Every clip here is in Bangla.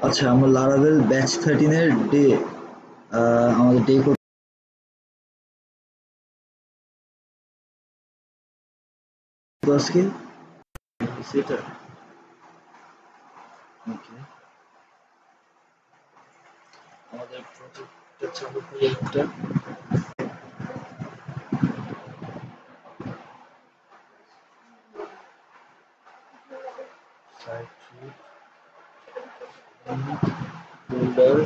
আচ্ছা, আমরা লারাভেল ব্যাচ 13 এর ডে আমাদের ডে কোড আজকে সেটা ওকে। আমাদের প্রজেক্টটা চালু করে একটা সাইট ফোল্ডার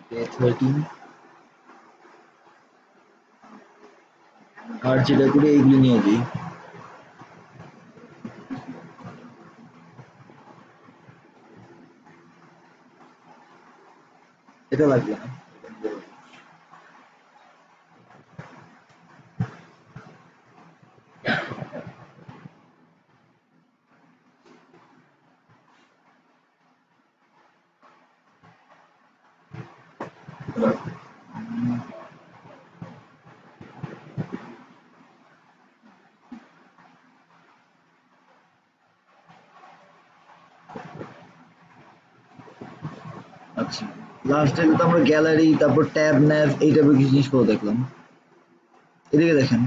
ডে 13 আর যেটা করে এইগুলি নিয়ে দিই। এটা লাগবে না। আচ্ছা, লাস্ট ডেতে তো আমরা গ্যালারি, তারপর ট্যাব ন্যাভ এই টাইপের কিছু জিনিসপত্র দেখলাম। এদিকে দেখেন,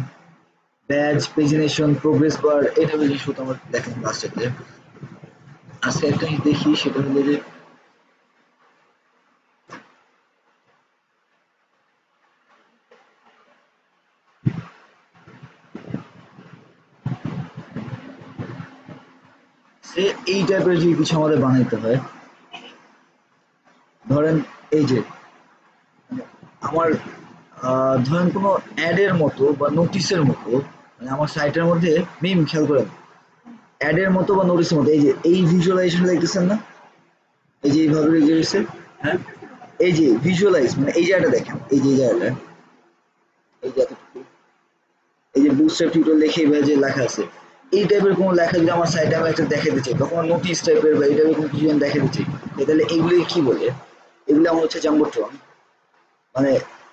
ব্যাজ, পেজিনেশন, প্রোগ্রেস বার এই টাইপের জিনিসপত্র আমরা দেখলাম লাস্ট ডেতে। আজকে একটা জিনিস দেখি, সেটা হলো যে এই টাইপের যদি কিছু আমাদের বানাইতে হয়, ধরেন এই যে আমার ধরেন কোনো অ্যাডের মতো বা নোটিশের মতো, মানে আমার সাইটের মধ্যে মিম খেয়াল করেন, অ্যাডের মতো বা নোটিশের মতো এই যে এই ভিজুয়ালাইজেশন দেখতেছেন না, এই যে এইভাবে রেখে গেছে, হ্যাঁ, এই যে ভিজুয়ালাইজ মানে এই জায়গাটা দেখেন, এই যে এই জায়গাটা, এই যে এতটুকু, এই যে বুস্টার টিউটোরিয়াল দেখে এইভাবে যে লেখা আছে, এই টাইপের কোনো লেখা যদি আমার সাইটে আমি একটা দেখাতে চাই, তখন নোটিশ টাইপের বা এই টাইপের কোনো কিছু দেখাতে চাই, তাহলে এইগুলি কি বলে, এগুলি আমার হচ্ছে জাম্বোট্রন, মানে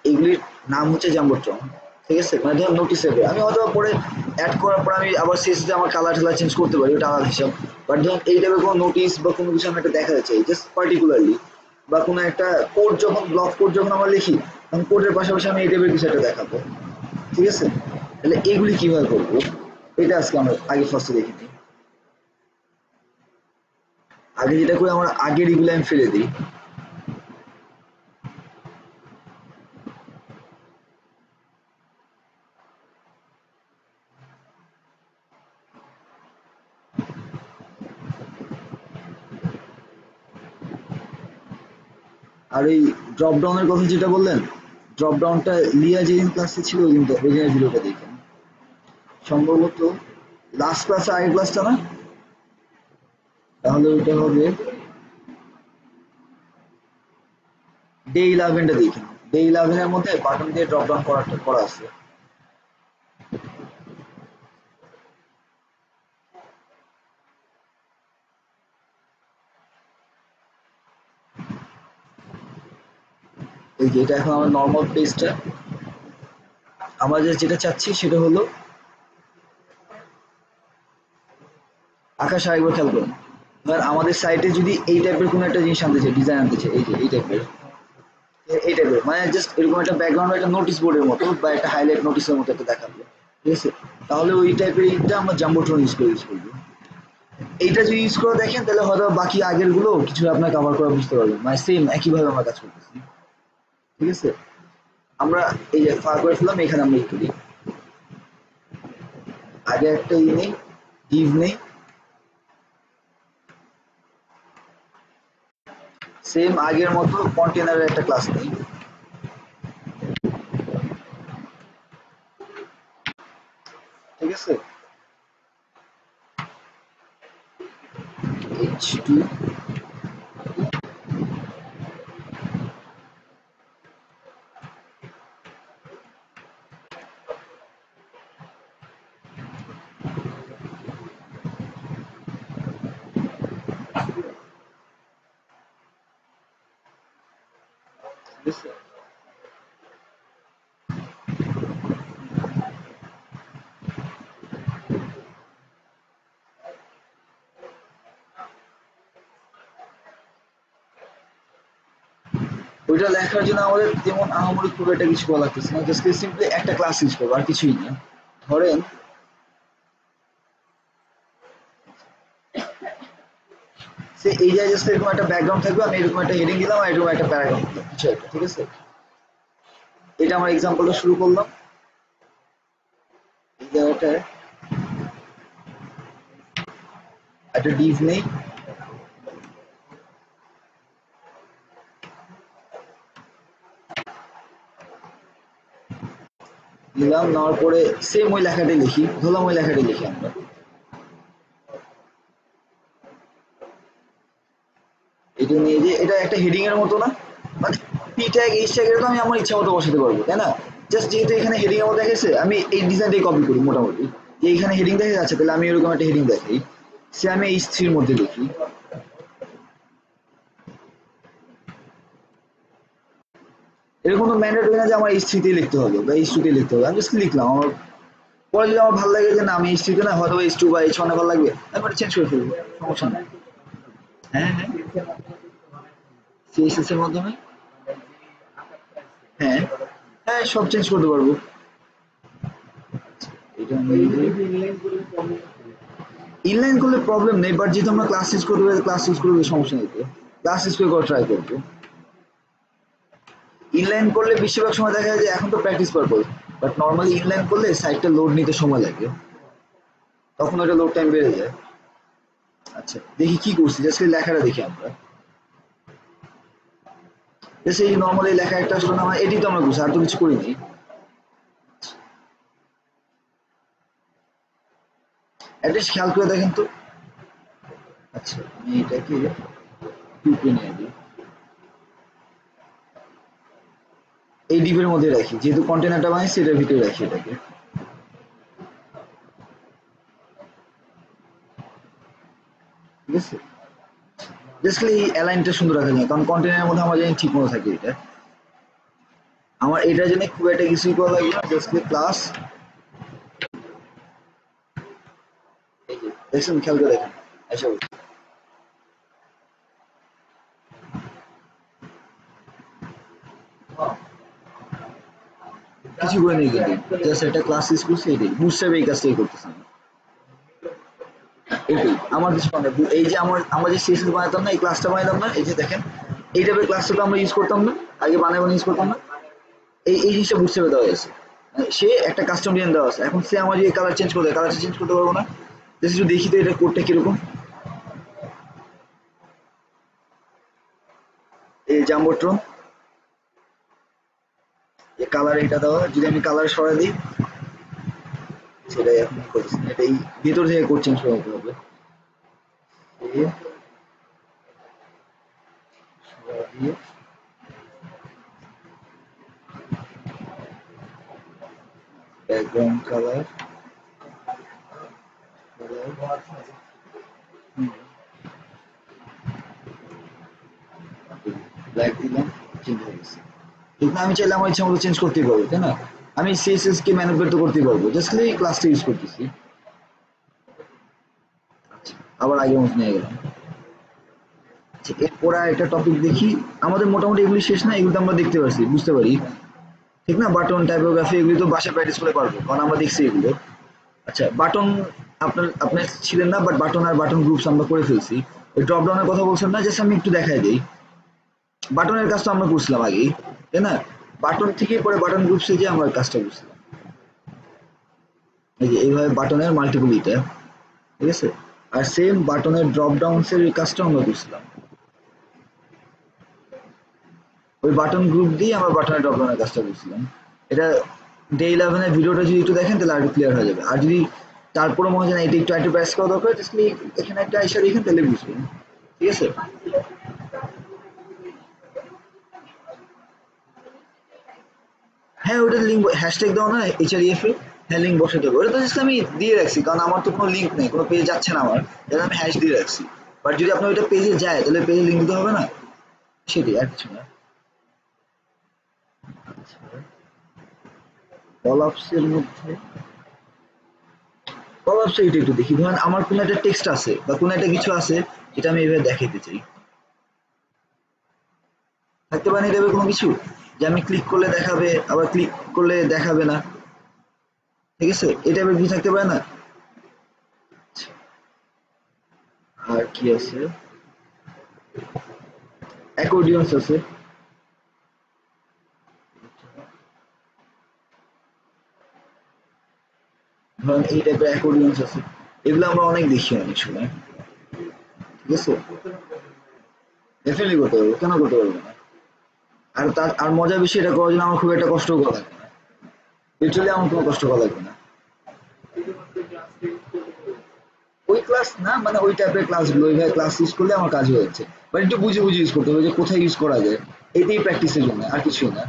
এগুলির নাম হচ্ছে জাম্বোট্রন। ঠিক আছে, মানে ধর নোটিস টাইপের, আমি হয়তো পরে অ্যাড করার পর আমি আবার সিএসএস আমার কালার টালার চেঞ্জ করতে পারি, ওটা আলাদা হিসাব। বাট ধরুন এই টাইপের কোনো নোটিস বা কোনো কিছু আমি একটা দেখাতে চাই জাস্ট পার্টিকুলারলি, বা কোনো একটা কোড যখন ব্লক কোড যখন আমরা লিখি, তখন কোডের পাশাপাশি আমি এই টাইপের কিছু একটা দেখাবো। ঠিক আছে, তাহলে এইগুলি কিভাবে করবো, এটা আজকে আমরা আগে ফার্স্টে দেখে নিই। আগে যেটা করে আমার আগের এগুলো আমি ফেলে দিই। আর এই ড্রপ ডাউনের কথা যেটা বললেন, ড্রপ ডাউনটা লিয়া যেদিন ক্লাসে ছিল ওই দিনটা, ওই দিনের ভিডিওটা দেখেন, সম্ভবত লাস্ট ক্লাসে আগের ক্লাসটা না, তাহলে ওইটা হবে ডে 11টা দেখেন, ডে 11 এর মধ্যে বাটন দিয়ে ড্রপ ডাউন করা আছে। এই যে এটা এখন আমার নর্মাল পেজটা, আমরা যেটা চাচ্ছি সেটা হলো, আকাশ আরেকবার খেয়াল করুন, এবার আমাদের সাইটে যদি এই টাইপের কোনো একটা জিনিস আনতে চাই, ডিজাইন আনতে চাই, এই যে এই টাইপের মানে জাস্ট এরকম একটা ব্যাকগ্রাউন্ড, একটা নোটিশ বোর্ডের মতো বা একটা হাইলাইট নোটিশের মতো একটা দেখাবো। ঠিক আছে, তাহলে ওই টাইপের এইটা আমরা জাম্বোট্রন ইউজ করবো। এইটা যদি ইউজ করে দেখেন তাহলে হয়তো বাকি আগের গুলো কিছু আপনার কভার করা বুঝতে পারবেন, মানে সেম একইভাবে আমরা কাজ করতেছি। ঠিক আছে, আমরা এই যে ফাঁক করে ফেললাম, এখানে আমরা একটু দিই, আগে একটা নেই, ডিভ নেই, সেম আগের মতো কন্টেনারের একটা ক্লাস নেই। ঠিক আছে, h2 ঠিক আছে, ওইটা লেখার জন্য আমাদের যেমন আহামরি খুব একটা কিছু বলা লাগতেছে না, জাস্ট সিম্পলি একটা ক্লাস ইউজ করবো আর কিছুই না। ধরেন সে এই জায়গায় জাস্ট এরকম একটা ব্যাকগ্রাউন্ড থাকবে, আমি এরকম একটা হেডিং দিলাম আর এরকম একটা প্যারাগ্রাফ দিলাম কিছু একটা, ঠিক আছে? এটা আমার এক্সাম্পলটা শুরু করলাম। এই জায়গাটায় একটা ডিভ নেই, দিলাম, নেওয়ার পরে সেম ওই লেখাটাই লিখি, ধরলাম ওই লেখাটাই লিখি আমরা। এটা নিয়ে যে এটা একটা হেডিং এর মতো না, মানে পি ট্যাগ এইচ ট্যাগ এটা তো আমি আমার ইচ্ছা মতো বসাতে পারবো, তাই না? জাস্ট যেহেতু এখানে হেডিং এর মতো দেখেছে, আমি এই ডিজাইনটাই কপি করি মোটামুটি, যে এইখানে হেডিং দেখা যাচ্ছে তাহলে আমি এরকম একটা হেডিং দেখাই, সে আমি এইচ থ্রির মধ্যে লিখি। এরকম তো ম্যান্ডেটরি না যে আমার এইচ থ্রিতেই লিখতে হবে বা এইচ টুতেই লিখতে হবে, আমি জাস্ট লিখলাম। আমার পরে যদি আমার ভালো লাগে যে না আমি এইচ থ্রিতে না, হয়তো এইচ টু বা এইচ ওয়ানে ভালো লাগবে, আমি ওটা চেঞ্জ করে ফেলবো, সমস্যা নেই। হ্যাঁ হ্যাঁ, সিএসএস এর মাধ্যমে, হ্যাঁ হ্যাঁ সব চেঞ্জ করতে পারবো। এটা ইনলাইন করলে প্রবলেম নেই, বাট যেহেতু আমরা ক্লাস ইউজ করবো, ক্লাস ইউজ করবো সমস্যা নেই, তো ক্লাস ইউজ করে ট্রাই করবো। ইনলাইন করলে বেশিরভাগ সময় দেখা যায় যে এখন তো practice purpose, but normally inline করলে সাইটটা লোড নিতে সময় লাগে, তখন ওটা লোড টাইম বেড়ে যায়। আচ্ছা দেখি কি করছি, জাস্ট লেখাটা দেখি আমরা। জাস্ট এই নর্মালি লেখা একটা আসলে আমার এডিট তো আমরা করছি, আর তো কিছু করিনি। অ্যাটলিস্ট খেয়াল করে দেখেন তো। আচ্ছা আমি এটাকে টুপে নিয়ে দিই, এই ডিপের মধ্যে রাখি, যেহেতু কন্টেনারটা বানাইছি এটার ভিতরে রাখি এটাকে, ঠিক আছে? জাস্ট এই অ্যালাইনটা সুন্দর রাখা যায়, কারণ কন্টেনারের মধ্যে আমার জানি ঠিক মতো থাকে এটা। আমার এটার জন্য খুব একটা কিছুই করা লাগবে না, জাস্ট ক্লাস, এই যে দেখছেন, খেয়াল করে দেখেন এসব কিছু করে নেই, কিন্তু জাস্ট একটা ক্লাস ইউজ করছি, এটাই বুটস্ট্র্যাপ এই কাজটাই করতেছে না, এটাই আমার কিছু মানে এই যে আমরা যে সিএসএস বানাতাম না, এই ক্লাসটা বানাতাম না, এই যে দেখেন এই টাইপের ক্লাসটা তো আমরা ইউজ করতাম না আগে, বানাই ইউজ করতাম না, এই জিনিসটা বুটস্ট্র্যাপে দেওয়া হয়েছে। সে একটা কাস্টম ডিজাইন দেওয়া আছে, এখন সে আমার যে কালার চেঞ্জ করতে, কালারটা চেঞ্জ করতে পারবো না, জাস্ট একটু দেখি তো এটা কোডটা কিরকম। এই জাম্বোট্রন, এই কালার এটা দেওয়া, যদি আমি কালার সরাই দিই, সেটাই এখন করছি, এটাই ভিতর থেকে কোড চেঞ্জ করাতে হবে। এই সরা দিয়ে ব্যাকগ্রাউন্ড কালার, ব্ল্যাক দিলাম, চেঞ্জ হয়ে গেছে। কিন্তু আমি চাইলে আমার ইচ্ছা মতো চেঞ্জ করতেই পারবো, তাই না? আমি সিএসএস কে ম্যানিপুলেট তো করতেই পারবো, জাস্ট এই ক্লাসটা ইউজ করতেছি। আচ্ছা, আবার আগের মতো নিয়ে গেলাম। আচ্ছা, এরপর আর একটা টপিক দেখি, আমাদের মোটামুটি এগুলি শেষ না, এগুলো তো আমরা দেখতে পারছি, বুঝতে পারি, ঠিক না? বাটন, টাইপোগ্রাফি এগুলি তো বাসায় প্র্যাকটিস করে পারবো, কারণ আমরা দেখছি এগুলো। আচ্ছা বাটন, আপনার ছিলেন না, বাট বাটন আর বাটন গ্রুপস আমরা করে ফেলছি। ওই ড্রপ ডাউনের কথা বলছেন না, জাস্ট আমি একটু দেখাই দিই। বাটনের কাজ তো আমরা করছিলাম আগেই, তাই না? বাটন থেকে পরে বাটন গ্রুপসে যে আমরা কাজটা করছিলাম, এই যে এইভাবে বাটনের মাল্টিপল ইটা, ঠিক আছে? আর সেম বাটনের ড্রপ ডাউনস এর কাজটা আমরা করছিলাম, ওই বাটন গ্রুপ দিয়ে আমরা বাটনের ড্রপ ডাউনের কাজটা করছিলাম। এটা ডে 11 এর ভিডিওটা যদি একটু দেখেন তাহলে আরো ক্লিয়ার হয়ে যাবে, আর যদি তারপরে মনে হয় না এটা একটু প্রেস করা দরকার, জাস্ট এখানে একটা আইসা দেখেন তাহলে বুঝবেন, ঠিক আছে? হ্যাঁ ওটার লিঙ্ক হ্যাশট্যাগ দাও না এইচআরইএফ এ, হ্যাঁ লিঙ্ক বসাতে হবে, ওটা তো জাস্ট আমি দিয়ে রাখছি, কারণ আমার তো কোনো লিঙ্ক নেই, কোনো পেজ যাচ্ছে না আমার, তাহলে আমি হ্যাশ দিয়ে রাখছি। বাট যদি আপনার ওইটা পেজে যায় তাহলে পেজে লিঙ্ক দিতে হবে না, সেটাই আর কিছু না। আচ্ছা কলাপস এর মধ্যে, কলাপস এটা একটু দেখি, ধরেন আমার কোনো একটা টেক্সট আছে বা কোনো একটা কিছু আছে যেটা আমি এভাবে দেখাইতে চাই, থাকতে পারে না এই টাইপের কোনো কিছু, যে আমি ক্লিক করলে দেখাবে আবার ক্লিক করলে দেখাবে না, ঠিক আছে, এই টাইপের কিছু থাকতে পারে না। আর কি আছে, অ্যাকর্ডিয়ন্স আছে, ধরেন এই টাইপের অ্যাকর্ডিয়ন্স আছে, এগুলো আমরা অনেক দেখি অনেক সময়, ঠিক আছে, ডেফিনেটলি করতে পারবো, কেন করতে পারবো না। আর তার আর মজা বেশি, এটা করার জন্য আমার খুব একটা কষ্ট করা লাগবে না, লিটারালি আমার কোনো কষ্ট করা লাগবে না। ওই ক্লাস না, মানে ওই টাইপের ক্লাসগুলো ওইভাবে ক্লাস ইউজ করলে আমার কাজ হয়ে যাচ্ছে, বাট একটু বুঝে বুঝে ইউজ করতে হবে যে কোথায় ইউজ করা যায়, এতেই প্র্যাকটিসের জন্য আর কিছুই না।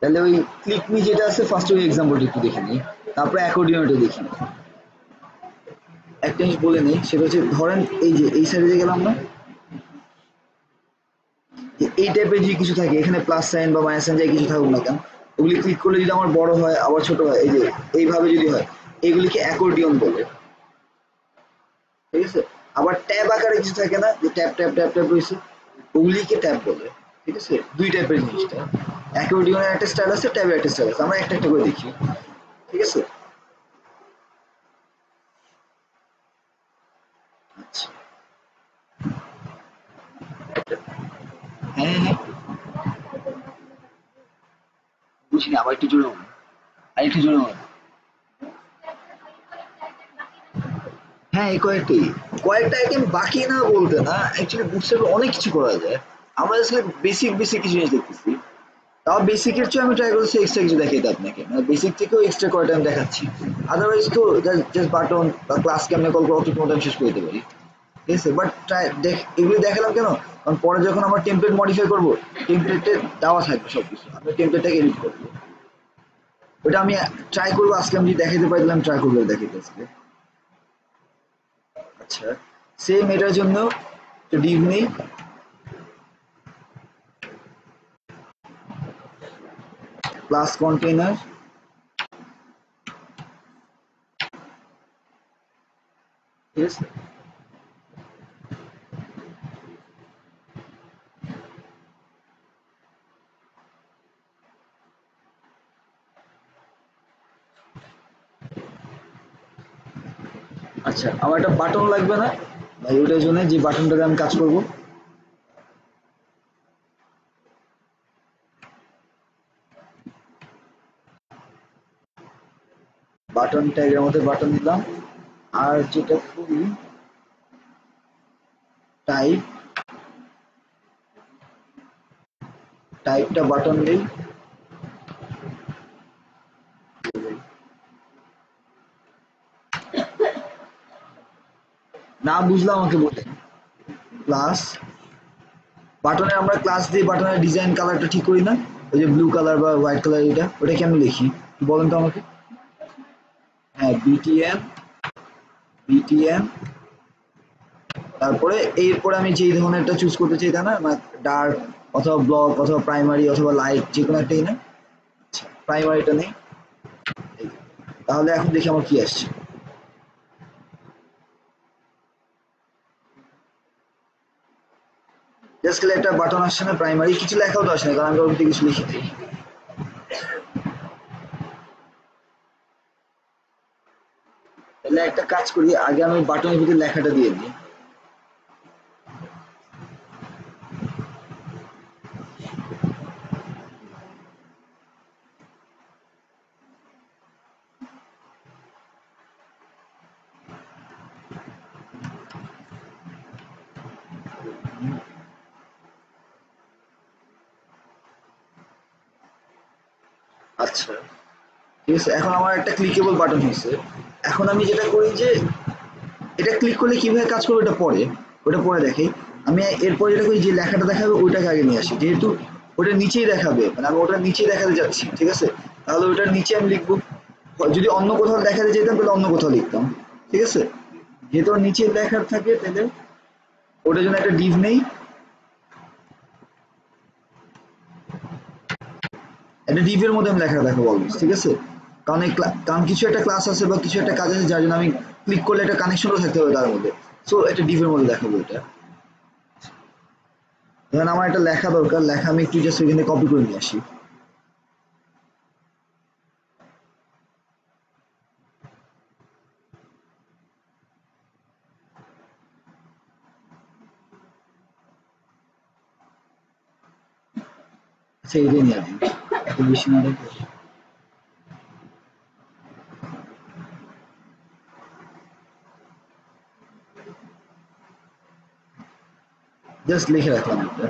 তাহলে ওই ক্লিক মি যেটা আছে ফার্স্ট ওই এক্সাম্পলটা একটু দেখে নিই, তারপরে অ্যাকর্ডিয়নটা দেখি। একটা জিনিস বলে নেই, সেটা হচ্ছে ধরেন এই যে এই সাইডে গেলাম না, এই টাইপের যদি কিছু থাকে এখানে প্লাস সাইন বা মাইনাস সাইন যাই কিছু থাকুক না কেন, ওগুলি ক্লিক করলে যদি আমার বড় হয় আবার ছোট হয়, এই যে এইভাবে যদি হয়, এগুলিকে অ্যাকর্ডিয়ন বলে, ঠিক আছে। আবার ট্যাব আকারে কিছু থাকে না, যে ট্যাপ ট্যাপ ট্যাপ ট্যাপ রয়েছে, ওগুলিকে ট্যাব বলে, ঠিক আছে। দুই টাইপের জিনিসটা, অ্যাকর্ডিয়নের একটা স্টাইল আছে, ট্যাবের একটা স্টাইল আছে, আমরা একটা একটা করে দেখি, ঠিক আছে। আচ্ছা, হ্যাঁ হ্যাঁ, বুঝিনি, আবার একটু জোরে বলুন, আর একটু জোরে বলুন। হ্যাঁ, এই কয়েকটাই, কয়েকটা আইটেম বাকি না বলতে না, অ্যাকচুয়ালি বুটস্ট্র্যাপে অনেক কিছু করা যায়। আমরা আসলে বেসিক বেসিক কিছু জিনিস দেখতেছি, তাও বেসিকের চেয়ে আমি ট্রাই করছি এক্সট্রা কিছু দেখাইতে আপনাকে, মানে বেসিক থেকেও এক্সট্রা কয়টা আমি দেখাচ্ছি। আদারওয়াইজ তো জাস্ট বাটন বা ক্লাস কেমনে কল করে অত আমি শেষ করে দিতে পারি, ঠিক আছে। বাট ট্রাই দেখ, এগুলো দেখালাম কেন, কারণ পরে যখন আমার টেমপ্লেট মডিফাই করবো, টেমপ্লেটে দেওয়া থাকবে সবকিছু, আমি টেমপ্লেটটাকে এডিট করবো, ওটা আমি ট্রাই করবো আজকে, আমি যদি দেখাইতে পারি তাহলে আমি ট্রাই করবো দেখাইতে আজকে। আচ্ছা, সেম এটার জন্য ডিভ নেই, ক্লাস কন্টেইনার, ঠিক আছে। আচ্ছা, আমার একটা বাটন লাগবে না ভাই, ওটার জন্য যে বাটনটাতে আমি কাজ করব, বাটন ট্যাগের মধ্যে বাটন দিলাম, আর যেটা করি টাইপ, টাইপটা বাটন দিই, না বুঝলে আমাকে বলেন। প্লাস বাটনে আমরা ক্লাস দিয়ে বাটনের ডিজাইন কালারটা ঠিক করি না, ওই যে ব্লু কালার বা হোয়াইট কালার, এটা ওটা কি আমি লিখি বলেন তো আমাকে। হ্যাঁ, বিটিএম, বিটিএম, তারপরে এরপরে আমি যেই ধরনেরটা চুজ করতে চাই তা না, ডার্ক অথবা ব্লক অথবা প্রাইমারি অথবা লাইট, যে কোনো একটাই না, প্রাইমারিটা নেই। তাহলে এখন দেখি আমার কি আসছে, জাস্ট খালি একটা বাটন আসছে না, প্রাইমারি কিছু লেখাও তো আসে না, কারণ আমি ওর কিছু লিখে দিই। তাহলে একটা কাজ করি, আগে আমি বাটনের ভিতরে লেখাটা দিয়ে দিই। আচ্ছা, ঠিক আছে, এখন আমার একটা ক্লিকেবল বাটন হয়েছে। এখন আমি যেটা করি যে এটা ক্লিক করলে কিভাবে কাজ করবে ওটা পরে, ওটা পরে দেখি। আমি এরপর যেটা করি, যে লেখাটা দেখাবে ওইটাকে আগে নিয়ে আসি, যেহেতু ওটা নিচেই দেখাবে, মানে আমি ওটা নিচেই দেখাতে যাচ্ছি, ঠিক আছে, তাহলে ওটার নিচে আমি লিখবো। যদি অন্য কোথাও দেখাতে যেতাম তাহলে অন্য কোথাও লিখতাম, ঠিক আছে। যেহেতু ওর নিচে লেখা থাকে তাহলে ওটার জন্য একটা ডিভ নেই, একটা ডিভের মধ্যে আমি লেখা দেখাবো অলওয়েজ, ঠিক আছে। কারণ কারণ কিছু একটা ক্লাস আছে বা কিছু একটা কাজ আছে যার জন্য আমি ক্লিক করলে একটা কানেকশনও থাকতে হবে তার মধ্যে, সো একটা ডিফের মধ্যে দেখাবো এটা। ধরেন আমার একটা লেখা দরকার, লেখা আমি একটু জাস্ট এখানে কপি করে নিয়ে আসি। আচ্ছা এটাই নিয়ে আসি, এত বেশি না দেখো। জাস্ট লিখে রাখলাম এটা।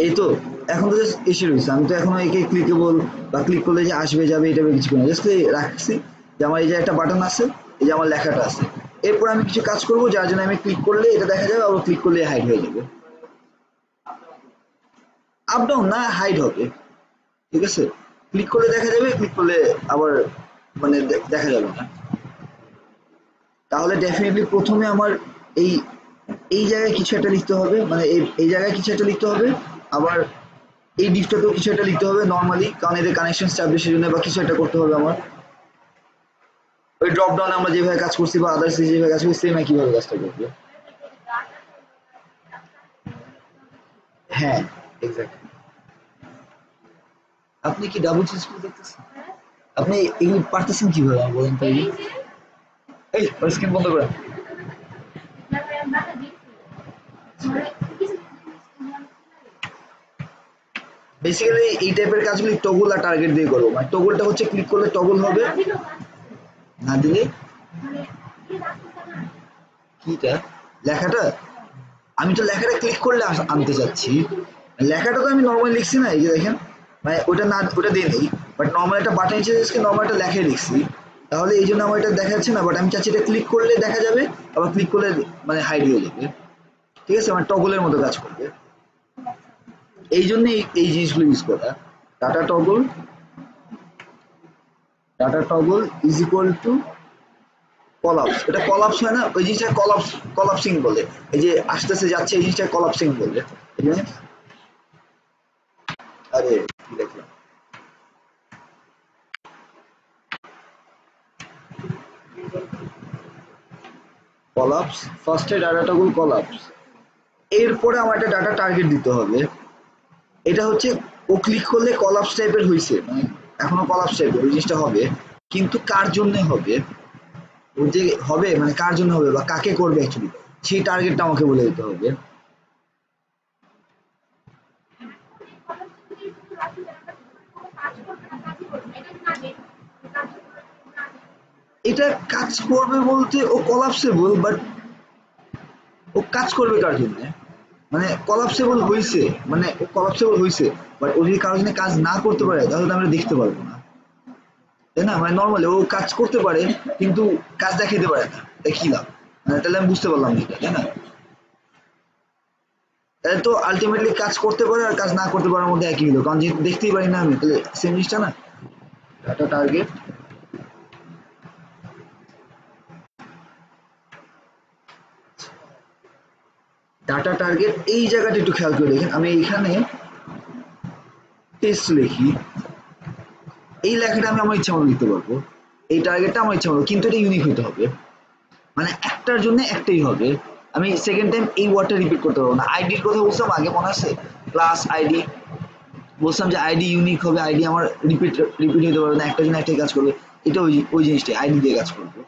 এই তো এখন তো জাস্ট এসে রয়েছে, আমি তো এখনো একে ক্লিকেবল বা ক্লিক করলে যে আসবে যাবে এটা কিছু না, জাস্ট রাখছি যে আমার এই যে একটা বাটন আছে, এই যে আমার লেখাটা আছে। এরপর আমি কিছু কাজ করব যার জন্য আমি ক্লিক করলে এটা দেখা যাবে, আবার ক্লিক করলে হাইড হয়ে যাবে। আপ ডাউন না, হাইড হবে। ঠিক আছে, ক্লিক করলে দেখা যাবে, ক্লিক করলে আবার মানে দেখা যাবে না। তাহলে ডেফিনেটলি প্রথমে আমার এই এই জায়গায় কিছু একটা লিখতে হবে, মানে এই জায়গায় কিছু একটা লিখতে হবে, আবার এই ডিপটাতেও কিছু একটা লিখতে হবে নর্মালি, কারণ এদের কানেকশন স্টাবলিশ এর জন্য বা কিছু একটা করতে হবে আমার। ওই ড্রপ ডাউনে আমরা যেভাবে কাজ করছি বা আদার্স যেভাবে কাজ করছি সেম একইভাবে কাজটা করবে। হ্যাঁ এক্স্যাক্টলি। আপনি কি ডাবল চেঞ্জ করে দেখতেছেন? আপনি এগুলি পারতেছেন কিভাবে আমার বলেন তো? এই স্ক্রিন বন্ধ করেন। বেসিক্যালি এই টাইপের কাজগুলি টগল আর টার্গেট দিয়ে করবো, মানে টগলটা হচ্ছে ক্লিক করলে টগল হবে, না দিলে কিটা লেখাটা, আমি তো লেখাটা ক্লিক করলে আনতে চাচ্ছি, লেখাটা তো আমি নর্মালি লিখছি না, এই যে দেখেন, মানে ওটা না ওটা দিয়ে নেই, বাট নর্মাল একটা বাটন চেঞ্জকে নর্মাল একটা লেখাই লিখছি, তাহলে এই জন্য আমার এটা দেখা যাচ্ছে না, বাট আমি চাচ্ছি এটা ক্লিক করলে দেখা যাবে, আবার ক্লিক করলে মানে হাইড হয়ে যাবে। ঠিক আছে, মানে টগলের মতো কাজ করবে, এই জন্য এই জিনিসগুলো ইউজ করা। Data toggle, data toggle is equal to collapse, এটা কলাপস হয় না, ওই জিনিসটা কলাপসিং বলে, এই যে আসতেছে যাচ্ছে এই জিনিসটা কলাপসিং বলে। আরে কি দেখলাম, কলাপস ফার্স্টে ডাটা টগল কলাপস, এরপরে আমার একটা ডাটা টার্গেট দিতে হবে। এটা হচ্ছে ও ক্লিক করলে কলাপস টাইপের হয়েছে, মানে এখনো কলাপস টাইপের ওই জিনিসটা হবে, কিন্তু কার জন্য হবে, ও যে হবে মানে কার জন্য হবে বা কাকে করবে অ্যাকচুয়ালি, সেই টার্গেটটা আমাকে বলে দিতে হবে। এটা কাজ করবে বলতে ও কলাপসেবল, বাট ও কাজ করবে কার জন্য, মানে কলাপসেবল হয়েছে, মানে ও কলাপসেবল হয়েছে, বাট ও যদি কারোর জন্য কাজ না করতে পারে তাহলে তো আমরা দেখতে পারবো না, তাই না? মানে নর্মালি ও কাজ করতে পারে কিন্তু কাজ দেখাইতে পারে না, তাই কি লাভ, মানে তাহলে আমি বুঝতে পারলাম না এটা, তাই না? তাহলে তো আলটিমেটলি কাজ করতে পারে আর কাজ না করতে পারার মধ্যে একই হলো, কারণ যেহেতু দেখতেই পারি না আমি, তাহলে সেম জিনিসটা না। ডাটা টার্গেট, ডাটা টার্গেট এই জায়গাটা একটু খেয়াল করে দেখেন, আমি এইখানে টেস্ট লিখি, এই লেখাটা আমি আমার ইচ্ছা মতো লিখতে পারবো, এই টার্গেটটা আমার ইচ্ছা মতো, কিন্তু এটা ইউনিক হতে হবে, মানে একটার জন্য একটাই হবে, আমি সেকেন্ড টাইম এই ওয়ার্ডটা রিপিট করতে পারবো না। আইডির কথা বলছিলাম আগে মনে আছে, প্লাস আইডি, বলছিলাম যে আইডি ইউনিক হবে, আইডি আমার রিপিট রিপিট হতে পারবে না, একটা জন্য একটাই কাজ করবে, এটা ওই জিনিসটাই আইডি দিয়ে কাজ করবে।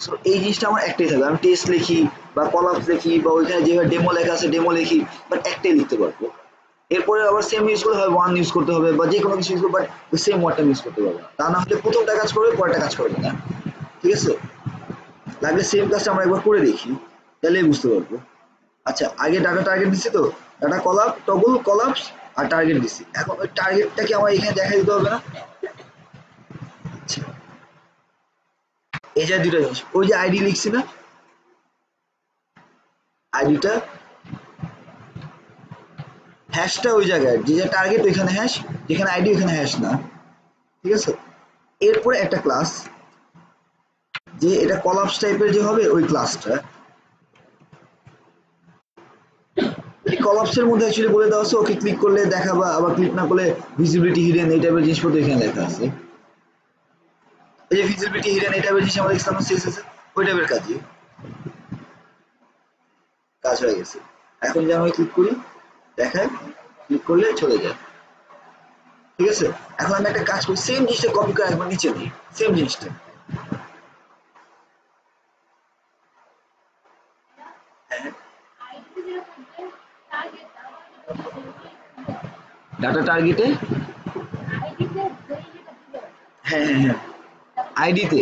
সো এই জিনিসটা আমার একটাই থাকবে, আমি টেস্ট লিখি বা কলাপস লিখি বা ওইখানে যেভাবে ডেমো লেখা আছে ডেমো লিখি, বাট একটাই লিখতে পারবো। এরপরে আবার সেম ইউজ করতে হবে, ওয়ান ইউজ করতে হবে বা যে কোনো কিছু ইউজ করবো, বাট ওই সেম ওয়ার্ডটা ইউজ করতে পারবো না, তা না হলে প্রথমটা কাজ করবে পরেরটা কাজ করবে না। ঠিক আছে, লাগলে সেম কাজটা আমরা একবার করে দেখি, তাহলেই বুঝতে পারবো। আচ্ছা আগে ডাটা টার্গেট দিচ্ছি, তো ডাটা কলাপ টগল কলাপস আর টার্গেট দিচ্ছি, এখন ওই টার্গেটটা কি আমার এখানে দেখা দিতে হবে না? আচ্ছা, এই যে দুটো জিনিস, ওই যে আইডি লিখছি না, আইডিটা হ্যাশটা ওই জায়গায়, যে টার্গেট ওইখানে হ্যাশ, যেখানে আইডি ওইখানে হ্যাশ না। ঠিক আছে, এরপরে একটা ক্লাস, যে এটা কলাপস টাইপের যে হবে ওই ক্লাসটা, এই কলাপসের মধ্যে অ্যাকচুয়ালি বলে দেওয়া আছে ওকে ক্লিক করলে দেখাবা, আবার ক্লিক না করলে ভিজিবিলিটি হিডেন, এই টাইপের জিনিসপত্র এখানে লেখা আছে। এই যে ভিজিবিলিটি হিডেন এই টাইপের জিনিস আমাদের দেখছিলাম সিএসএস এ, ওই টাইপের কাজই কাজ হয়ে গেছে। এখন যে আমি ক্লিক করি দেখায়, ক্লিক করলে চলে যায়। ঠিক আছে, এখন আমি একটা কাজ করি, সেম জিনিসটা কপি করে একবার নিচে দিই, সেম জিনিসটা। ডাটা টার্গেটে, হ্যাঁ হ্যাঁ হ্যাঁ, আইডিতে,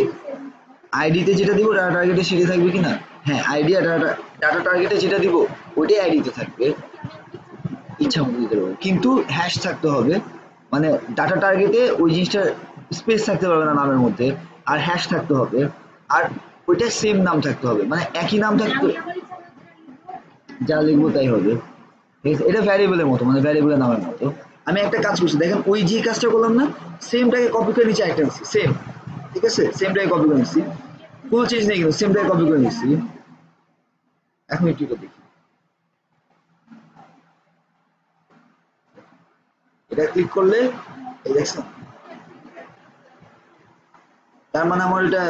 আইডিতে যেটা দিব ডাটা টার্গেটে সেটা থাকবে কিনা? হ্যাঁ, আইডি আর ডাটা, ডাটা টার্গেটে যেটা দিব ওইটাই আইডিতে থাকবে, ইচ্ছা মতো দিতে পারবো, কিন্তু হ্যাশ থাকতে হবে। মানে ডাটা টার্গেটে ওই জিনিসটা স্পেস থাকতে পারবে না নামের মধ্যে, আর হ্যাশ থাকতে হবে, আর ওইটা সেম নাম থাকতে হবে, মানে একই নাম থাকতে, যা লিখবো তাই হবে। ঠিক আছে, এটা ভ্যারিয়েবলের মতো, মানে ভ্যারিয়েবলের নামের মতো। আমি একটা কাজ করছি দেখেন, ওই যে কাজটা করলাম না, সেমটাকে কপি করে নিচে একটা নিচ্ছি, সেম। ঠিক আছে, সেমটাকে কপি করে নিচ্ছি, কোনো চেঞ্জ নেই কিন্তু সেমটাকে কপি করে নিচ্ছি। এখন একটু এটা দেখি, এটা ক্লিক করলে এই দেখছেন, তার মানে আমার এটা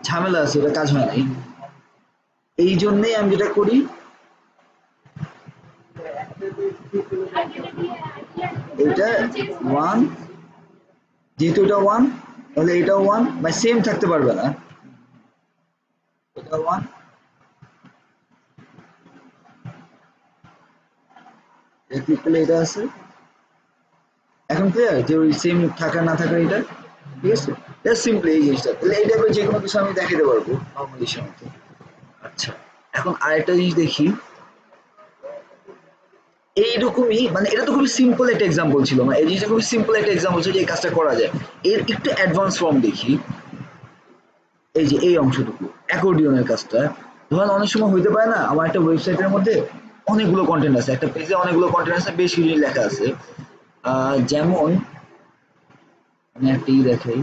ঝামেলা আছে, এটা কাজ হয় নাই। এই জন্যই আমি যেটা করি, এটা ওয়ান, যেহেতু এটা ওয়ান তাহলে এটাও ওয়ান, মানে সেম থাকতে পারবে না, এটা ওয়ান, এটা ক্লিক করলে এটা আছে। এখন ক্লিয়ার যে ওই সেম থাকা না থাকা এটা। ঠিক আছে, এটা সিম্পল এই জিনিসটা, তাহলে এই টাইপের যে কোনো কিছু আমি দেখাতে পারবো নর্মালি সাথে। আচ্ছা, এখন আরেকটা জিনিস দেখি, এইরকমই, মানে এটা তো খুবই সিম্পল একটা এক্সাম্পল ছিল, মানে এই জিনিসটা খুবই সিম্পল একটা এক্সাম্পল ছিল যে এই কাজটা করা যায়। এর একটু অ্যাডভান্স ফর্ম দেখি, এই যে এই অংশটুকু অ্যাকর্ডিয়নের কাজটা। ধরেন অনেক সময় হইতে পারে না, আমার একটা ওয়েবসাইটের মধ্যে অনেকগুলো কন্টেন্ট আছে, একটা পেজে অনেকগুলো কন্টেন্ট আছে, বেশ কিছু লেখা আছে। যেমন আমি একটা দেখাই,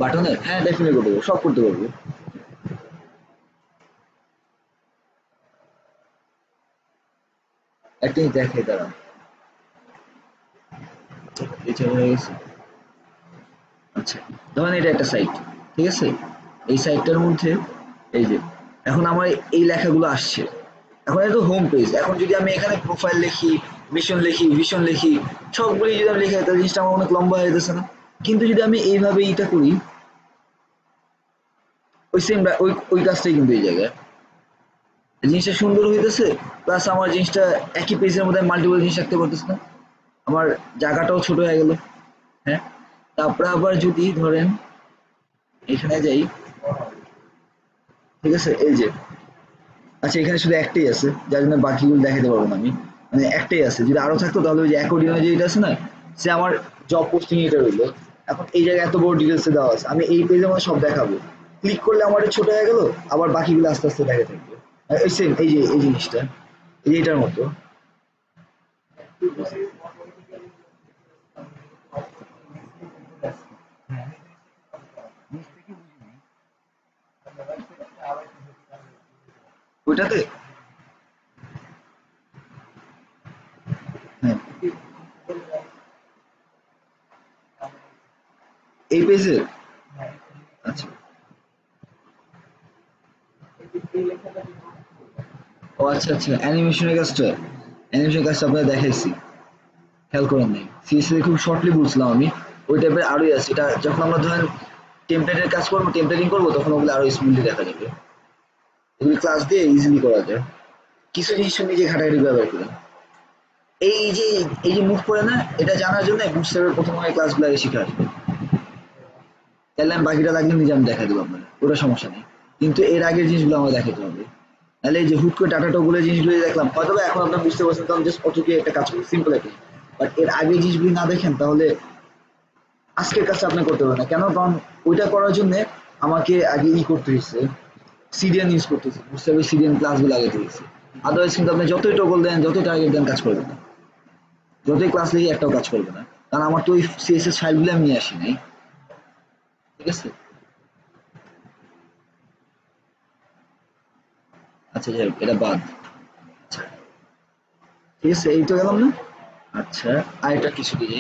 বাটনে, হ্যাঁ ডেফিনেটলি করতে পারবো, সব করতে পারবো। একটা দেখাই তারা, এছাড়া হয়ে গেছে। আচ্ছা, ধরেন এটা একটা সাইট, ঠিক আছে, এই সাইটটার মধ্যে এই যে এখন আমার এই লেখাগুলো আসছে, এখন এটা তো হোম পেজ, এখন যদি আমি এখানে প্রোফাইল লিখি, মিশন লিখি, ভিশন লিখি, সবগুলি যদি আমি লিখি তাহলে জিনিসটা আমার অনেক লম্বা হয়ে যেতেছে না? কিন্তু যদি আমি এইভাবে এটা করি, ওই সেম ওই ওই কাজটাই কিন্তু এই জায়গায় জিনিসটা সুন্দর হইতেছে, প্লাস আমার জিনিসটা একই পেজের মধ্যে মাল্টিপল জিনিস রাখতে পারতেছে না, আমার জায়গাটাও ছোট হয়ে গেল। হ্যাঁ, তারপরে আবার যদি ধরেন এখানে যাই, ঠিক আছে, এই যে আচ্ছা এখানে শুধু একটাই আছে যার জন্য বাকিগুলো দেখাতে পারবো না আমি, মানে একটাই আছে, যদি আরো থাকতো তাহলে ওই যে অ্যাকর্ডিয়নে যেটা আছে না, সে আমার জব পোস্টিং এটা রইলো। এখন এই জায়গায় এত বড় ডিটেলসে দেওয়া আছে, আমি এই পেজে আমার সব দেখাবো, ক্লিক করলে আমার এটা ছোট হয়ে গেল, আবার বাকিগুলো আস্তে আস্তে দেখা থাকবে। এই সেম এই যে এই জিনিসটা, এই যে এটার মতো। ওইটাতে, হ্যাঁ, এই পেজে, আচ্ছা, ও আচ্ছা আচ্ছা, অ্যানিমেশনের কাজটা, অ্যানিমেশনের কাজটা আপনারা দেখাইছি, খেয়াল করেন নাই, সিএসএস খুব শর্টলি বলছিলাম আমি, ওই টাইপের আরোই আছে, এটা যখন আমরা ধরেন টেমপ্লেটের কাজ করবো, টেমপ্লেটিং করবো, তখন ওগুলো আরো স্মুথলি দেখা যাবে, এগুলি ক্লাস দিয়ে ইজিলি করা যায়, কিছু জিনিস নিজে ঘাটাঘাটি ব্যবহার করে। এই যে এই যে মুভ করে না, এটা জানার জন্য বুটস্ট্র্যাপের প্রথম ক্লাসগুলো আগে শিখে আসবে, তাহলে আমি বাকিটা লাগলে নিজে আমি দেখা দেবো আপনার, ওটা সমস্যা নেই, কিন্তু এর আগের জিনিসগুলো আমার দেখাতে হবে। তাহলে এই যে হুট করে টাটা টগুলো জিনিসগুলো দেখলাম, হয়তো এখন আপনার বুঝতে পারছেন কারণ জাস্ট অটোকে একটা কাজ করি, সিম্পল একটা, বাট এর আগে জিনিসগুলি না দেখেন তাহলে আজকের কাজটা আপনি করতে পারবেন না, কেন? কারণ ওইটা করার জন্য আমাকে আগে করতে হয়েছে, সিডিএন ইউজ করতেছে, বুঝতে হবে সিডিএন ক্লাসগুলো আগে দিয়েছে, আদারওয়াইজ কিন্তু আপনি যতই টগল দেন, যতই টার্গেট দেন, কাজ করবে না, যতই ক্লাস লিখে একটাও কাজ করবে না, কারণ আমার তো ওই সিএসএস ফাইলগুলো আমি নিয়ে আসি নাই। ঠিক আছে, আচ্ছা যাই হোক, এটা বাদ। আচ্ছা, ঠিক আছে, এই তো গেলাম না, আচ্ছা, আরেকটা কিছু দিয়ে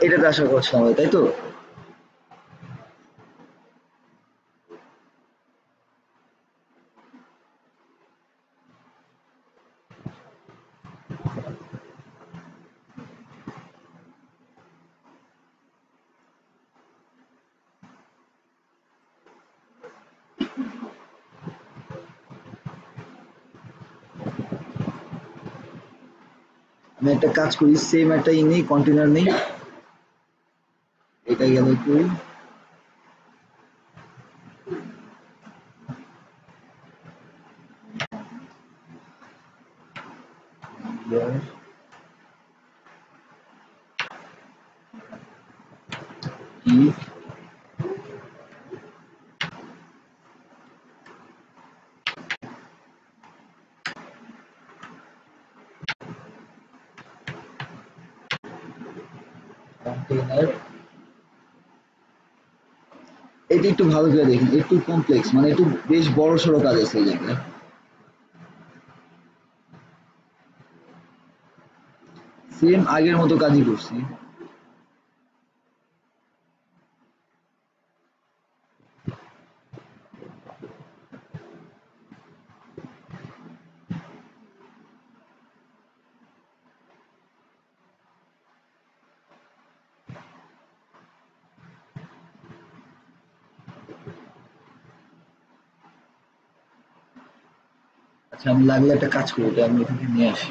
এটাতে আশা করছিলাম, তাই তো? আমি একটা কাজ করি, সেম একটা নেই, কন্টেনার নেই, এটা গেল করি। কন্টেনার, এটা একটু ভালো করে দেখুন, একটু কমপ্লেক্স, মানে একটু বেশ বড় সড়ো কাজ আছে এই জায়গায়। সেম আগের মতো কাজই করছি। আচ্ছা, আমি লাগলে একটা কাজ করি, এটা আমি এখানে নিয়ে আসি।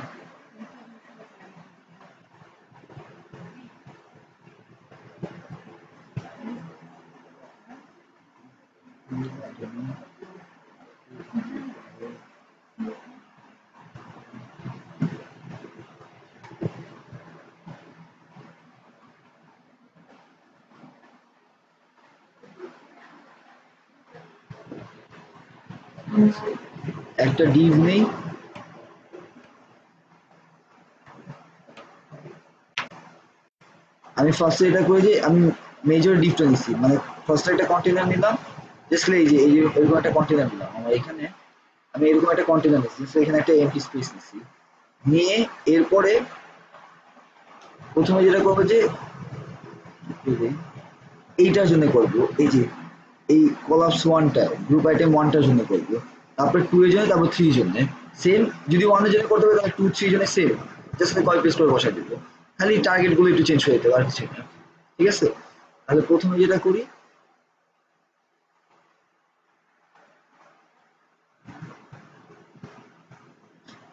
একটা ডিভ নেই, আমি ফার্স্টে এটা করি যে আমি মেজর ডিপটা নিচ্ছি, মানে ফার্স্টে একটা কন্টেনার নিলাম, জাস্ট এই যে এরকম একটা কন্টেনার নিলাম আমার এখানে, আমি এরকম একটা কন্টেনার নিচ্ছি, তো এখানে একটা এমটি স্পেস নিচ্ছি, নিয়ে এরপরে প্রথমে যেটা করবো যে এইটার জন্য করব, এই যে এই কলাপস ওয়ানটা গ্রুপ আইটেম ওয়ানটার জন্য করব, তারপরে টু এর জন্য, তারপর থ্রি এর জন্য সেম, যদি ওয়ানের জন্য করতে হবে তাহলে টু থ্রি জন্য সেম, জাস্ট কপি পেস্ট করে বসাই দিব, খালি টার্গেট গুলো একটু চেঞ্জ হয়ে যেতে আর কিছু না। ঠিক আছে, তাহলে প্রথমে যেটা করি,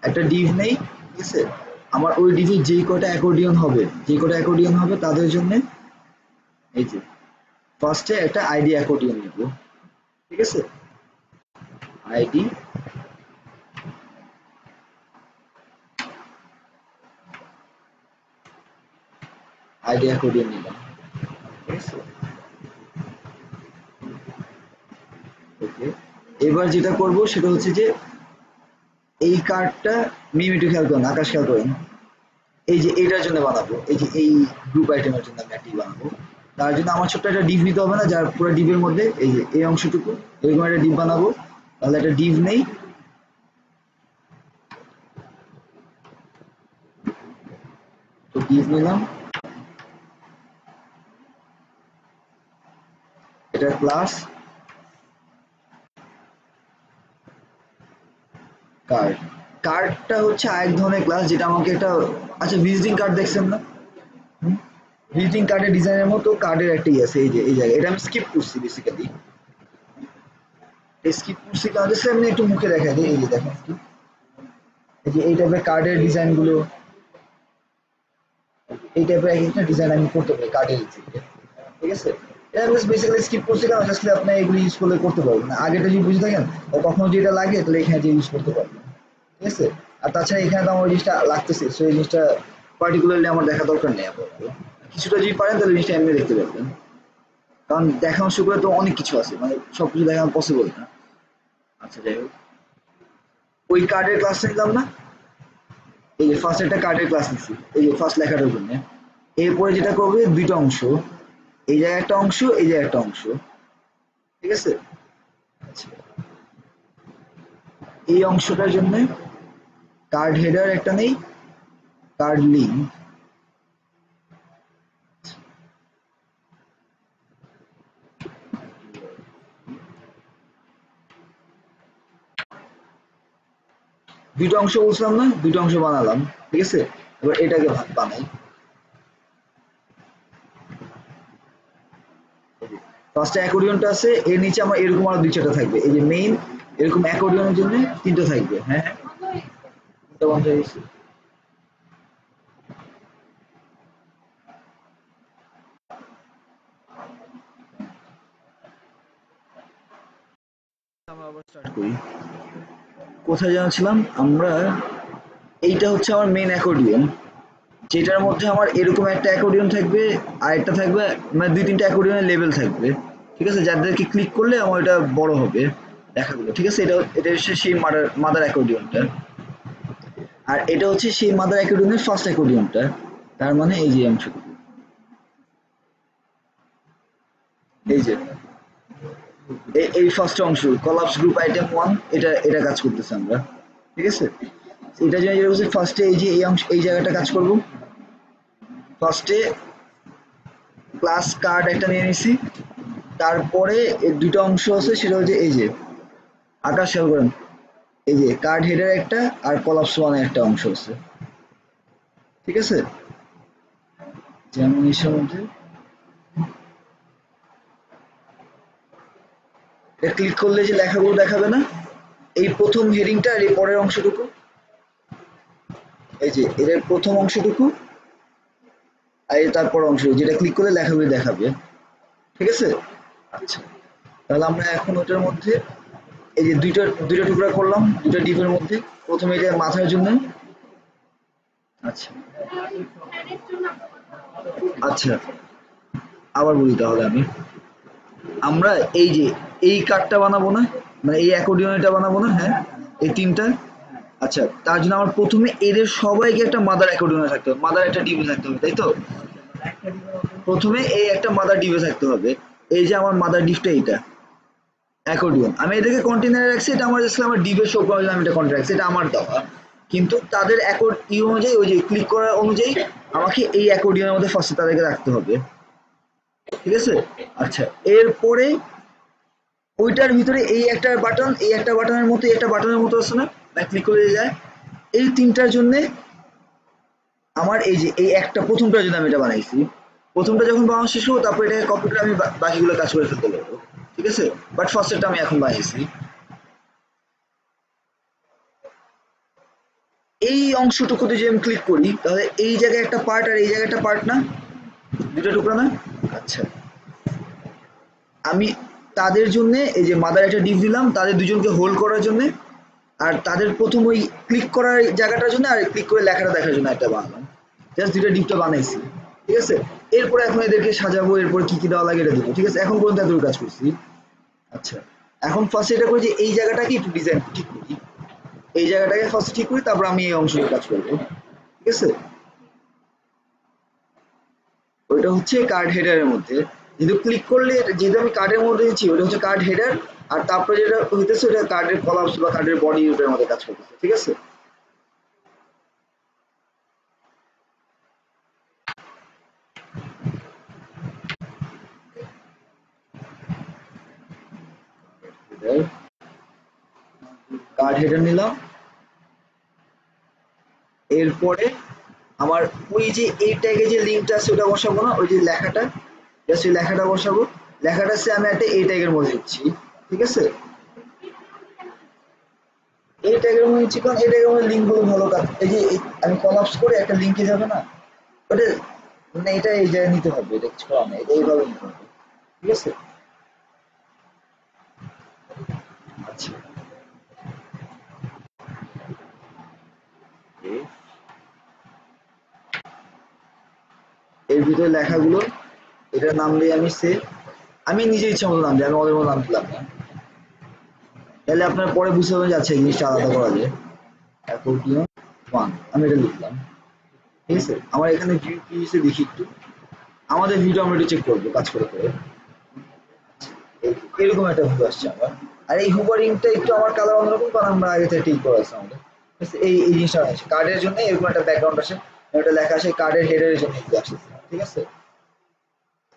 একটা ডিভ নেই, ঠিক আছে, আমার ওই ডিভে যেই কটা অ্যাকর্ডিয়ন হবে, তাদের জন্য এই যে ফার্স্টে একটা আইডি অ্যাকর্ডিয়ন নিব, ঠিক আছে, আইডি, অ্যাকর্ডিয়ন নিলাম, ঠিক আছে, ওকে। এবার যেটা করব সেটা হচ্ছে যে এই কার্ডটা মিম একটু খেয়াল করেন, আকাশ খেয়াল করেন, এই যে এইটার জন্য বানাবো, এই যে এই গ্রুপ আইটেমের জন্য আমি একটা বানাবো, তার জন্য আমার ছোট্ট একটা ডিভ নিতে হবে না, যার পুরো ডিভের মধ্যে এই যে এই অংশটুকু এরকম একটা ডিভ বানাবো, তাহলে একটা ডিভ নেই, তো ডিভ নিলাম, এটা ক্লাস কার্ড, কার্ডটা হচ্ছে আরেক ধরনের ক্লাস যেটা আমাকে একটা, আচ্ছা ভিজিটিং কার্ড দেখছেন না, ভিজিটিং কার্ডের ডিজাইনের মতো কার্ডের একটা আছে, এই যে এই জায়গায় এটা আমি স্কিপ করছি বেসিক্যালি, স্কিপ করছি কারণ আমি একটু মুখে দেখা দিই, এই যে দেখেন একটু, এই যে এই টাইপের কার্ডের ডিজাইন গুলো, এই টাইপের এক একটা ডিজাইন আমি করতে পারি কার্ডের থেকে, ঠিক আছে, এটা আমি বেসিক্যালি স্কিপ করছি কারণ আসলে আপনি এগুলো ইউজ করলে করতে পারবেন না, আগেটা যদি বুঝে থাকেন কখনো যেটা লাগে তাহলে এখানে যে ইউজ করতে পারবেন, ঠিক আছে। আর তাছাড়া এখানে তো আমার জিনিসটা লাগতেছে, সো এই জিনিসটা পার্টিকুলারলি আমার দেখা দরকার নেই আপাতত, কিছুটা যদি পারেন তাহলে জিনিসটা এমনি দেখতে পারবেন, কারণ দেখানো শুরু করে তো অনেক কিছু আছে, মানে সবকিছু দেখানো পসিবল না। আচ্ছা যাই হোক, ওই কার্ডের ক্লাসটা নিলাম না, এই যে ফার্স্ট একটা কার্ডের ক্লাস নিচ্ছি, এই যে ফার্স্ট লেখাটার জন্য, এরপরে যেটা করবে দুইটা অংশ, এই জায়গায় একটা অংশ, এই জায়গায় একটা অংশ, ঠিক আছে, আচ্ছা, এই অংশটার জন্য কার্ড হেডার একটা নেই, কার্ড লিঙ্ক দুটো অংশ বলছিলাম না, দুটো অংশ বানালাম, ঠিক আছে। এবার এটাকে বানাই। ফার্স্টে অ্যাকর্ডিয়নটা আছে, এর নিচে আমার এরকম আরো দুই চারটা থাকবে, এই যে মেইন এরকম অ্যাকর্ডিয়নের জন্য তিনটা থাকবে। হ্যাঁ হ্যাঁ, বন্ধ হয়ে গেছে। আমরা আবার স্টার্ট করি, কোথায় জানাচ্ছিলাম আমরা। এইটা হচ্ছে আমার মেইন অ্যাকর্ডিয়ন, যেটার মধ্যে আমার এরকম একটা অ্যাকর্ডিয়ন থাকবে, আর একটা থাকবে মানে দুই তিনটা অ্যাকর্ডিয়নের লেভেল থাকবে, ঠিক আছে, যাদেরকে ক্লিক করলে আমার এটা বড় হবে দেখাগুলো, ঠিক আছে। এটা এটা হচ্ছে সেই মাদার অ্যাকর্ডিয়নটা, আর এটা হচ্ছে সেই মাদার অ্যাকর্ডিয়নের ফার্স্ট অ্যাকর্ডিয়নটা, তার মানে এই যে অংশটুকু, এই যে এই ফার্স্ট অংশ কলাপস গ্রুপ আইটেম 1, এটা এটা কাজ করতেছে আমরা, ঠিক আছে। এটা জন্য যেটা হচ্ছে ফার্স্টে এই যে এই অংশ এই জায়গাটা কাজ করব, ফার্স্টে ক্লাস কার্ড একটা নিয়ে নিছি, তারপরে এর দুটো অংশ আছে, সেটা হচ্ছে এই যে আকাশ খেয়াল করেন, এই যে কার্ড হেডার একটা আর কলাপস ওয়ানের একটা অংশ আছে, ঠিক আছে। যেমন এর মধ্যে এটা ক্লিক করলে যে লেখাগুলো দেখাবে না, এই প্রথম হেডিংটা আর এই পরের অংশটুকু, এই যে এর প্রথম অংশটুকু আর তারপর অংশ, যেটা ক্লিক করলে লেখাগুলো দেখাবে, ঠিক আছে। আচ্ছা, তাহলে আমরা এখন ওটার মধ্যে এই যে দুইটা দুইটা টুকরা করলাম, দুইটা ডিপের মধ্যে। প্রথমে এটা মাথার জন্য, আচ্ছা আচ্ছা আবার বলি তাহলে আমি, আমরা এই যে এই কার্ডটা বানাবো না, মানে এই অ্যাকর্ডিয়নটা বানাবো না, হ্যাঁ এই তিনটা। আচ্ছা, তার জন্য আমার প্রথমে এদের সবাইকে একটা মাদার অ্যাকর্ডিয়ন থাকতে হবে, মাদার একটা ডিভে থাকতে হবে, তাই তো। প্রথমে এই একটা মাদার ডিভে থাকতে হবে, এই যে আমার মাদার ডিভটা এইটা অ্যাকর্ডিয়ন, আমি এটাকে কন্টেনারে রাখছি, এটা আমার জাস্ট আমার ডিভে শো করার জন্য আমি এটা কন্টেনারে রাখছি, এটা আমার দেওয়া, কিন্তু তাদের অ্যাকর্ড অনুযায়ী ওই যে ক্লিক করার অনুযায়ী আমাকে এই অ্যাকর্ডিয়নের মধ্যে ফার্স্টে তাদেরকে রাখতে হবে, ঠিক আছে। আচ্ছা, এরপরে ওইটার ভিতরে এই একটা বাটন, এই একটা বাটনের মতো, এই একটা বাটনের মতো আছে না, ক্লিক করে যায়, এই তিনটার জন্য আমার এই যে এই একটা প্রথমটার জন্য আমি এটা বানাইছি, প্রথমটা যখন বানানো শেষ হবো তারপর এটাকে কপি করে আমি বাকিগুলো কাজ করে ফেলতে পারবো, ঠিক আছে। বাট ফার্স্টেরটা আমি এখন বানিয়েছি। এই অংশটুকুতে যদি আমি ক্লিক করি তাহলে এই জায়গায় একটা পার্ট আর এই জায়গায় একটা পার্ট না, দুটো টুকরা না। আচ্ছা, আমি তাদের জন্য এই যে মাদার একটা ডিপ দিলাম, তাদের দুজনকে হোল্ড করার জন্য, আর তাদের প্রথম ওই ক্লিক করার জায়গাটার জন্য আর ক্লিক করে লেখাটা দেখার জন্য একটা বানালাম, জাস্ট দুটো ডিপটা বানাইছি, ঠিক আছে। এরপরে এখন এদেরকে সাজাবো, এরপরে কি কি দেওয়া লাগে এটা দেবো, ঠিক আছে। এখন পর্যন্ত এতটুকু কাজ করছি। আচ্ছা, এখন ফার্স্ট এটা করি যে এই জায়গাটাকে একটু ডিজাইন ঠিক করি, এই জায়গাটাকে ফার্স্ট ঠিক করি, তারপর আমি এই অংশে কাজ করবো, ঠিক আছে। ওইটা হচ্ছে কার্ড হেডারের মধ্যে, যেহেতু ক্লিক করলে যেহেতু আমি কার্ডের মধ্যে দিচ্ছি, ওটা হচ্ছে কার্ড হেডার, আর তারপরে যেটা হইতেছে ওটা কার্ডের কলাপস বা কার্ডের বডি ওটার মধ্যে কাজ করতেছে, ঠিক আছে। কার্ড হেডার নিলাম, এরপরে আমার ওই যে এই ট্যাগে যে লিঙ্কটা আছে ওটা বসাবো না, ওই যে লেখাটা, জাস্ট ওই লেখাটা বসাবো, লেখাটা সে আমি একটা এই ট্যাগের মধ্যে দিচ্ছি, ঠিক আছে। এই ট্যাগের মধ্যে দিচ্ছি কারণ এই ট্যাগের মধ্যে লিঙ্কগুলো ভালো কাজ, এই যে আমি কলাপস করে একটা লিঙ্কে যাবে না, ওটা মানে এটা এই জায়গায় নিতে হবে, এটা কিছু করার নেই, এটা এইভাবে নিতে হবে, ঠিক আছে। আচ্ছা, এর ভিতরে লেখাগুলো এটার নাম দিয়ে আমি আমি নিজের ইচ্ছা মতো নাম দিই, আমি ওদের মতো নাম দিলাম না, তাহলে আপনার পরে বুঝতে পারবেন যাচ্ছে এই জিনিসটা আলাদা করা যায়। অ্যাকর্ডিয়ন 1 আমি এটা লিখলাম, ঠিক আছে। আমার এখানে ভিউ কি হিসেবে দেখি একটু, আমাদের ভিউটা আমরা একটু চেক করবো কাজ করে করে, এরকম একটা ভিউ আসছে আমার, আর এই হুবারিংটা একটু আমার কালার অন্যরকম, কারণ আমরা আগে থেকে ঠিক করে আসছে আমাদের, এই এই জিনিসটা আছে কার্ডের জন্য এরকম একটা ব্যাকগ্রাউন্ড আসে, ওটা লেখা আছে কার্ডের হেডারের জন্য আসছে, ঠিক আছে।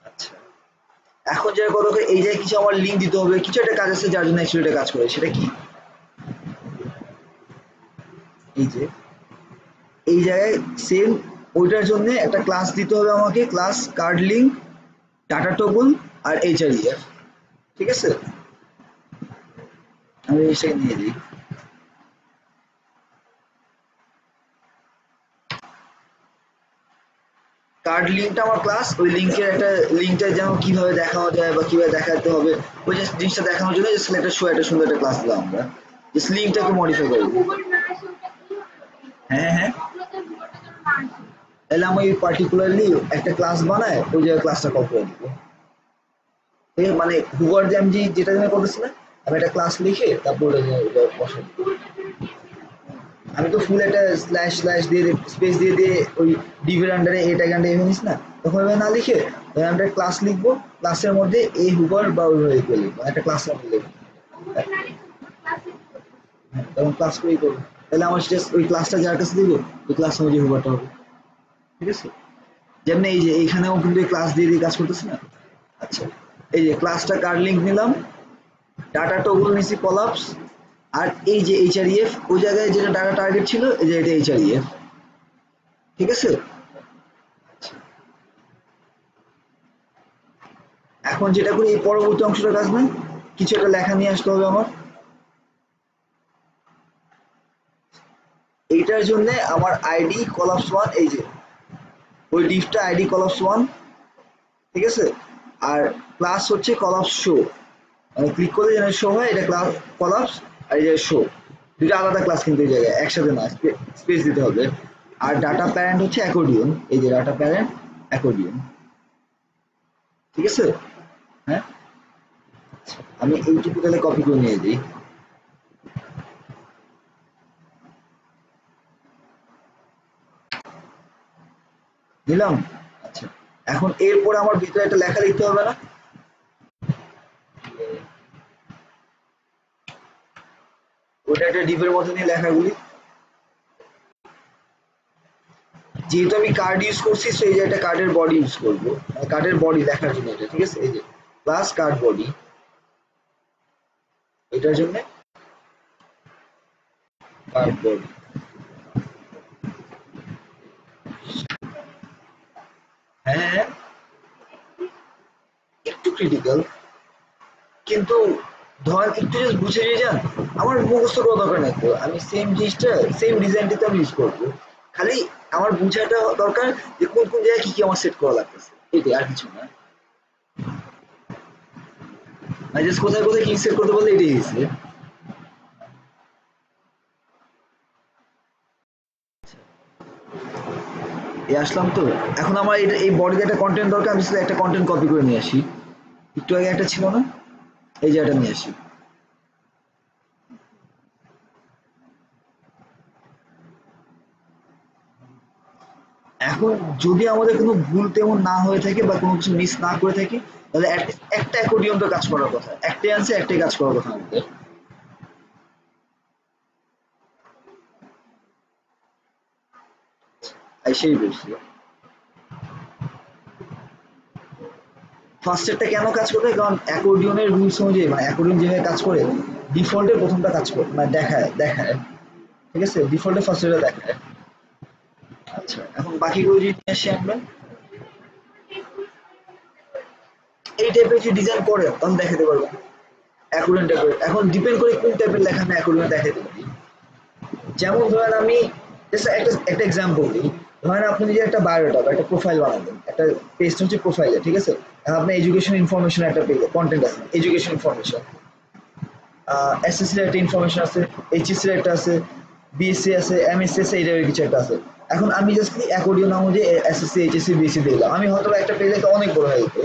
আচ্ছা, এখন যেটা করো এই জায়গায় কিছু আমার লিঙ্ক দিতে হবে, কিছু একটা কাজ আছে যার জন্য অ্যাকচুয়ালি এটা কাজ করে, সেটা কি? এই যে এই জায়গায় সেম ওইটার জন্য একটা ক্লাস দিতে হবে আমাকে, class card link, data toggle আর এইচআরইএফ, ঠিক আছে। আমি সেটা নিয়ে দিই। কার্ড লিঙ্কটা আমার ক্লাস, ওই লিঙ্কের একটা লিঙ্কটা যেন কিভাবে দেখানো যায় বা কিভাবে দেখাতে হবে ওই যে জিনিসটা দেখানোর জন্য জাস্ট একটা শো একটা সুন্দর একটা ক্লাস দিলাম আমরা, জাস্ট লিঙ্কটাকে মডিফাই করে দিই। হ্যাঁ হ্যাঁ, তাহলে আমি পার্টিকুলারলি একটা ক্লাস বানায় ওই জায়গায় ক্লাসটা কল করে দিব। ঠিক আছে, মানে হুভার যে আমি যেটা জন্য করতেছি না, আমি একটা ক্লাস লিখে তারপর ওটা বসাই দিব। আমি তো ফুল একটা স্ল্যাশ স্ল্যাশ দিয়ে স্পেস দিয়ে দিয়ে ওই ডিভির আন্ডারে এ ট্যাগ আন্ডারে নিস না, তখন এভাবে না লিখে আমরা ক্লাস লিখবো, ক্লাসের মধ্যে এই হুভার বা ওইভাবে লিখবো, একটা ক্লাসের মধ্যে লিখবো, তখন ক্লাস করেই করবো। তাহলে আমার জাস্ট ওই ক্লাসটা যার কাছে দিব ওই ক্লাসের মধ্যে হুভারটা হবে, ঠিক আছে। যেমন এই যে এইখানেও কিন্তু ক্লাস দিয়ে দিয়ে কাজ করতেছে না। আচ্ছা, এই যে ক্লাসটা কার্ড লিঙ্ক নিলাম, ডাটা টগল নিছি কলাপস, আর এই যে এইচআরইএফ ওই জায়গায় যেটা ডাটা টার্গেট ছিল এই যে এটা এইচআরইএফ, ঠিক আছে। এখন যেটা করি এই পরবর্তী অংশটা কাজ না, কিছু একটা লেখা নিয়ে আসতে হবে আমার। এইটার জন্য আমার আইডি কলাপস ওয়ান, এই যে ওই ডিফটা আইডি কলাপস ওয়ান, ঠিক আছে। আর ক্লাস হচ্ছে কলাপস শো, মানে ক্লিক করলে যেন শো হয়, এটা ক্লাস কলাপস, আর এই যে শো, দুটো আলাদা ক্লাস কিন্তু এই জায়গায় একসাথে না, স্পেস দিতে হবে। আর ডাটা প্যারেন্ট হচ্ছে অ্যাকর্ডিয়ন, এই যে ডাটা প্যারেন্ট অ্যাকর্ডিয়ন, ঠিক আছে। হ্যাঁ, আমি এইটুকু তাহলে কপি করে নিয়ে দিই। দিলাম। আচ্ছা, এখন এরপরে আমার ভিতরে একটা লেখা লিখতে হবে না, ওটা একটা ডিপের মধ্যে নিয়ে লেখাগুলি, যেহেতু আমি কার্ড ইউজ করছি সেই যে একটা কার্ডের বডি ইউজ করবো, কার্ডের বডি লেখার জন্য এটা, ঠিক আছে। এই যে প্লাস কার্ড বডি, এটার জন্য কার্ড বডি। হ্যাঁ, একটু ক্রিটিক্যাল, কিন্তু ধরেন একটু জাস্ট বুঝে নিয়ে যান, আমার মুখস্থ করা দরকার নাই তো, আমি সেম জিনিসটা সেম ডিজাইনটা তো আমি ইউজ করবো, খালি আমার বুঝাটা দরকার যে কোন কোন জায়গায় কি কি আমার সেট করা লাগতেছে, এটাই, আর কিছু না। আমি জাস্ট কোথায় কোথায় কি সেট করতে বললে এটাই হয়েছে। এই আসলাম তো, এখন আমার এটা এই বডিতে একটা কন্টেন্ট দরকার, আমি শুধু একটা কন্টেন্ট কপি করে নিয়ে আসি, একটু আগে একটা ছিল না, এই জায়গাটা নিয়ে আসি। এখন যদি আমাদের কোনো ভুল তেমন না হয়ে থাকে বা কোনো কিছু মিস না করে থাকি, তাহলে একটা অ্যাকর্ডিয়ন তো কাজ করার কথা, একটাই আনছে একটাই কাজ করার কথা আমাদের। সেই বলছি ফার্স্ট এরটা কেন কাজ করবে, কারণ অ্যাকর্ডিয়নের রুলস অনুযায়ী, মানে অ্যাকর্ডিয়ন যেভাবে কাজ করে ডিফল্টে প্রথমটা কাজ করে, মানে দেখায় দেখায়, ঠিক আছে, ডিফল্টে ফার্স্ট এটা দেখায়। আচ্ছা, এখন বাকিগুলো যদি নিয়ে আসি আমরা, এই টাইপের যদি ডিজাইন করে তখন দেখাতে পারবো অ্যাকর্ডিয়ন টাইপের। এখন ডিপেন্ড করে কোন টাইপের লেখা আমি অ্যাকর্ডিয়ন দেখাতে পারি। যেমন ধরেন আমি একটা একটা এক্সাম্পল দিই, ধরেন আপনি যদি একটা বায়োডাটা বা একটা প্রোফাইল বানাবেন, একটা পেজ হচ্ছে প্রোফাইলে, ঠিক আছে। আপনার এডুকেশন ইনফরমেশন একটা পেজ কন্টেন্ট আছে, এডুকেশন ইনফরমেশন, এসএসসি এর একটা ইনফরমেশন আছে, এইচএসসি এর একটা আছে, বিএসসি আছে, এমএসসি আছে, এই টাইপের কিছু একটা আছে। এখন আমি জাস্ট অ্যাকর্ডিয়ন অনুযায়ী এসএসসি এইচএসসি বিএসসি দিলাম, আমি হয়তো একটা পেজে অনেক বড় হয়ে যেত,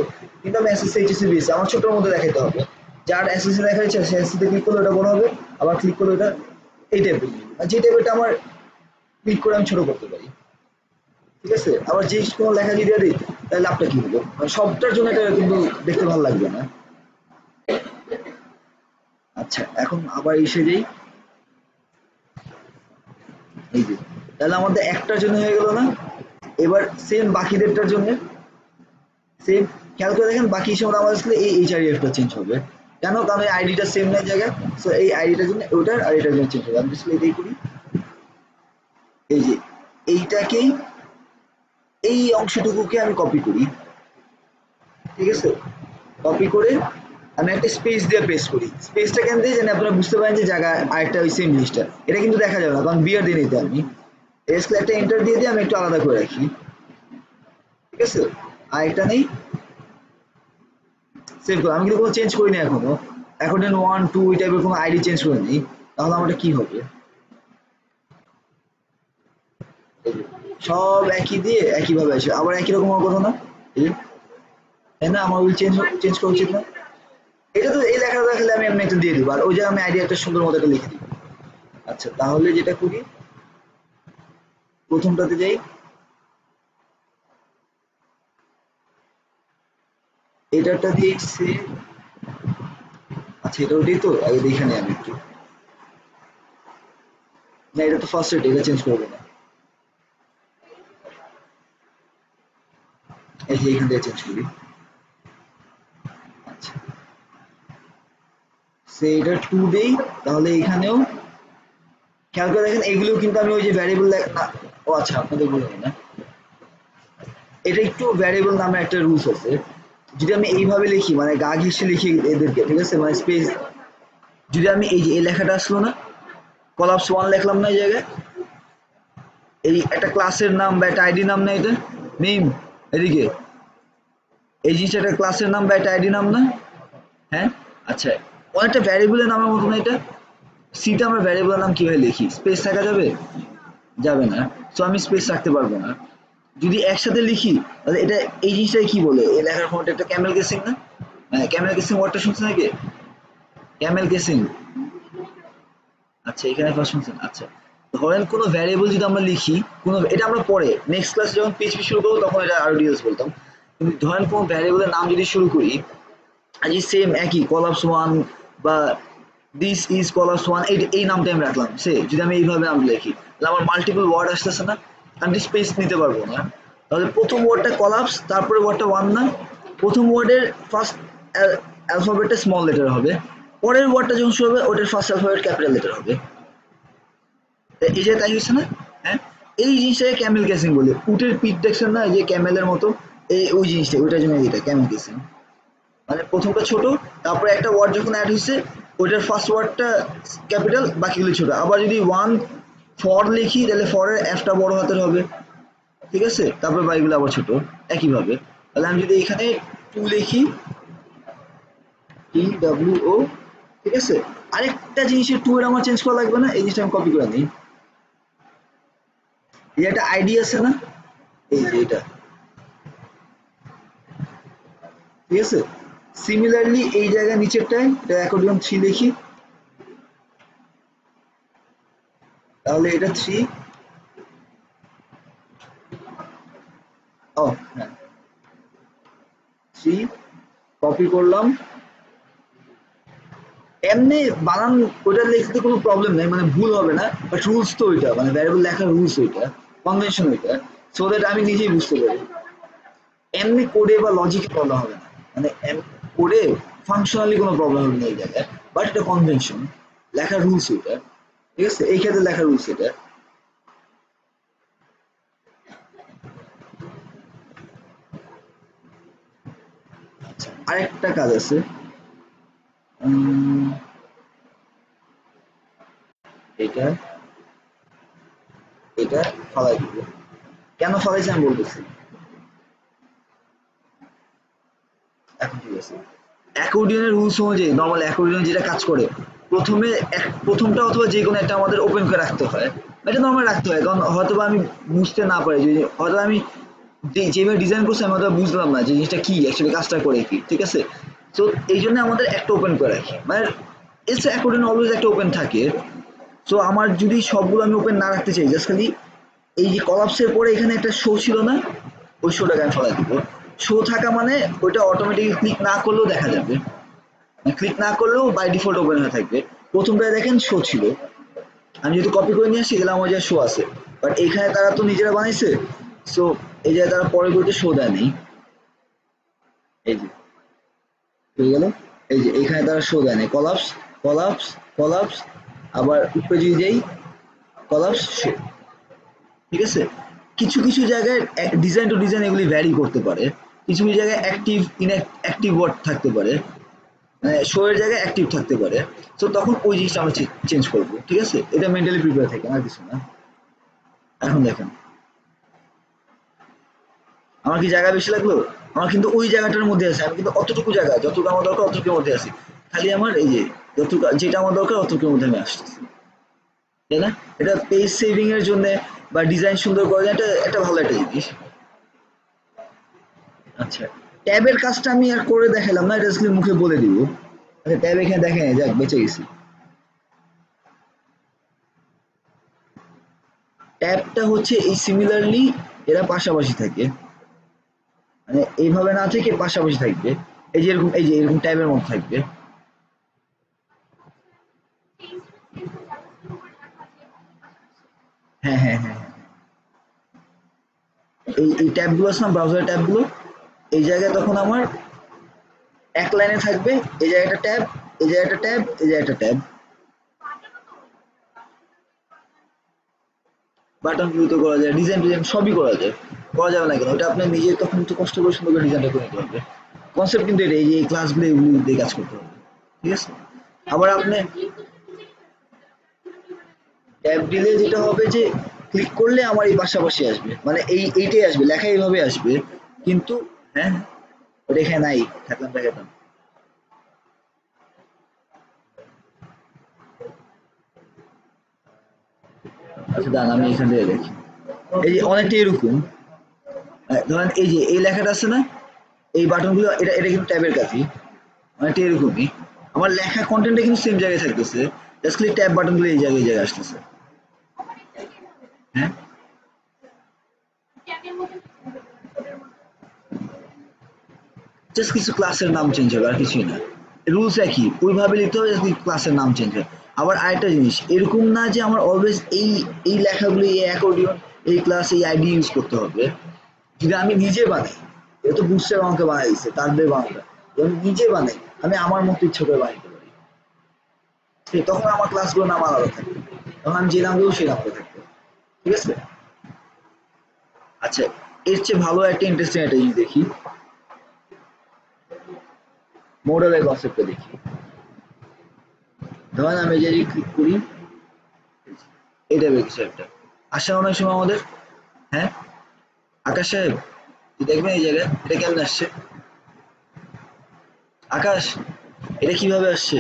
কিন্তু আমি এসএসসি এইচএসসি বিএসসি আমার ছোটোর মধ্যে দেখাতে হবে। যার এসএসসি দেখা যাচ্ছে সে এসএসসি তে ক্লিক করলে ওটা বড় হবে, আবার ক্লিক করলে ওটা এই টাইপের, আর যে টাইপেরটা আমার ক্লিক করে আমি ছোট করতে পারি, ঠিক আছে। আবার যে কোনো লেখা যদি দিই তাহলে লাভটা কি হলো, মানে সবটার জন্য এটা কিন্তু দেখতে ভালো লাগবে না। আচ্ছা, এখন আবার এসে যাই, এই যে তাহলে আমাদের একটার জন্য হয়ে গেল না, এবার সেম বাকিদেরটার জন্য সেম খেয়াল করে দেখেন বাকি সময় আমাদের স্কুলে এই এইচআরএফটা চেঞ্জ হবে কেন কারণ এই আইডিটা সেম না জায়গায় সো এই আইডিটার জন্য ওটার আর এটার জন্য চেঞ্জ হবে আমি ডিসপ্লে এটাই করি এই যে এইটাকেই এই অংশটুকুকে আমি কপি করি ঠিক আছে কপি করে আমি একটা স্পেস দিয়ে পেস্ট করি স্পেসটা কেন দিই যেন আপনারা বুঝতে পারেন যে জায়গায় আরেকটা ওই সেম জিনিসটা এটা কিন্তু দেখা যাবে না কারণ বিয়ার দিয়ে নিতে আমি এসকে একটা এন্টার দিয়ে দিয়ে আমি একটু আলাদা করে রাখি ঠিক আছে আর এটা নেই সেভ করে আমি কিন্তু কোনো চেঞ্জ করিনি এখনো অ্যাকর্ডিং 1 2 এই টাইপের কোনো আইডি চেঞ্জ করে নিই তাহলে আমারটা কি হবে সব একই দিয়ে একইভাবে আসে আবার একই রকম হওয়ার কথা না তাই না আমার চেঞ্জ চেঞ্জ করা উচিত না এটা তো এই লেখাটা দেখালে আমি এমনি একটা দিয়ে দিব আর ওই যে আমি আইডি একটা সুন্দর মতো একটা লিখে দিব আচ্ছা তাহলে যেটা করি প্রথমটাতে যাই এটাটা দিয়ে সে আচ্ছা এটা ওটাই তো আগে দেখে নিই আমি একটু না এটা তো ফার্স্ট এটা চেঞ্জ করবো না এই যে এখান থেকে চেঞ্জ করি আচ্ছা সে এটা 2 দেই তাহলে এখানেও খেয়াল করে দেখেন এগুলো কিন্তু আমি ওই যে ভ্যারিয়েবল না ও আচ্ছা আপনাদের বলে না এটা একটু ভ্যারিয়েবল নামে একটা রুলস আছে যদি আমি এইভাবে লিখি মানে গা ঘেঁষে লিখি এদেরকে ঠিক আছে মানে স্পেস যদি আমি এই যে এই লেখাটা আসলো না কলাপস 1 লিখলাম না এই জায়গায় এই একটা ক্লাসের নাম বা একটা আইডি নাম না এটা নেম এদিকে এই জিনিসটা একটা ক্লাসের নাম বা একটা আইডি নাম না হ্যাঁ আচ্ছা অনেকটা ভ্যারিয়েবলের নামের মতো না এটা সিটা আমরা ভ্যারিয়েবলের নাম কিভাবে লিখি স্পেস থাকা যাবে যাবে না সো আমি স্পেস রাখতে পারবো না যদি একসাথে লিখি তাহলে এটা এই জিনিসটাই কি বলে এই লেখার ফন্ট একটা ক্যামেল কেসিং না হ্যাঁ ক্যামেল কেসিং ওয়ার্ডটা শুনছেন নাকি ক্যামেল কেসিং আচ্ছা এখানে ফার্স্ট শুনছেন আচ্ছা ধরেন কোনো ভ্যারিয়েবল যদি আমরা লিখি কোনো এটা আমরা পরে নেক্সট ক্লাসে যখন পিএইচপি শুরু করবো তখন এটা আরো ডিটেইলস বলতাম কিন্তু ধরেন কোনো ভ্যারিয়েবলের নাম যদি শুরু করি আজ সেম একই কলাপস 1 বা দিস ইজ কলাপস 1 এই নামটা আমি রাখলাম সে যদি আমি এইভাবে নাম লিখি তাহলে আমার মাল্টিপল ওয়ার্ড আসতেছে না আমি স্পেস নিতে পারবো না তাহলে প্রথম ওয়ার্ডটা কলাপস তারপরে ওয়ার্ডটা 1 না প্রথম ওয়ার্ডের ফার্স্ট অ্যালফাবেটটা স্মল লেটার হবে পরের ওয়ার্ডটা যখন শুরু হবে ওটার ফার্স্ট অ্যালফাবেট ক্যাপিটাল লেটার হবে এই যে তাই হচ্ছে না হ্যাঁ এই জিনিসটাকে ক্যামেল কেসিং বলে উটের পিঠ দেখছেন না যে ক্যামেলের মতো এই ওই জিনিসটা ওইটার জন্য এটা ক্যামেল কেসিং মানে প্রথমটা ছোট তারপরে একটা ওয়ার্ড যখন অ্যাড হয়েছে ওইটার ফার্স্ট ওয়ার্ডটা ক্যাপিটাল বাকিগুলো ছোট আবার যদি 1 ফর লিখি তাহলে ফরের এফটা বড় হাতের হবে ঠিক আছে তারপরে বাকিগুলো আবার ছোট একইভাবে তাহলে আমি যদি এখানে 2 লিখি টি ডব্লিউ ও ঠিক আছে আরেকটা জিনিসের 2 এর আমার চেঞ্জ করা লাগবে না এই জিনিসটা আমি কপি করে নিই এই একটা আইডি আছে না এই যে এটা ঠিক আছে সিমিলারলি এই জায়গায় নিচেরটায় এটা অ্যাকর্ডিয়ন 3 লিখি তাহলে এটা 3 ও হ্যাঁ 3 কপি করলাম এমনি বানান ওটা লিখতে কোনো প্রবলেম নাই মানে ভুল হবে না বাট রুলস তো ওইটা মানে ভ্যারিয়েবল লেখার রুলস ওইটা কনভেনশন ওইটা সো দ্যাট আমি নিজেই বুঝতে পারি এমনি কোডে বা লজিকে প্রবলেম হবে না মানে কোডে ফাংশনালি কোনো প্রবলেম হবে না এই জায়গায় বাট এটা কনভেনশন লেখার রুলস ওইটা ঠিক আছে এই ক্ষেত্রে লেখার রুলস এটা আচ্ছা আরেকটা কাজ আছে এটা এটা ফালাই দিব কেন ফালাইছি আমি বলতেছি এখন ঠিক আছে অ্যাকর্ডিয়নের রুলস অনুযায়ী নরমাল অ্যাকর্ডিয়ন যেটা কাজ করে প্রথমটা অথবা যে কোনো একটা আমাদের ওপেন করে রাখতে হয় এটা নরমাল রাখতে হয় কারণ হয়তো আমি বুঝতে না পারি যে হয়তো আমি যেভাবে ডিজাইন করছি আমি হয়তো বুঝলাম না যে জিনিসটা কি অ্যাকচুয়ালি কাজটা করে কি ঠিক আছে তো এই জন্য আমাদের একটা ওপেন করে রাখি মানে ইটস অ্যাকর্ডিয়ন অলওয়েজ একটা ওপেন থাকে সো আমার যদি সবগুলো আমি ওপেন না রাখতে চাই জাস্ট খালি এই যে কলাপসের পরে এখানে একটা শো ছিল না ওই শোটাকে আমি ফেলাই দিব শো থাকা মানে ওইটা অটোমেটিক্যালি ক্লিক না করলেও দেখা যাবে ক্লিক না করলেও বাই ডিফল্ট ওপেন হয়ে থাকবে প্রথমটায় দেখেন শো ছিল আমি যদি কপি করে নিয়ে আসি তাহলে আমার যা শো আছে বাট এখানে তারা তো নিজেরা বানাইছে সো এই যে তারা পরবর্তী শো দেয় নেই, এই যে হয়ে গেল, এই যে এখানে তারা শো দেয় নেই, কলাপস কলাপস কলাপস, আবার উপরে যদি যাই কলাপস শো। ঠিক আছে, কিছু কিছু জায়গায় ডিজাইন টু ডিজাইন এগুলি ভ্যারি করতে পারে, কিছু কিছু জায়গায় অ্যাক্টিভ ইনঅ্যাক্টিভ ওয়ার্ড থাকতে পারে, মানে শো এর জায়গায় অ্যাক্টিভ থাকতে পারে। তো তখন ওই জিনিসটা আমরা চেঞ্জ করবো। ঠিক আছে, এটা মেন্টালি প্রিপেয়ার থাকে আর কিছু না। এখন দেখেন আমার কি জায়গা বেশি লাগলো, আমার কিন্তু ওই জায়গাটার মধ্যে আছে, আমি কিন্তু অতটুকু জায়গা যতটুকু আমার দরকার অতটুকুর মধ্যে আছি, খালি আমার এই যে যতটুকু যেটা আমার দরকার অতটুকুর মধ্যে আমি আসতেছি, তাই না? এটা পেজ সেভিং এর জন্য বা ডিজাইন সুন্দর করার জন্য এটা একটা ভালো একটা জিনিস। আচ্ছা, ট্যাবের কাজটা আমি আর করে দেখালাম না, এটা শুধু মুখে বলে দিব। আচ্ছা, ট্যাব এখানে দেখেন, যাক বেঁচে গেছি। ট্যাবটা হচ্ছে এই সিমিলারলি এরা পাশাপাশি থাকে, মানে এইভাবে না থেকে পাশাপাশি থাকবে, এই যে এরকম, এই যে এরকম ট্যাবের মতো থাকবে। হ্যাঁ হ্যাঁ হ্যাঁ হ্যাঁ, এই ট্যাবগুলো আছে না, ব্রাউজারের ট্যাবগুলো, এই জায়গায় তখন আমার এক লাইনে থাকবে, এই জায়গাটা ট্যাব, এই জায়গাটা ট্যাব, এই জায়গাটা ট্যাব। বাটন ভিউ তো করা যায়, ডিজাইন ডিজাইন সবই করা যায়, করা যাবে না কেন? ওটা আপনি নিজে তখন একটু কষ্ট করে সুন্দর করে ডিজাইনটা করে নিতে হবে। কনসেপ্ট কিন্তু এটা, এই যে এই ক্লাসগুলো এগুলো দিয়ে কাজ করতে হবে। ঠিক আছে, আবার আপনি ট্যাব দিলে যেটা হবে যে ক্লিক করলে আমার এই পাশাপাশি আসবে, মানে এইটাই আসবে, লেখা এইভাবে আসবে, কিন্তু হ্যাঁ ওটা এখানে নাই, থাকলাম দেখাতাম। আচ্ছা দাঁড়ান আমি এখান থেকে দেখি, এই যে অনেকটা এরকম, ধরেন এই যে এই লেখাটা আছে না, এই বাটনগুলো, এটা এটা কিন্তু ট্যাবের কাজই, অনেকটা এরকমই। আমার লেখা কন্টেন্টটা কিন্তু সেম জায়গায় থাকতেছে, জাস্ট খালি ট্যাব বাটনগুলো এই জায়গায় আসতেছে। হ্যাঁ, জাস্ট কিছু ক্লাসের নাম চেঞ্জ হবে আর কিছুই না, রুলস একই, ওইভাবে লিখতে হবে, জাস্ট ক্লাসের নাম চেঞ্জ হয়। আবার আরেকটা জিনিস, এরকম না যে আমার অলওয়েজ এই এই লেখাগুলো, এই অ্যাকর্ডিয়ন, এই ক্লাস, এই আইডি ইউজ করতে হবে। যদি আমি নিজে বানাই, এটা তো বুস্টার আমাকে বানাই দিচ্ছে, তার দিয়ে বানাটা, আমি নিজে বানাই, আমি আমার মতো ইচ্ছে করে বানাইতে পারি, তখন আমার ক্লাসগুলো নাম আলাদা থাকবে, তখন আমি যে নাম দেবো সেই নামটা থাকবে। ঠিক আছে, আচ্ছা, এর চেয়ে ভালো একটা ইন্টারেস্টিং একটা জিনিস দেখি, মডেলের কনসেপ্টটা দেখি। ধরেন আমি যদি ক্লিক করি, এটা কিছু একটা আসে অনেক সময় আমাদের, হ্যাঁ আকাশ সাহেব দেখবেন এই জায়গায় এটা কেমন আসছে, আকাশ এটা কিভাবে আসছে,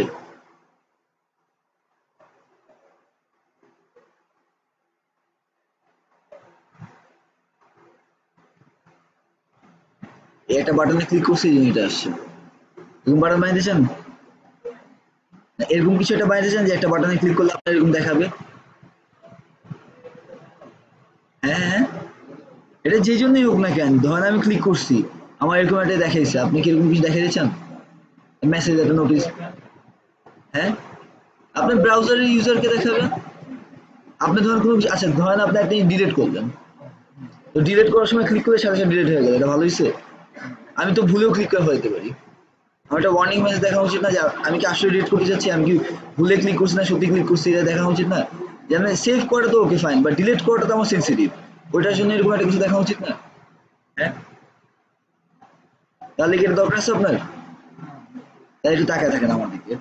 এই একটা বাটনে ক্লিক করছি এটা আসছে, এরকম বাটন বানিয়ে দিয়েছেন, এরকম কিছু একটা বানিয়ে দিয়েছেন যে একটা বাটনে ক্লিক করলে আপনার এরকম দেখাবে। হ্যাঁ হ্যাঁ, এটা যে জন্যই হোক না কেন, ধরেন আমি ক্লিক করছি, আমার এরকম একটা দেখাইছে, আপনি কি এরকম কিছু দেখাইতে চান, মেসেজ একটা নোটিস, হ্যাঁ আপনার ব্রাউজারের ইউজারকে দেখাবে। আপনি ধরেন কোনো আচ্ছা ধরেন আপনি একটা ডিলিট করলেন, তো ডিলিট করার সময় ক্লিক করে সাথে সাথে ডিলিট হয়ে গেল, এটা ভালো হয়েছে? আমি তো ভুলেও ক্লিক করে ফেলতে পারি, আমার একটা ওয়ার্নিং মেসেজ দেখা উচিত না যে আমি কি আসলে ডিলিট করতে চাচ্ছি, আমি কি ভুলে ক্লিক করছি না সত্যি ক্লিক করছি, এটা দেখা উচিত না? যে সেভ করাটা তো ওকে ফাইন, বাট ডিলিট করাটা তো আমার সেন্সিটিভ, ওইটার জন্য এরকম একটা কিছু দেখা উচিত না? হ্যাঁ, তাহলে কি এটা দরকার আছে আপনার? তাই একটু তাকায় থাকেন আমার দিকে,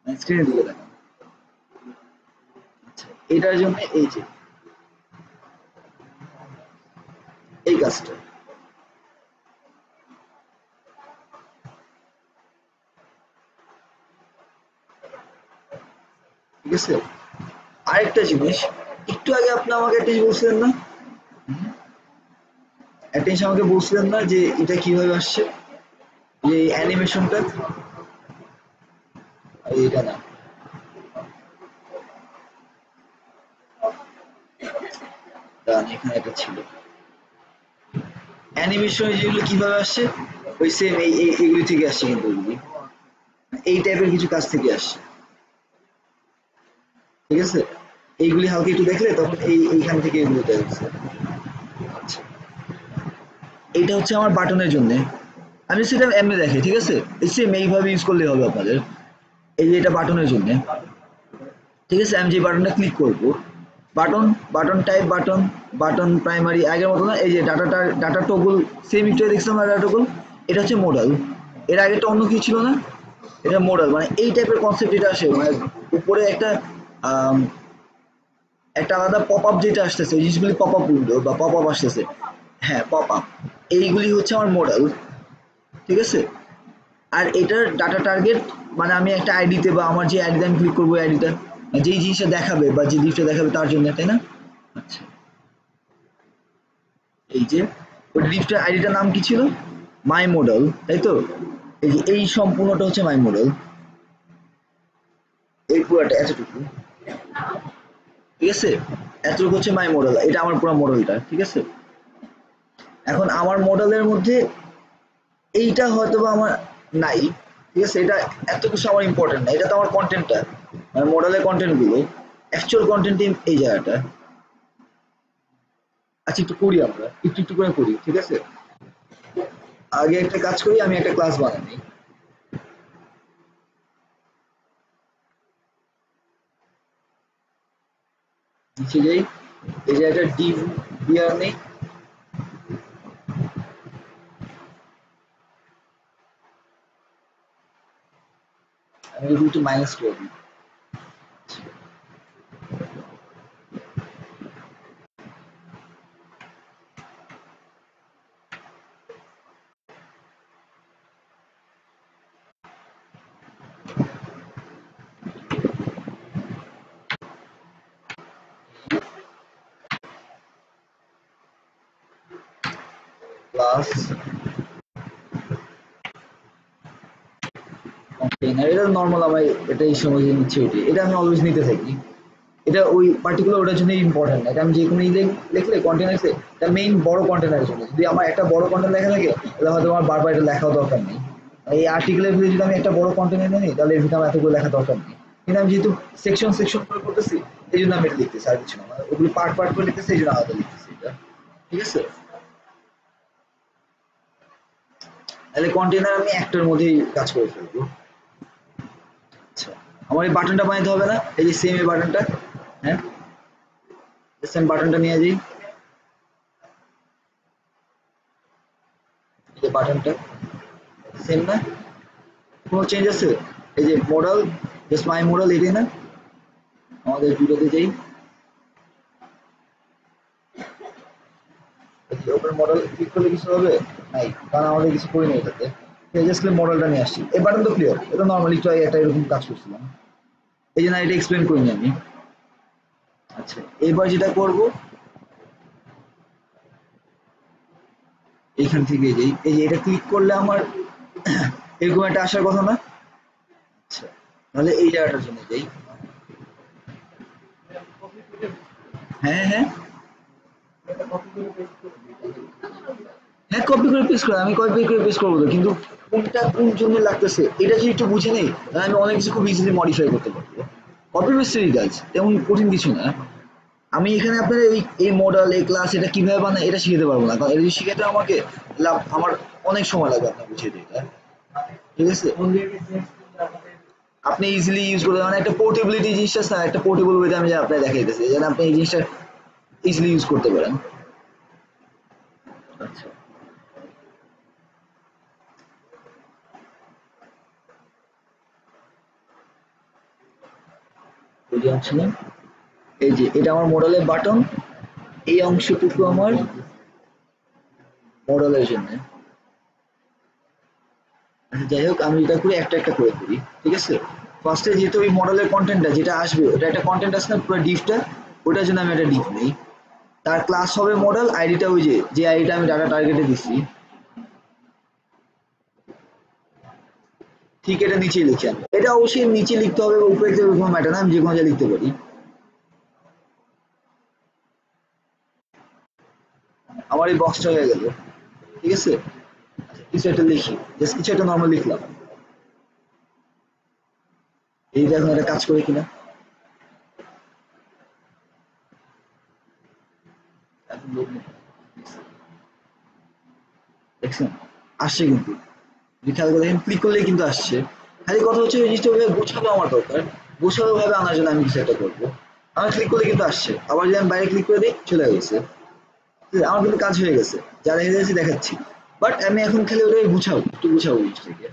স্ক্রিনের দিকে তাকান। আচ্ছা, এটার জন্য এই যে এই কাজটা, ঠিক আছে। আরেকটা জিনিস, একটু আগে আপনি আমাকে একটা জিনিস বলছিলেন না, একটা জিনিস আমাকে বলছিলেন না যে এটা কিভাবে আসছে, যে অ্যানিমেশনটা, এটা না, দাঁড়ান, এখানে একটা ছিল অ্যানিমেশন, যেগুলো কিভাবে আসছে, ওই সেম এইগুলি থেকে আসছে, কিন্তু ওইগুলি এই টাইপের কিছু কাজ থেকে আসছে। ঠিক আছে, এইগুলি হালকা একটু দেখলে তখন এইখান থেকে এগুলো আসছে। আচ্ছা, এইটা হচ্ছে আমার বাটনের জন্য, আমি সেটা এমনি দেখে, ঠিক আছে, সেম এইভাবে ইউজ করলে হবে আপনাদের। এই যে এটা বাটনের জন্য, ঠিক আছে, আমি যে বাটনটা ক্লিক করব, button, button type, button, button primary, আগের মতো না, এই যে ডাটা টগল, সেম একটু দেখছিলাম না ডাটা টগল, এটা হচ্ছে মডেল। এর আগেটা অন্য কিছু ছিল না, এটা মডেল, মানে এই টাইপের কনসেপ্ট এটা আসে, মানে উপরে একটা একটা আলাদা পপ আপ যেটা আসতেছে, এই জিনিসগুলি পপ আপ উইন্ডো বা পপ আপ আসতেছে, হ্যাঁ পপ আপ, এইগুলি হচ্ছে আমার মডেল, ঠিক আছে। আর এটার ডাটা টার্গেট, মানে আমি একটা আইডিতে বা আমার যে আইডিতে আমি ক্লিক করবো আইডিটা, যেই জিনিসটা দেখাবে বা যে জিনিসটা দেখাবে তার জন্য, তাই না? আচ্ছা, এই যে ওই লিফটের আইডিটার নাম কি ছিল? মাই মডেল, তাই তো? এই যে এই সম্পূর্ণটা হচ্ছে মাই মডেল, এই পুরোটা এতটুকু, ঠিক আছে, এতটুকু হচ্ছে মাই মডেল, এটা আমার পুরো মডেলটা, ঠিক আছে। এখন আমার মডেলের মধ্যে এইটা হয়তো বা আমার নাই, ঠিক আছে, এটা এত কিছু আমার ইম্পর্টেন্ট না, এটা তো আমার কন্টেন্টটা, মানে মডেলের কন্টেন্ট গুলো, অ্যাকচুয়াল কন্টেন্ট এই জায়গাটা। আচ্ছা একটু করি, আমরা একটু একটু করে করি, ঠিক আছে। আগে একটা কাজ করি, আমি একটা ক্লাস বানাই, নিচে যাই, এই যে একটা ডিভ ডিআর নেই, আমি যদি একটু মাইনাস করে দিই, ক্লাস কন্টেইনার, এটা নর্মাল আমার, এটা এই সময় যে নিচ্ছে ওইটা, এটা আমি অলওয়েজ নিতে থাকি, এটা ওই পার্টিকুলার ওটার জন্য ইম্পর্টেন্ট, এটা আমি যে কোনো লিখলে কন্টেনার্সে, এটা মেইন বড় কন্টেনারের জন্য, যদি আমার একটা বড় কন্টেন্ট লেখা থাকে তাহলে হয়তো আমার বারবার এটা লেখাও দরকার নেই, এই আর্টিকেলের ভিতরে যদি আমি একটা বড় কন্টেন্ট নিই তাহলে এর ভিতরে আমার এতগুলো লেখা দরকার নেই, কিন্তু আমি যেহেতু সেকশন সেকশন করে করতেছি এই জন্য আমি এটা লিখতেছি, আর কিছু না, মানে ওগুলো পার্ট পার্ট করে লিখতেছি, এই জন্য আলাদা লিখতেছি এটা, ঠিক আছে। তাহলে কন্টেনার আমি একটার মধ্যেই কাজ করে ফেলবো। আচ্ছা, আমার এই বাটনটা বানাইতে হবে না, এই যে সেম এই বাটনটা, হ্যাঁ সেম বাটনটা নিয়ে যাই, এই যে বাটনটা সেম না, কোনো চেঞ্জ আছে? এই যে মডেল, জাস্ট মাই মডেল, এটাই না, আমাদের ভিডিওতে যাই, ওপেন মডেল ক্লিক করলে কিছু হবে? নাই, কারণ আমাদের কিছু করিনি এটাতে, জাস্ট মডেলটা নিয়ে আসছি, এই বাটন তো ক্লিয়ার, এটা নর্মালি একটু আগে একটা এরকম কাজ করছিলাম, এই জন্য এটা এক্সপ্লেন করিনি আমি। আচ্ছা, এবার যেটা করব, এইখান থেকে যাই, এই যে এটা ক্লিক করলে আমার এরকম একটা আসার কথা না? আচ্ছা, তাহলে এই জায়গাটার জন্য যাই, হ্যাঁ হ্যাঁ হ্যাঁ, কপি করে পেস্ট করে, আমি কপি করে পেস্ট করবো তো, কিন্তু কোনটা কোন জন্য লাগতেছে এটা যদি একটু বুঝে নেই, তাহলে আমি অনেক কিছু খুব ইজিলি মডিফাই করতে পারবো, কপি পেস্টেরই কাজ, তেমন কঠিন কিছু না। আমি এখানে আপনার এই মডেল, এই ক্লাস, এটা কিভাবে বানায় এটা শিখাতে পারবো না, কারণ এটা যদি শিখাতে আমাকে আমার অনেক সময় লাগবে আপনার বুঝিয়ে দিতে, ঠিক আছে। আপনি ইজিলি ইউজ করতে, মানে একটা পোর্টেবিলিটি জিনিসটা আছে না, একটা পোর্টেবল ওয়েতে আমি আপনাকে দেখাইতেছি যেন আপনি এই জিনিসটা ইজিলি ইউজ করতে পারেন। আচ্ছা, বুঝে যাচ্ছে না, এই যে এটা আমার মডেলের বাটন, এই অংশটুকু আমার মডেলের জন্য। আচ্ছা, যাই হোক, আমি এটা করি, একটা একটা করে করি, ঠিক আছে। ফার্স্টে যেহেতু ওই মডেলের কন্টেন্টটা যেটা আসবে, ওটা একটা কন্টেন্ট আসবে না, পুরো ডিফটা, ওটার জন্য আমি একটা ডিফ নেই, তার ক্লাস হবে মডেল, আইডিটা ওই যে যে আইডিটা আমি ডাটা টার্গেটে দিচ্ছি, ঠিক এটা নিচেই লিখি আমি, এটা অবশ্যই নিচে লিখতে হবে বা উপরে লিখতে হবে, কোনো ম্যাটার না, আমি যে কোনো জায়গায় লিখতে পারি। আমার এই বক্সটা হয়ে গেল, ঠিক আছে। আচ্ছা, কিছু একটা লিখি, জাস্ট কিছু একটা নর্মাল লিখলাম, এই দেখুন এটা কাজ করে কিনা, এখন লোড নিতে হবে। আসছে কিন্তু খেয়াল করে দেখেন ক্লিক করলেই কিন্তু আসছে। খালি কথা হচ্ছে ওই জিনিসটা গোছানো আমার দরকার, গোছানো ভাবে আনার জন্য আমি কিছু একটা করবো। আমার ক্লিক করলে কিন্তু আসছে, আবার যদি আমি বাইরে ক্লিক করে দিই চলে গেছে, আমার কিন্তু কাজ হয়ে গেছে, যা দেখে যাচ্ছি দেখাচ্ছি। বাট আমি এখন খালি ওটাকে গুছাবো, একটু গুছাবো জিনিসটাকে।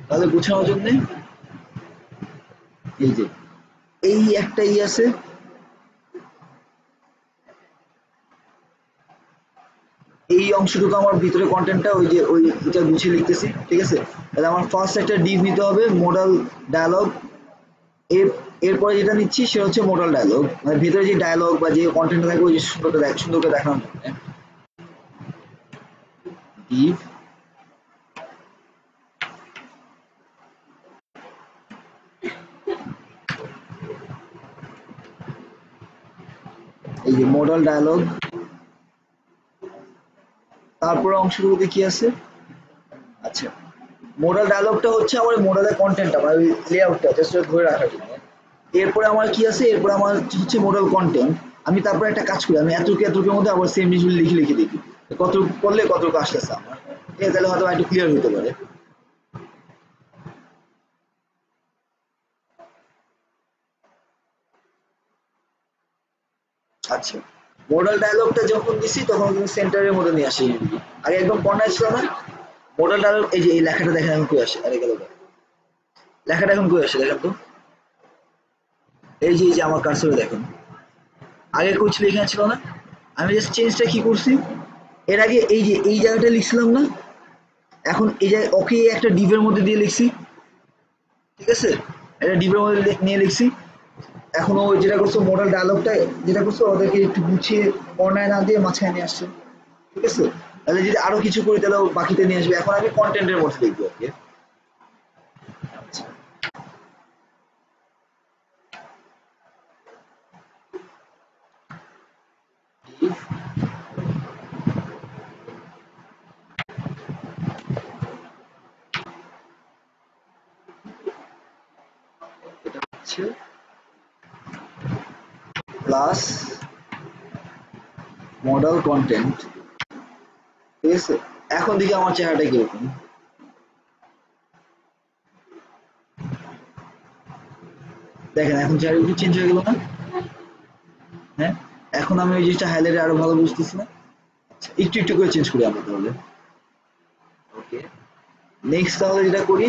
তাহলে গুছানোর জন্য এই যে এই একটা আছে, এই অংশটুকু আমার ভিতরে কন্টেন্টটা ওই যে ওই এটা গুছিয়ে লিখতেছি, ঠিক আছে। তাহলে আমার ফার্স্ট একটা ডিভ নিতে হবে মোডাল ডায়ালগ, এর এরপরে যেটা নিচ্ছি সেটা হচ্ছে মোডাল ডায়ালগ, মানে ভিতরে যে ডায়ালগ বা যে কন্টেন্টটা থাকবে ওই সুন্দর করে দেখানোর জন্য ডিভ। এই যে মোডাল ডায়ালগ, তারপরে অংশটুকুতে কি আছে, আচ্ছা মোডাল ডায়ালগটা হচ্ছে আমার মোডালের কন্টেন্টটা মানে ওই লেআউটটা জাস্ট ধরে রাখার জন্য। এরপরে আমার কি আছে, এরপরে আমার হচ্ছে মোডাল কন্টেন্ট। আমি তারপরে একটা কাজ করি, আমি এতটুকুর মধ্যে আবার সেম জিনিসগুলো লিখে লিখে দেখি কতটুকু করলে কতটুকু আসতেছে আমার, ঠিক আছে, তাহলে হয়তো একটু ক্লিয়ার হতে পারে। আচ্ছা মোডাল ডায়ালগটা যখন দিছি তখন কিন্তু সেন্টারের মধ্যে নিয়ে আসি, আগে একদম কর্নার ছিল না মোডাল ডায়ালগ। এই যে এই লেখাটা দেখেন এখন কই আসে, আরে গেল লেখাটা এখন কই আসে দেখেন তো, এই যে আমার কার্সরে দেখেন, আগে কই ছিল, এখানে ছিল না। আমি জাস্ট চেঞ্জটা কি করছি, এর আগে এই যে এই জায়গাটা লিখছিলাম না, এখন এই জায়গায় ওকে একটা ডিভের মধ্যে দিয়ে লিখছি, ঠিক আছে, এটা ডিভের মধ্যে নিয়ে লিখছি। এখনো ওই যেটা করছো মোডাল ডায়ালগটা যেটা করছো ওদেরকে একটু গুছিয়ে কর্নায় না দিয়ে মাঝখানে নিয়ে আসছে, ঠিক আছে। তাহলে যদি আরো কিছু করি তাহলে বাকিতে নিয়ে আসবে। এখন আমি কন্টেন্টের মধ্যে লিখবো আর কি। আচ্ছা, এটা হচ্ছে প্লাস মডেল কন্টেন্ট, ঠিক আছে। এখন দেখি আমার চেহারাটা কিরকম, দেখেন এখন চেহারা একটু চেঞ্জ হয়ে গেল না। হ্যাঁ, এখন আমি ওই জিনিসটা হাইলাইটে আরো ভালো বুঝতেছি না। আচ্ছা একটু একটু করে চেঞ্জ করি আমরা তাহলে। ওকে, নেক্সট তাহলে যেটা করি,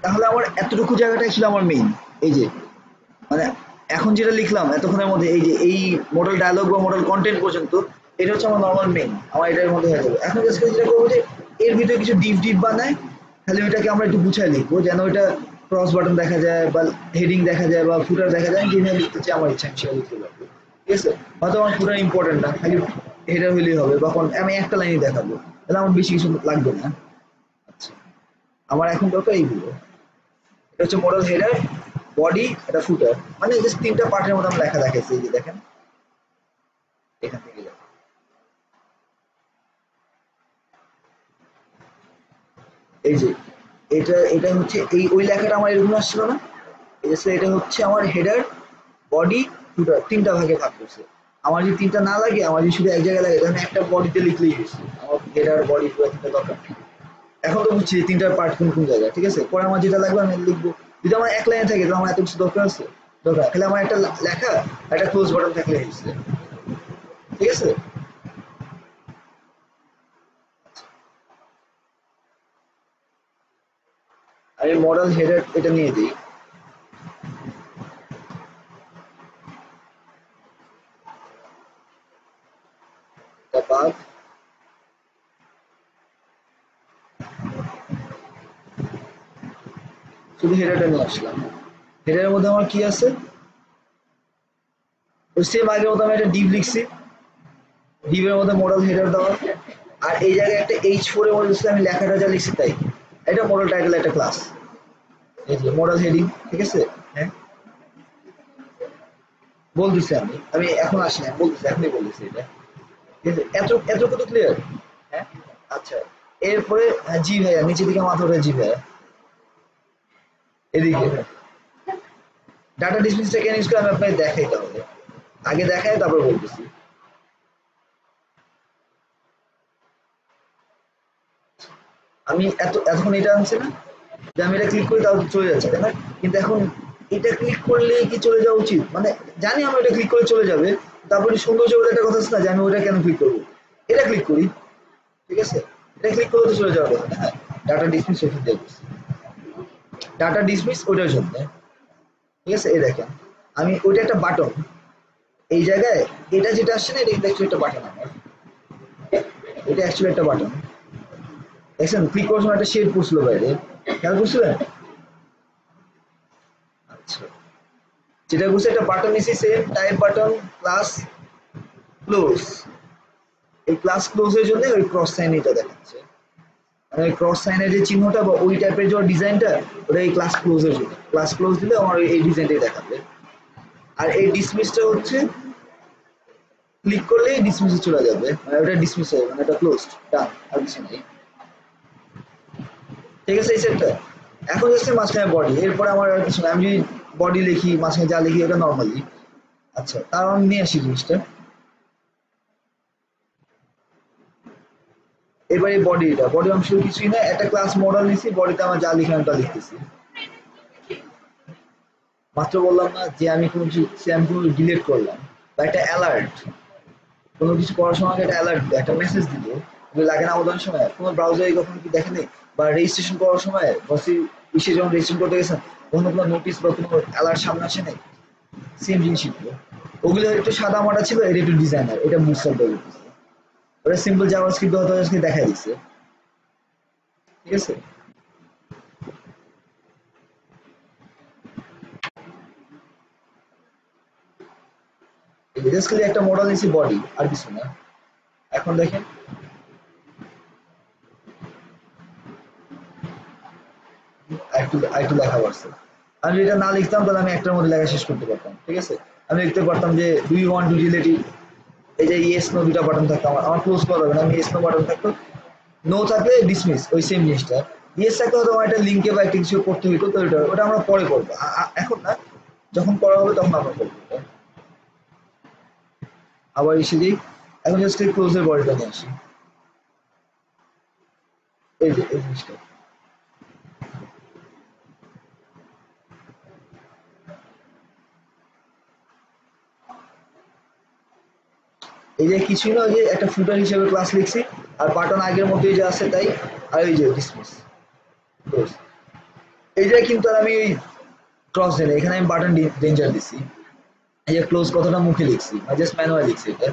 তাহলে আমার এতটুকু জায়গাটাই ছিল আমার মেইন। এই যে মানে এখন যেটা লিখলাম এতক্ষণের মধ্যে, এই যে এই মডেল ডায়ালগ বা মডেল কন্টেন্ট পর্যন্ত, এটা হচ্ছে আমার নর্মাল মেইন, আমার এটার মধ্যে হয়ে যাবে। এখন জাস্ট যেটা করবো যে এর ভিতরে কিছু ডিপ ডিপ বানায়, তাহলে ওইটাকে আমরা একটু গুছাই লিখবো যেন ওইটা ক্রস বাটন দেখা যায় বা হেডিং দেখা যায় বা ফুটার দেখা যায়, যেভাবে লিখতে চাই আমার ইচ্ছা সেটা লিখতে পারবো, ঠিক আছে। হয়তো আমার ফুটার ইম্পর্টেন্ট না, খালি হেডার হইলেই হবে, বা আমি একটা লাইনই দেখাবো, তাহলে আমার বেশি কিছু লাগবে না। আচ্ছা, আমার এখন দরকার এইগুলো। এটা হচ্ছে মডেল হেডার, বডি, এটা ফুটার, মানে জাস্ট তিনটা পার্টের মধ্যে আমরা লেখা দেখাইছি। এই যে দেখেন এখান থেকে এই যে এটা এটা হচ্ছে এই ওই লেখাটা আমার এরকম আসছিল না, এই যে এটা হচ্ছে আমার হেডার, বডি, ফুটার, তিনটা ভাগে ভাগ করছে। আমার যদি তিনটা না লাগে, আমার যদি শুধু এক জায়গায় লাগে, তাহলে একটা বডিতে লিখলেই হয়েছে, আমার হেডার বডি ফুটার তিনটা দরকার নেই। এখন তো বুঝছি তিনটার পার্ট কোন কোন জায়গায়, ঠিক আছে। পরে আমার যেটা লাগবে আমি লিখবো। যদি আমার এক লাইনে থাকে তাহলে আমার এত কিছু দরকার আছে, দরকার খালি আমার একটা লেখা, একটা ক্লোজ বাটন থাকলে হয়েছে, ঠিক আছে। আমি মডেল হেডার এটা নিয়ে দিই, বাদ শুধু হেডারটা নিয়ে আসলাম। হেডারের মধ্যে আমার কি আছে, ওই সেম আগের মতো আমি একটা ডিভ লিখছি, ডিভের মধ্যে মডেল হেডার দেওয়া, আর এই জায়গায় একটা H4 এর মধ্যে আমি লেখাটা যা লিখছি তাই, এটা মডেল টাইটেল একটা ক্লাস, এই যে মডেল হেডিং, ঠিক আছে। হ্যাঁ বলতেছি আমি আমি এখন আসি না, বলতেছি এখনই বলতেছি এটা, ঠিক আছে। এতটুকু তো ক্লিয়ার। হ্যাঁ আচ্ছা, এরপরে জি ভাইয়া, নিচের দিকে মাথা ওঠে, জি ভাইয়া এদিকে ডাটা ডিসপ্লেসটা কেন ইউজ করে আমি আপনাকে দেখাই, তাহলে আগে দেখাই তারপর বলতেছি। আমি এতক্ষণ এটা আনছে না যে আমি এটা ক্লিক করি তাহলে চলে যাচ্ছে, তাই না? কিন্তু এখন এটা ক্লিক করলে কি চলে যাওয়া উচিত? মানে জানি আমি এটা ক্লিক করে চলে যাবে, তারপরে সৌন্দর্য বলে একটা কথা আছে না যে আমি ওটা কেন ক্লিক করবো, এটা ক্লিক করি, ঠিক আছে? এটা ক্লিক করলে তো চলে যাওয়ার কথা, হ্যাঁ। ডাটা ডিসমিস ওখান দিয়ে করছি, ডাটা ডিসমিস ওইটার জন্য, ঠিক আছে? এই দেখেন আমি ওইটা একটা বাটন, এই জায়গায় এটা যেটা আসছে না, এটা কিন্তু অ্যাকচুয়ালি একটা বাটন আমার, এটা অ্যাকচুয়ালি একটা বাটন। দেখছেন ক্লিক করার সময় একটা শেড পড়ছিল বাইরে, খেয়াল করছিলেন? আচ্ছা, যেটা করছে একটা বাটন নিছি, same type button class close, এই ক্লাস ক্লোজের জন্য ওই ক্রস সাইন এটা দেখাচ্ছে, মানে ওই ক্রস সাইনের যে চিহ্নটা বা ওই টাইপের যে ডিজাইনটা, ওটা এই ক্লাস ক্লোজের জন্য, ক্লাস ক্লোজ দিলে আমার এই ডিজাইনটাই দেখাবে। আর এই ডিসমিসটা হচ্ছে ক্লিক করলেই ডিসমিসে চলে যাবে, মানে ওটা ডিসমিস হবে, মানে এটা ক্লোজড, ডান, আর কিছু নেই, ঠিক আছে? এই সেটটা এখন হচ্ছে মাঝখানে বডি, এরপরে আমার আর কিছু না, আমি যদি বডি লিখি মাঝখানে যা লিখি এটা নর্মালি। আচ্ছা, তার আমি নিয়ে আসি জিনিসটা, এবারে বডিটা, বডি অংশ কিছুই না, একটা ক্লাস মডেল নিছি, বডিতে আমার যা লিখে আমি তা লিখতেছি। মাত্র বললাম না যে আমি কোনো কিছু আমি কোনো ডিলিট করলাম বা একটা অ্যালার্ট, কোনো কিছু করার সময় একটা অ্যালার্ট দিল, একটা মেসেজ দিল, লাগে না আমাদের সময় কোনো ব্রাউজারে কখনো কি দেখেনি, বা রেজিস্ট্রেশন করার সময় বসি ইসে যখন রেজিস্ট্রেশন করতে গেছেন কোনো কোনো নোটিস বা কোনো অ্যালার্ট সামনে আসে নাই, সেম জিনিসই ছিল। ওগুলো একটু সাদা মাটা ছিল, এটা একটু ডিজাইনার, এটা মুসাল তৈরি করছে, ওটা সিম্পল জাভাস্ক্রিপ্ট হয়তো আজকে দেখাই দিচ্ছে, ঠিক আছে? বেসিক্যালি একটা মডেল নিছি বডি, আর কিছু না। এখন দেখেন আরেকটু লেখা পড়ছে, আমি এটা না লিখতাম তাহলে আমি একটার মধ্যে লেখা শেষ করতে পারতাম, ঠিক আছে? আমি লিখতে পারতাম যে do you want to delete it, এই যে ইয়েস নো দুটা বাটন থাকতো, আমার ক্লোজ করা যাবে না, আমি ইয়েস নো বাটন থাকতো, নো থাকলে ডিসমিস, ওই সেম জিনিসটা। ইয়েস থাকলে হয়তো আমার একটা লিঙ্কে বা একটা কিছু করতে হইতো, তো ওটা আমরা পরে করবো, এখন না, যখন করা হবে তখন আমরা করবো। আবার এসে দিই, এখন জাস্ট এই ক্লোজের বডিটা নিয়ে আসি, এই যে এই জিনিসটা, এই যে কিছুই না, ওই যে একটা ফুটার হিসেবে ক্লাস লিখছি, আর বাটন আগের মতোই যে আছে তাই, আর এই যে ডিসমিস ক্লোজ, এই যে কিন্তু আর আমি ওই ক্রস দিলে এখানে আমি বাটন ডেঞ্জার দিছি, এই যে ক্লোজ কথাটা মুখে লিখছি, আমি জাস্ট ম্যানুয়াল লিখছি এটা,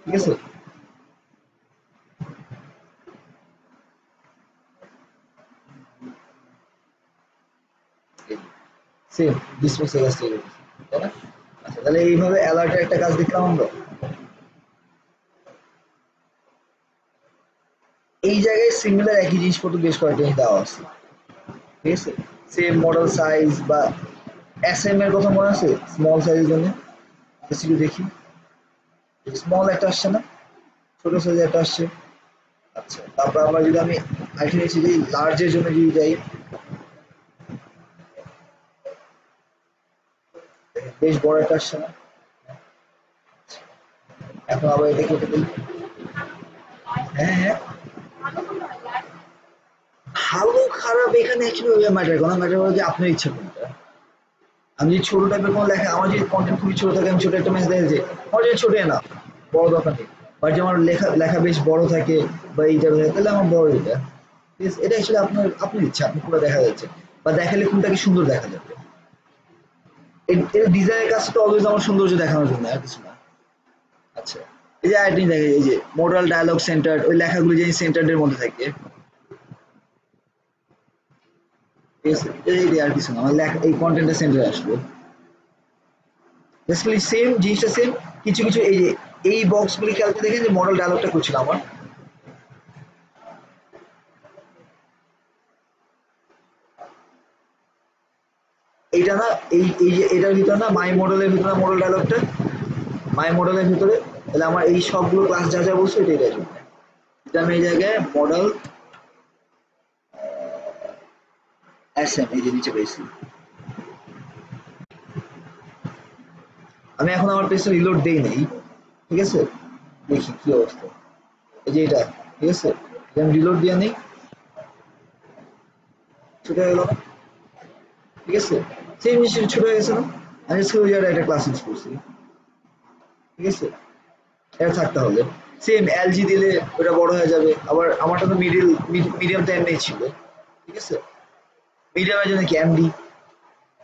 ঠিক আছে? সেম ডিসমিস এর কাজ থেকে করতেছি, তাই না? আচ্ছা, তাহলে এইভাবে অ্যালার্টের একটা কাজ দেখলাম আমরা। এই জায়গায় সিমিলার একই জিনিসপত্র বেশ কয়েকটা জিনিস দেওয়া আছে, ঠিক আছে? সেম মডেল সাইজ বা এস এম এর কথা মনে আছে, স্মল সাইজের জন্য একটু দেখি, স্মল একটা আসছে না, ছোট সাইজ একটা আসছে। আচ্ছা, তারপর আমরা যদি আমি আরেকটা নিচ্ছি যে লার্জের জন্য যদি যাই, বেশ বড় একটা আসছে না, এখন আবার এটা কেটে দিই। হ্যাঁ হ্যাঁ, ভালো খারাপ এখানে অ্যাকচুয়ালি ম্যাটার করে না, ম্যাটার করে যে আপনার ইচ্ছা কোনটা। আমি যদি ছোট টাইপের কোনো লেখা, আমার যদি কন্টেন্ট খুবই ছোট থাকে, আমি ছোট একটা মেসেজ দেখে যে আমার যদি ছোট না, বড় দরকার নেই, বাট যে আমার লেখা লেখা বেশ বড় থাকে বা এইটা থাকে, তাহলে আমার বড় এটা, ঠিক আছে? এটা অ্যাকচুয়ালি আপনার ইচ্ছা, আপনি পুরো দেখা যাচ্ছে বা দেখালে কোনটাকে সুন্দর দেখা যাবে, এর ডিজাইনের কাজটা তো অলওয়েজ আমার সৌন্দর্য দেখানোর জন্য, আর কিছু না। আচ্ছা, এই যে আরেকটা দেখে, এই যে মডাল ডায়ালগ সেন্টার, ওই লেখাগুলো যে সেন্টারের মধ্যে থাকে, ঠিক আছে? এই যে আর কিছু না, আমার লেখা এই কন্টেন্টের সেন্টারে আসলো, বেসিক্যালি সেম জিনিসটা সেম, কিছু কিছু এই যে এই বক্সগুলি খেয়াল করে দেখেন যে মডেল ডায়ালগটা করছিল আমার, এইটা না, এই যে এটার ভিতরে না, মাই মডেলের ভিতরে মডেল ডায়ালগটা, মাই মডেলের ভিতরে, তাহলে আমার এই সবগুলো ক্লাস যা যা বলছে এটাই দেখুন, এটা আমি এই জায়গায় মডেল এস এম এই যে নিচে পেয়েছি, আমি এখন আমার পেজটা রিলোড দেই নাই, ঠিক আছে? দেখি কি অবস্থা, এই যে এটা, ঠিক আছে? আমি রিলোড দিয়ে নেই, ছোট হয়ে গেল না? ঠিক আছে, সেম জিনিস ছোট হয়ে গেছে না? আমি স্কুলে একটা ক্লাস ইউজ করছি, ঠিক আছে, এটা থাকতে হবে। সেম এলজি দিলে ওটা বড় হয়ে যাবে, আবার আমারটা তো মিডিয়াম তো এমনি ছিল, ঠিক আছে, মিডিয়ামের জন্য কি এমডি,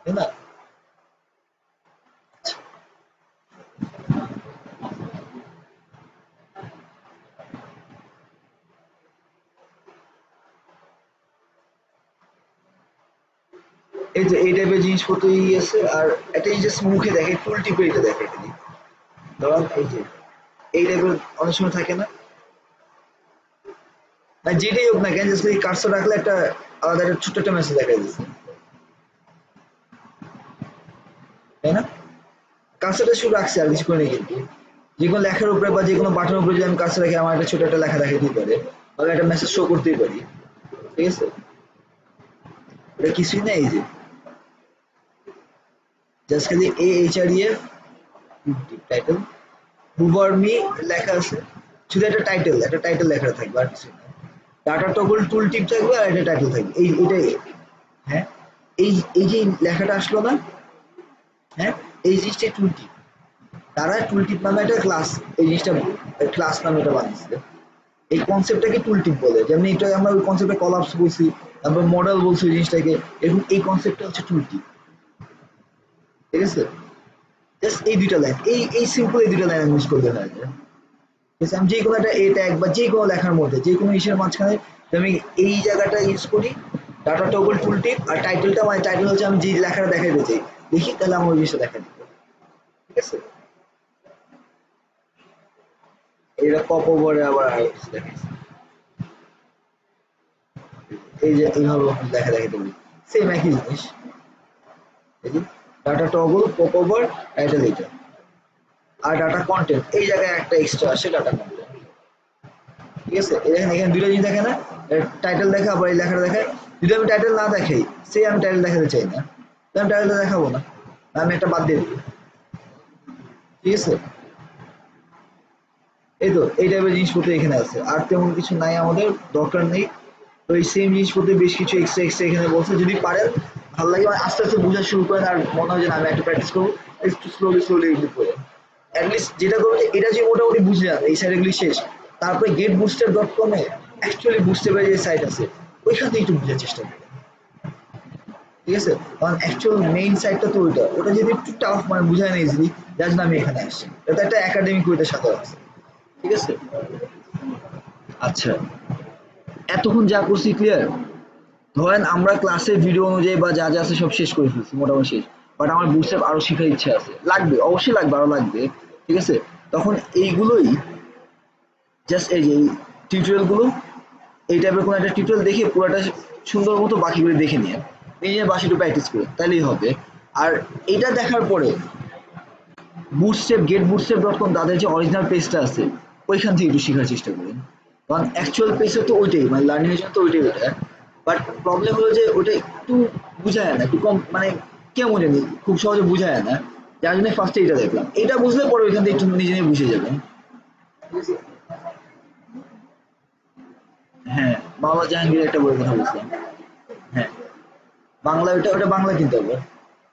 তাই না? এই যে এই টাইপের জিনিসপত্রই আছে। আর একটা জিনিস মুখে দেখে টুল টিপে এটা দেখে খালি, ধরুন এই যে এই টাইপের অনেক সময় থাকে না, না যেটাই হোক না কেন, জাস্ট এই কার্সর রাখলে একটা আলাদা একটা ছোট্ট একটা মেসেজ দেখা দিচ্ছে, তাই না? কার্সরটা শুধু রাখছে আর কিছু করে নেই, কিন্তু যে কোনো লেখার উপরে বা যে কোনো বাটনের উপরে যদি আমি কার্সর রাখি, আমার একটা ছোট একটা লেখা দেখাতেই পারে, বা আমি একটা মেসেজ শো করতেই পারি, ঠিক আছে। এটা কিছুই না, এই যে জাস্ট খালি AHREF টাইটেল হুভার মি লেখা আছে, শুধু একটা টাইটেল লেখা থাকবে আর কিছু না। ডাটা টগল টুল টিপ থাকবে আর একটা টাইটেল থাকবে, এই এটাই। হ্যাঁ, এই এই যে লেখাটা আসলো না, হ্যাঁ, এই জিনিসটা টুল টিপ, তারা টুল টিপ নামে একটা ক্লাস, এই জিনিসটা ক্লাস নামে এটা বানিয়েছে। এই কনসেপ্টটাকে টুল টিপ বলে, যেমন এটা আমরা ওই কনসেপ্টে কলাপস বলছি, তারপর মডেল বলছি ওই জিনিসটাকে, এরকম এই কনসেপ্টটা হচ্ছে টুল টিপ, ঠিক আছে। জাস্ট এই দুইটা লাইন, এই সিম্পল এই দুইটা লাইন ইউজ করতে হয়। ঠিক আছে, আমি যে কোনো একটা এ ট্যাগ বা যে কোনো লেখার মধ্যে যে কোনো ইসের মাঝখানে আমি এই জায়গাটা ইউজ করি, ডাটা টগল টুল টিপ, আর টাইটেলটা মানে টাইটেল হচ্ছে আমি যে লেখাটা দেখাইতে চাই, দেখি তাহলে আমার ওই জিনিসটা দেখা দিবে, ঠিক আছে। এটা পপ ওভারে আবার দেখাইছে, এই যে এইভাবে দেখা দেখাতে পারি, সেম একই জিনিস। এই যে data toggle pop over title এইটা, আর ডাটা কন্টেন্ট এই জায়গায় একটা এক্সট্রা আসে ডাটা কন্টেন্ট, ঠিক আছে। এখানে এখানে দুটো জিনিস দেখে না, টাইটেল দেখা আবার এই লেখাটা দেখায়। যদি আমি টাইটেল না দেখাই, সেই আমি টাইটেল দেখাতে চাই না, তাহলে আমি টাইটেলটা দেখাবো না, আমি একটা বাদ দিয়ে দিই, ঠিক আছে। এই তো এই টাইপের জিনিসপত্র এখানে আছে, আর তেমন কিছু নাই, আমাদের দরকার নেই। তো এই সেম জিনিসপত্র বেশ কিছু এক্সট্রা এক্সট্রা এখানে বলছে, যদি পারেন ভালো লাগে, মানে আস্তে আস্তে বোঝা শুরু করেন, আর মনে হয় যে না আমি একটা প্র্যাকটিস করবো, একটু স্লোলি স্লোলি এগুলি করেন। অ্যাটলিস্ট যেটা করবো যে এটা যে মোটামুটি বুঝে যান এই সাইডগুলি শেষ, তারপরে getboosters.com-এ অ্যাকচুয়ালি বুস্টের যে সাইট আছে ওইখান থেকে একটু বোঝার চেষ্টা করি, ঠিক আছে। কারণ অ্যাকচুয়াল মেইন সাইটটা তো ওইটা, ওটা যদি একটু টাফ মানে বুঝায় না ইজিলি, যার জন্য আমি এখানে আসছি, এটা একটা একাডেমিক ওইটার সাথে আছে, ঠিক আছে। আচ্ছা, এতক্ষণ যা করছি ক্লিয়ার? ধরেন আমরা ক্লাসের ভিডিও অনুযায়ী বা যা যা আছে সব শেষ করে ফেলছি, মোটামুটি শেষ, বাট আমার বুস্টআপ আরো শেখার ইচ্ছা আছে, লাগবে অবশ্যই লাগবে, আরো লাগবে, ঠিক আছে। তখন এইগুলোই জাস্ট এই যে টিউটোরিয়াল গুলো, এই টাইপের কোনো একটা টিউটোরিয়াল দেখে পুরোটা সুন্দর মতো বাকিগুলো দেখে নিয়ে নিজে বাসে একটু প্র্যাকটিস করে তাহলেই হবে। আর এটা দেখার পরে getbootstrap.com তাদের যে অরিজিনাল পেজটা আছে ওইখান থেকে একটু শেখার চেষ্টা করেন, কারণ অ্যাকচুয়াল পেজটা তো ওইটাই, মানে লার্নিং এর জন্য তো ওইটাই ওটা। বাট প্রবলেম হলো যে ওটা একটু বুঝায় না, একটু কম, মানে কেমন জানি খুব সহজে বুঝায় না, যার জন্য ফার্স্টে এটা দেখলাম, এটা বুঝলে পরে ওইখান থেকে একটু নিজে নিজে বুঝে যাবেন। হ্যাঁ, বাংলা জাহাঙ্গীর একটা বইয়ের কথা বলছিলাম। হ্যাঁ, বাংলা, ওটা ওটা বাংলা কিনতে হবে,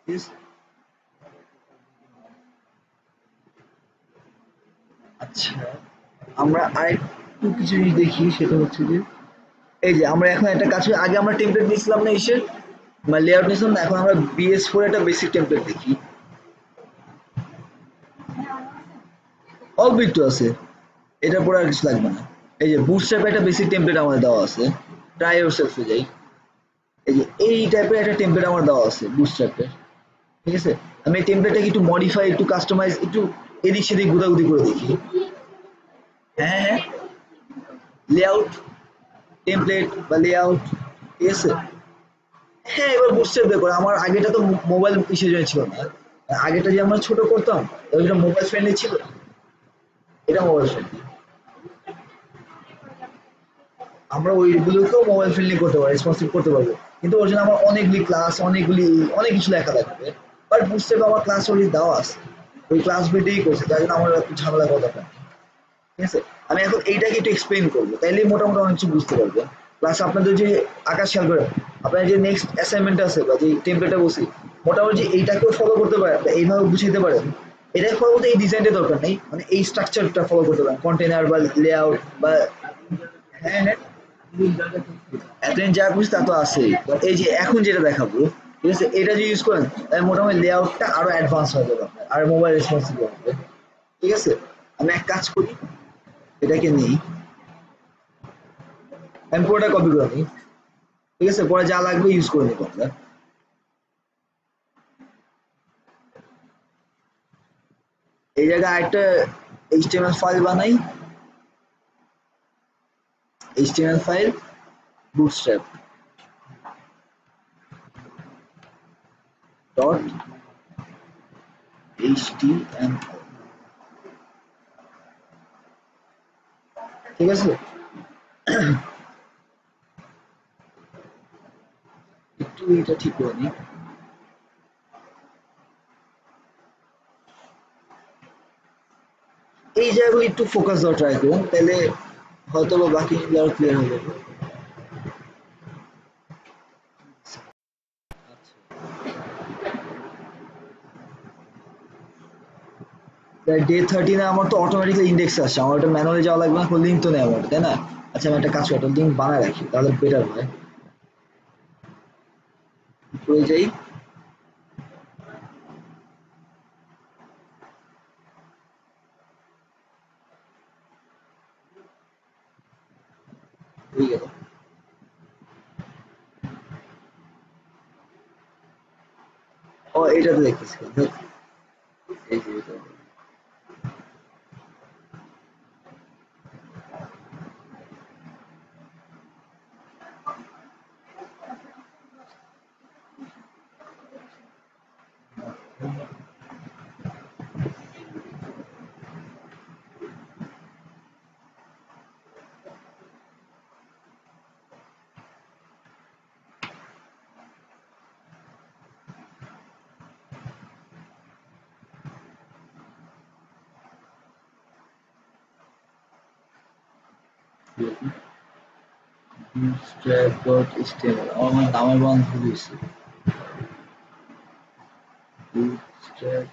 ঠিক আছে? আচ্ছা, আমরা আরেকটু কিছু জিনিস দেখি, সেটা হচ্ছে যে এই যে আমরা এখন একটা কাজ করি, আগে আমরা টেমপ্লেট নিয়েছিলাম না ইসের, মানে লেআউট নিয়েছিলাম না, এখন আমরা BS4 একটা বেসিক টেমপ্লেট দেখি, অল্প একটু আছে, এটার পরে আর কিছু লাগবে না। এই যে বুটস্ট্র্যাপ একটা বেসিক টেমপ্লেট আমাদের দেওয়া আছে, ট্রাই ইয়োরসেলফে যাই, এই যে এই টাইপের একটা টেমপ্লেট আমার দেওয়া আছে বুটস্ট্র্যাপের, ঠিক আছে। আমি এই টেমপ্লেটটাকে একটু মডিফাই, একটু কাস্টমাইজ, একটু এদিক সেদিক গুদাগুদি করে দেখি। হ্যাঁ হ্যাঁ, লেআউট টেমপ্লেট বা লেআউট, ঠিক আছে। হ্যাঁ, এবার বুঝতে দেখো, আমার আগেটা তো মোবাইল কিসের জন্য ছিল না, আগেটা যে আমরা ছোট করতাম ওইটা মোবাইল ফ্রেন্ডলি ছিল, এটা মোবাইল ফ্রেন্ডলি, আমরা ওইগুলোকেও মোবাইল ফ্রেন্ডলি করতে পারবো, রেসপন্সিভ করতে পারবো, কিন্তু ওর জন্য আমার অনেকগুলি ক্লাস, অনেকগুলি অনেক কিছু লেখা লাগবে। বাট বুঝতে পারবো আমার ক্লাস অলরেডি দেওয়া আছে, ওই ক্লাস বইটাই করছে, তাই জন্য আমার একটু ঝামেলা করা দরকার নেই, ঠিক আছে। আমি এখন এইটাকে একটু এক্সপ্লেন করবো, তাইলে মোটামুটি অনেক কিছু বুঝতে পারবে। প্লাস আপনাদের যে আকাশ খেয়াল করেন আপনার যে নেক্সট অ্যাসাইনমেন্ট আছে বা যে টেমপ্লেটটা বসি মোটামুটি যে এইটাকেও ফলো করতে পারেন বা এইভাবে বুঝাইতে পারেন এটাই ফলো করতে এই ডিজাইনটা দরকার নেই মানে এই স্ট্রাকচারটা ফলো করতে পারেন কন্টেনার বা লেআউট বা হ্যাঁ হ্যাঁ এতদিন যা বুঝি তা তো আছেই এই যে এখন যেটা দেখাবো ঠিক আছে এটা যে ইউজ করেন তাহলে মোটামুটি লেআউটটা আরো অ্যাডভান্স হয়ে যাবে আপনার আর মোবাইল রেসপন্সিবল হবে ঠিক আছে আমি এক কাজ করি এটাকে নিই আমি পুরোটা কপি করে নিই ঠিক আছে পরে যা লাগবে ইউজ করে নিবো আমরা এই জায়গায় একটা এইচটিএমএল ফাইল বানাই HTML file bootstrap dot html ঠিক আছে একটু এটা ঠিক করে নিই এই জায়গাগুলো একটু ফোকাস দেওয়া ট্রাই করুন তাহলে হয়তো বা বাকি আরো ক্লিয়ার হয়ে যাবে ডে 13 আমার তো অটোমেটিক্যালি ইন্ডেক্স আসছে আমার ওটা ম্যানুয়ালি যাওয়া লাগবে না কোনো লিঙ্ক তো নেই আমার তাই না আচ্ছা আমি একটা কাজ করি একটা লিঙ্ক বানায় রাখি তাহলে বেটার হয় করে যাই হয়ে গেল ও এটা তো দেখতেছি এই যে এটা bootstrap.html আমার নামের বান ভুল হয়েছে bootstrap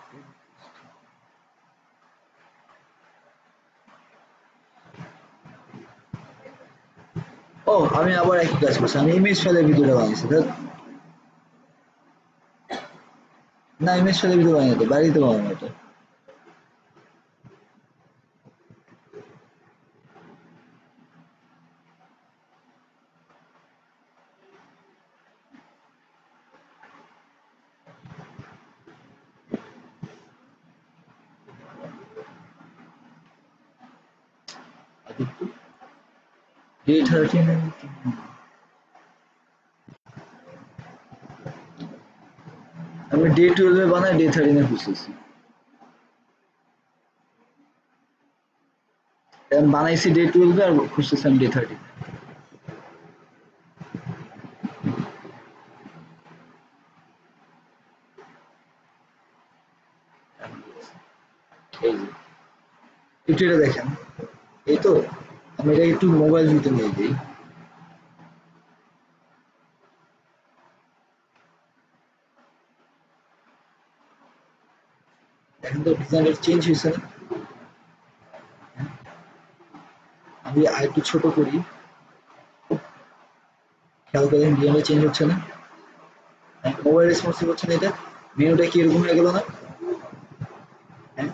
ও আমি আবার একই কাজ করছি আমি ইমেজ ফাইলের ভিডিওটা বানিয়েছি না ইমেজ ফাইলের ভিডিও বানিয়ে বাড়িতে বানানো এটা ডে 13 আমি ডে 12 এ বানাই ডে 13 এ খুঁজতেছি আমি বানাইছি ডে 12 এ আর খুঁজতেছি আমি ডে 13 এই যে একটু এটা দেখেন এই তো আমি এটা একটু মোবাইল ভিতরে নিয়ে যাই দেখেন তো ডিজাইনের চেঞ্জ হয়েছে না আমি আর একটু ছোট করি খেয়াল করেন ডিজাইনের চেঞ্জ হচ্ছে না মোবাইল রেসপন্সিভ হচ্ছে না এটা মেনুটা কি এরকম হয়ে গেল না হ্যাঁ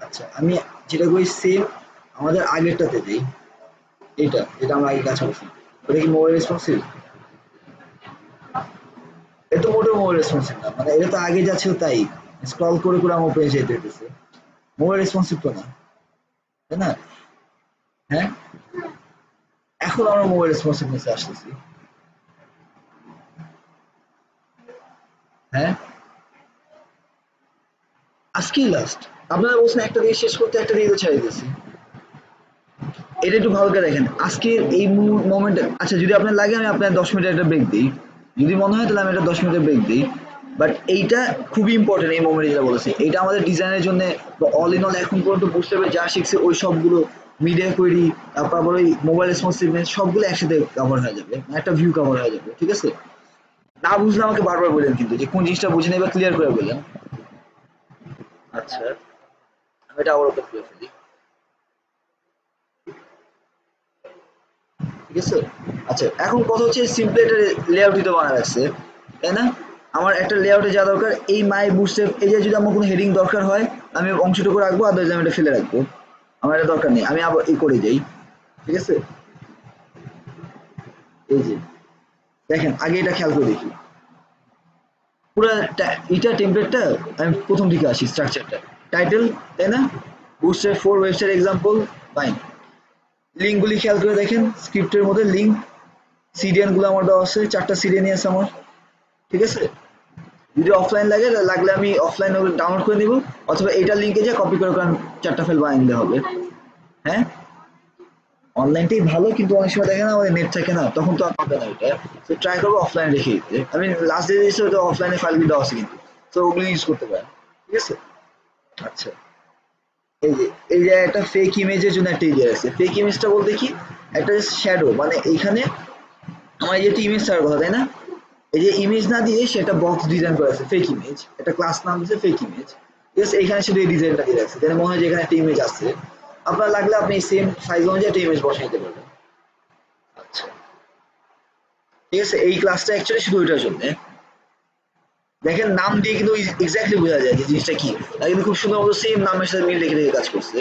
আচ্ছা আমি যেটা করি সেম আমাদের আগেরটাতে দিই এটা যেটা আমরা আগে কাজ করছি ওটা কি মোবাইল রেসপন্সিভ এটা মোটেও মোবাইল রেসপন্সিভ না মানে এটা তো আগে যা ছিল তাই স্ক্রল করে করে আমার উপরে যেতে হইতেছে মোবাইল রেসপন্সিভ তো না তাই না হ্যাঁ এখন আমরা মোবাইল রেসপন্সিভনেসে আসতেছি হ্যাঁ আজকেই লাস্ট আপনারা বলছেন একটা দিয়ে শেষ করতে একটা দিয়ে ছেড়ে দিয়েছি এটা একটু ভালো করে দেখেন আজকের এই মোমেন্টে আচ্ছা যদি আপনার লাগে আমি আপনার 10 মিনিটের একটা ব্রেক দিই যদি মনে হয় তাহলে আমি একটা 10 মিনিটের ব্রেক দিই বাট এইটা খুবই ইম্পর্টেন্ট এই মোমেন্টে যেটা বলেছি এটা আমাদের ডিজাইনের জন্য অল ইন অল এখন পর্যন্ত বুঝতে হবে যা শিখছে ওই সবগুলো মিডিয়া কোয়েরি, তারপর আবার ওই মোবাইল রেসপন্সিভনেস সবগুলো একসাথে কভার হয়ে যাবে, একটা ভিউ কভার হয়ে যাবে। ঠিক আছে, না বুঝলে আমাকে বারবার বলেন কিন্তু যে কোন জিনিসটা বুঝে নেবে, ক্লিয়ার করে বললেন। আচ্ছা, আমি এটা আবার ওপেন করে ফেলি। ঠিক আছে, আচ্ছা এখন কথা হচ্ছে সিম্পলি একটা লেআউটই তো বানা রাখছে, তাই না? আমার একটা লেআউটে যা দরকার এই মাই বুটস্ট্র্যাপ, এই যে যদি আমার কোনো হেডিং দরকার হয় আমি অংশটুকু রাখবো, আদারওয়াইজ আমি এটা ফেলে রাখবো, আমার এটা দরকার নেই, আমি আবার এই করে যাই। ঠিক আছে, এই যে দেখেন আগে এটা খেয়াল করে দেখি, পুরো এটা টেমপ্লেটটা আমি প্রথম দিকে আসি, স্ট্রাকচারটা টাইটেল, তাই না? Bootstrap 4 website example, fine. লিঙ্কগুলি খেয়াল করে দেখেন, স্ক্রিপ্টের মধ্যে লিঙ্ক, সিডিএনগুলো আমার দেওয়া আছে, 4টা সিডিএনই আছে আমার। ঠিক আছে, যদি অফলাইন লাগে লাগলে আমি অফলাইন ডাউনলোড করে নিব, অথবা এইটা লিঙ্কে যা কপি করে কারণ 4টা ফাইল বানিয়ে নিতে হবে। হ্যাঁ, অনলাইনটাই ভালো, কিন্তু অনেক সময় দেখে না আমাদের নেট থাকে না, তখন তো আর পাবে না এটা, তো ট্রাই করবো অফলাইন রেখে দিতে। আমি লাস্ট ডে দিয়েছি ওটা অফলাইনে ফাইলগুলো দেওয়া আছে কিন্তু, তো ওগুলো ইউজ করতে পারেন। ঠিক আছে, আচ্ছা এই যে এই যে একটা ফেক ইমেজের জন্য একটা ইয়ে আছে, ফেক ইমেজটা বলতে কি, একটা শ্যাডো, মানে এইখানে আমার যেহেতু ইমেজ ছাড়ার কথা, তাই না? এই যে ইমেজ না দিয়ে সেটা বক্স ডিজাইন করা আছে, ফেক ইমেজ, একটা ক্লাস নাম দিয়েছে ফেক ইমেজ। ঠিক আছে, এখানে শুধু এই ডিজাইনটা দিয়ে রাখছে, তাহলে মনে হয় যে এখানে একটা ইমেজ আছে, আপনার লাগলে আপনি সেম সাইজ অনুযায়ী একটা ইমেজ বসাইতে পারবেন। আচ্ছা, ঠিক আছে, এই ক্লাসটা অ্যাকচুয়ালি শুধু ওইটার জন্য। দেখেন নাম দিয়ে কিন্তু এক্স্যাক্টলি বোঝা যায় যে জিনিসটা কি, আর কিন্তু খুব সুন্দর মতো সেম নামের সাথে মিল রেখে রেখে কাজ করছে।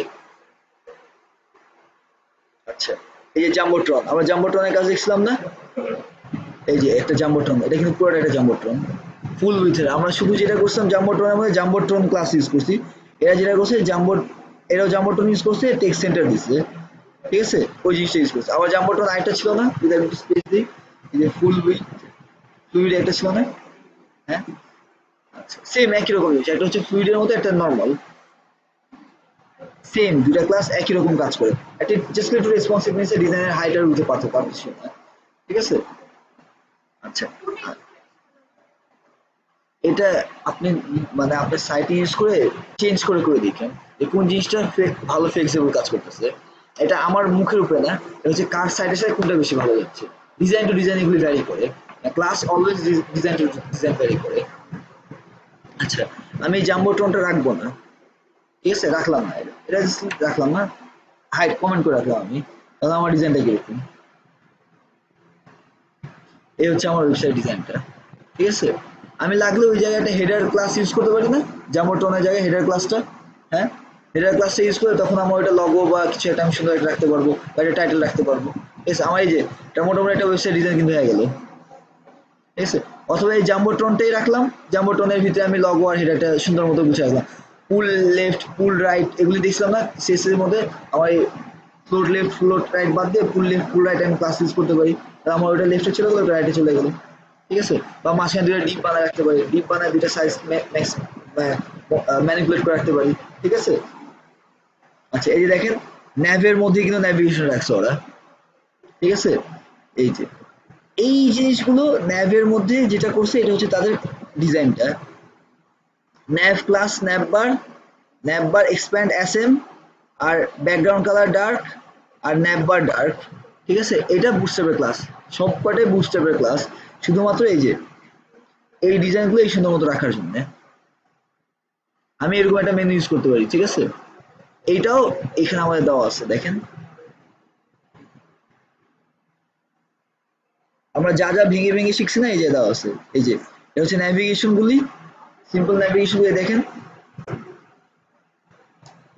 আচ্ছা, এই যে জাম্বোট্রন, আমরা জাম্বোট্রনের কাজ দেখছিলাম না, এই যে একটা জাম্বোট্রন, এটা কিন্তু পুরোটা একটা জাম্বোট্রন ফুল উইথের। আমরা শুধু যেটা করছিলাম জাম্বোট্রনের মধ্যে জাম্বোট্রন ক্লাস ইউজ করছি, এরা যেটা করছে এরাও জাম্বোট্রন ইউজ করছে, টেক্সট সেন্টার দিচ্ছে। ঠিক আছে, ওই জিনিসটা ইউজ করছে। আবার জাম্বোট্রন আরেকটা ছিল না, যদি আমি স্পেস দিই, এই যে ফুল উইথ ফ্লুইড একটা ছিল না? হ্যাঁ, আচ্ছা সেম একই রকম জিনিস, একটা হচ্ছে ফ্লুইডের মতো, একটা নর্মাল, সেম দুইটা ক্লাস একই রকম কাজ করে, একটা জাস্ট একটু রেসপন্সিভনেস ডিজাইনের হাইট আর উইথে পার্থক্য, আর কিছু না। ঠিক আছে, আচ্ছা এটা আপনি মানে আপনার সাইটে ইউজ করে চেঞ্জ করে করে দেখেন যে কোন জিনিসটা ভালো ফ্লেক্সিবল কাজ করতেছে। এটা আমার মুখের উপরে না, এটা হচ্ছে কার সাইডের সাথে কোনটা বেশি ভালো যাচ্ছে। ডিজাইন টু ডিজাইন এগুলি ভ্যারি করে, class always design to design vary করে। আচ্ছা, আমি এই জাম্বোট্রনটা রাখবো না, ঠিক আছে, রাখলাম না, এটা রাখলাম না, হাইড কমেন্ট করে রাখলাম আমি, তাহলে আমার ডিজাইনটা কিরকম, এই হচ্ছে আমার ওয়েবসাইট ডিজাইনটা। ঠিক আছে, আমি লাগলে ওই জায়গায় একটা হেডার ক্লাস ইউজ করতে পারি না, জাম্বোট্রনের জায়গায় হেডার ক্লাসটা, হ্যাঁ হেডার ক্লাসটা ইউজ করে তখন আমার ওইটা লগো বা কিছু একটা আমি সুন্দর একটা রাখতে পারবো, বা একটা টাইটেল রাখতে পারবো। ঠিক আছে, আমার এই যে এটা মোটামুটি একটা ওয়েবসাইট ডিজাইন কিন্তু হয়ে গেল। ঠিক আছে, অথবা এই জাম্বোট্রনটাই রাখলাম, জাম্বোট্রনের ভিতরে আমি লগো আর হেডারটা সুন্দর মতো গুছিয়ে রাখলাম, পুল লেফট পুল রাইট এগুলি দেখছিলাম না সিএসএস এর মধ্যে, আমার এই ফ্লোট লেফট ফ্লোট রাইট বাদ দিয়ে পুল লেফট পুল রাইট আমি ক্লাস ইউজ করতে পারি, তাহলে আমার ওইটা লেফটে চলে গেলো, ওটা রাইটে চলে গেলো। ঠিক আছে, বা মাঝখানে দুটো ডিপ বানায় রাখতে পারি, ডিপ বানায় দুটো সাইজ ম্যাক্স ম্যানিপুলেট করে রাখতে পারি। ঠিক আছে, আচ্ছা এই যে দেখেন ন্যাভের মধ্যে কিন্তু ন্যাভিগেশন রাখছে ওরা। ঠিক আছে, এই যে এই জিনিসগুলো ন্যাভের মধ্যে যেটা করছে এটা হচ্ছে তাদের ডিজাইনটা, ন্যাভ ক্লাস ন্যাভ বার এক্সপ্যান্ড এসএম, আর ব্যাকগ্রাউন্ড কালার ডার্ক, আর ন্যাভ বার ডার্ক। ঠিক আছে, এটা বুটস্ট্র্যাপের ক্লাস, সবকটাই বুটস্ট্র্যাপের ক্লাস, শুধুমাত্র এই যে এই ডিজাইনগুলো এই সুন্দর মতো রাখার জন্য আমি এরকম একটা মেনু ইউজ করতে পারি। ঠিক আছে, এইটাও এখানে আমাদের দেওয়া আছে, দেখেন আমরা যা যা ভেঙে ভেঙে শিখছি না, এই যে দেওয়া আছে, এই যে এটা হচ্ছে ন্যাভিগেশন গুলি, সিম্পল ন্যাভিগেশন গুলি দেখেন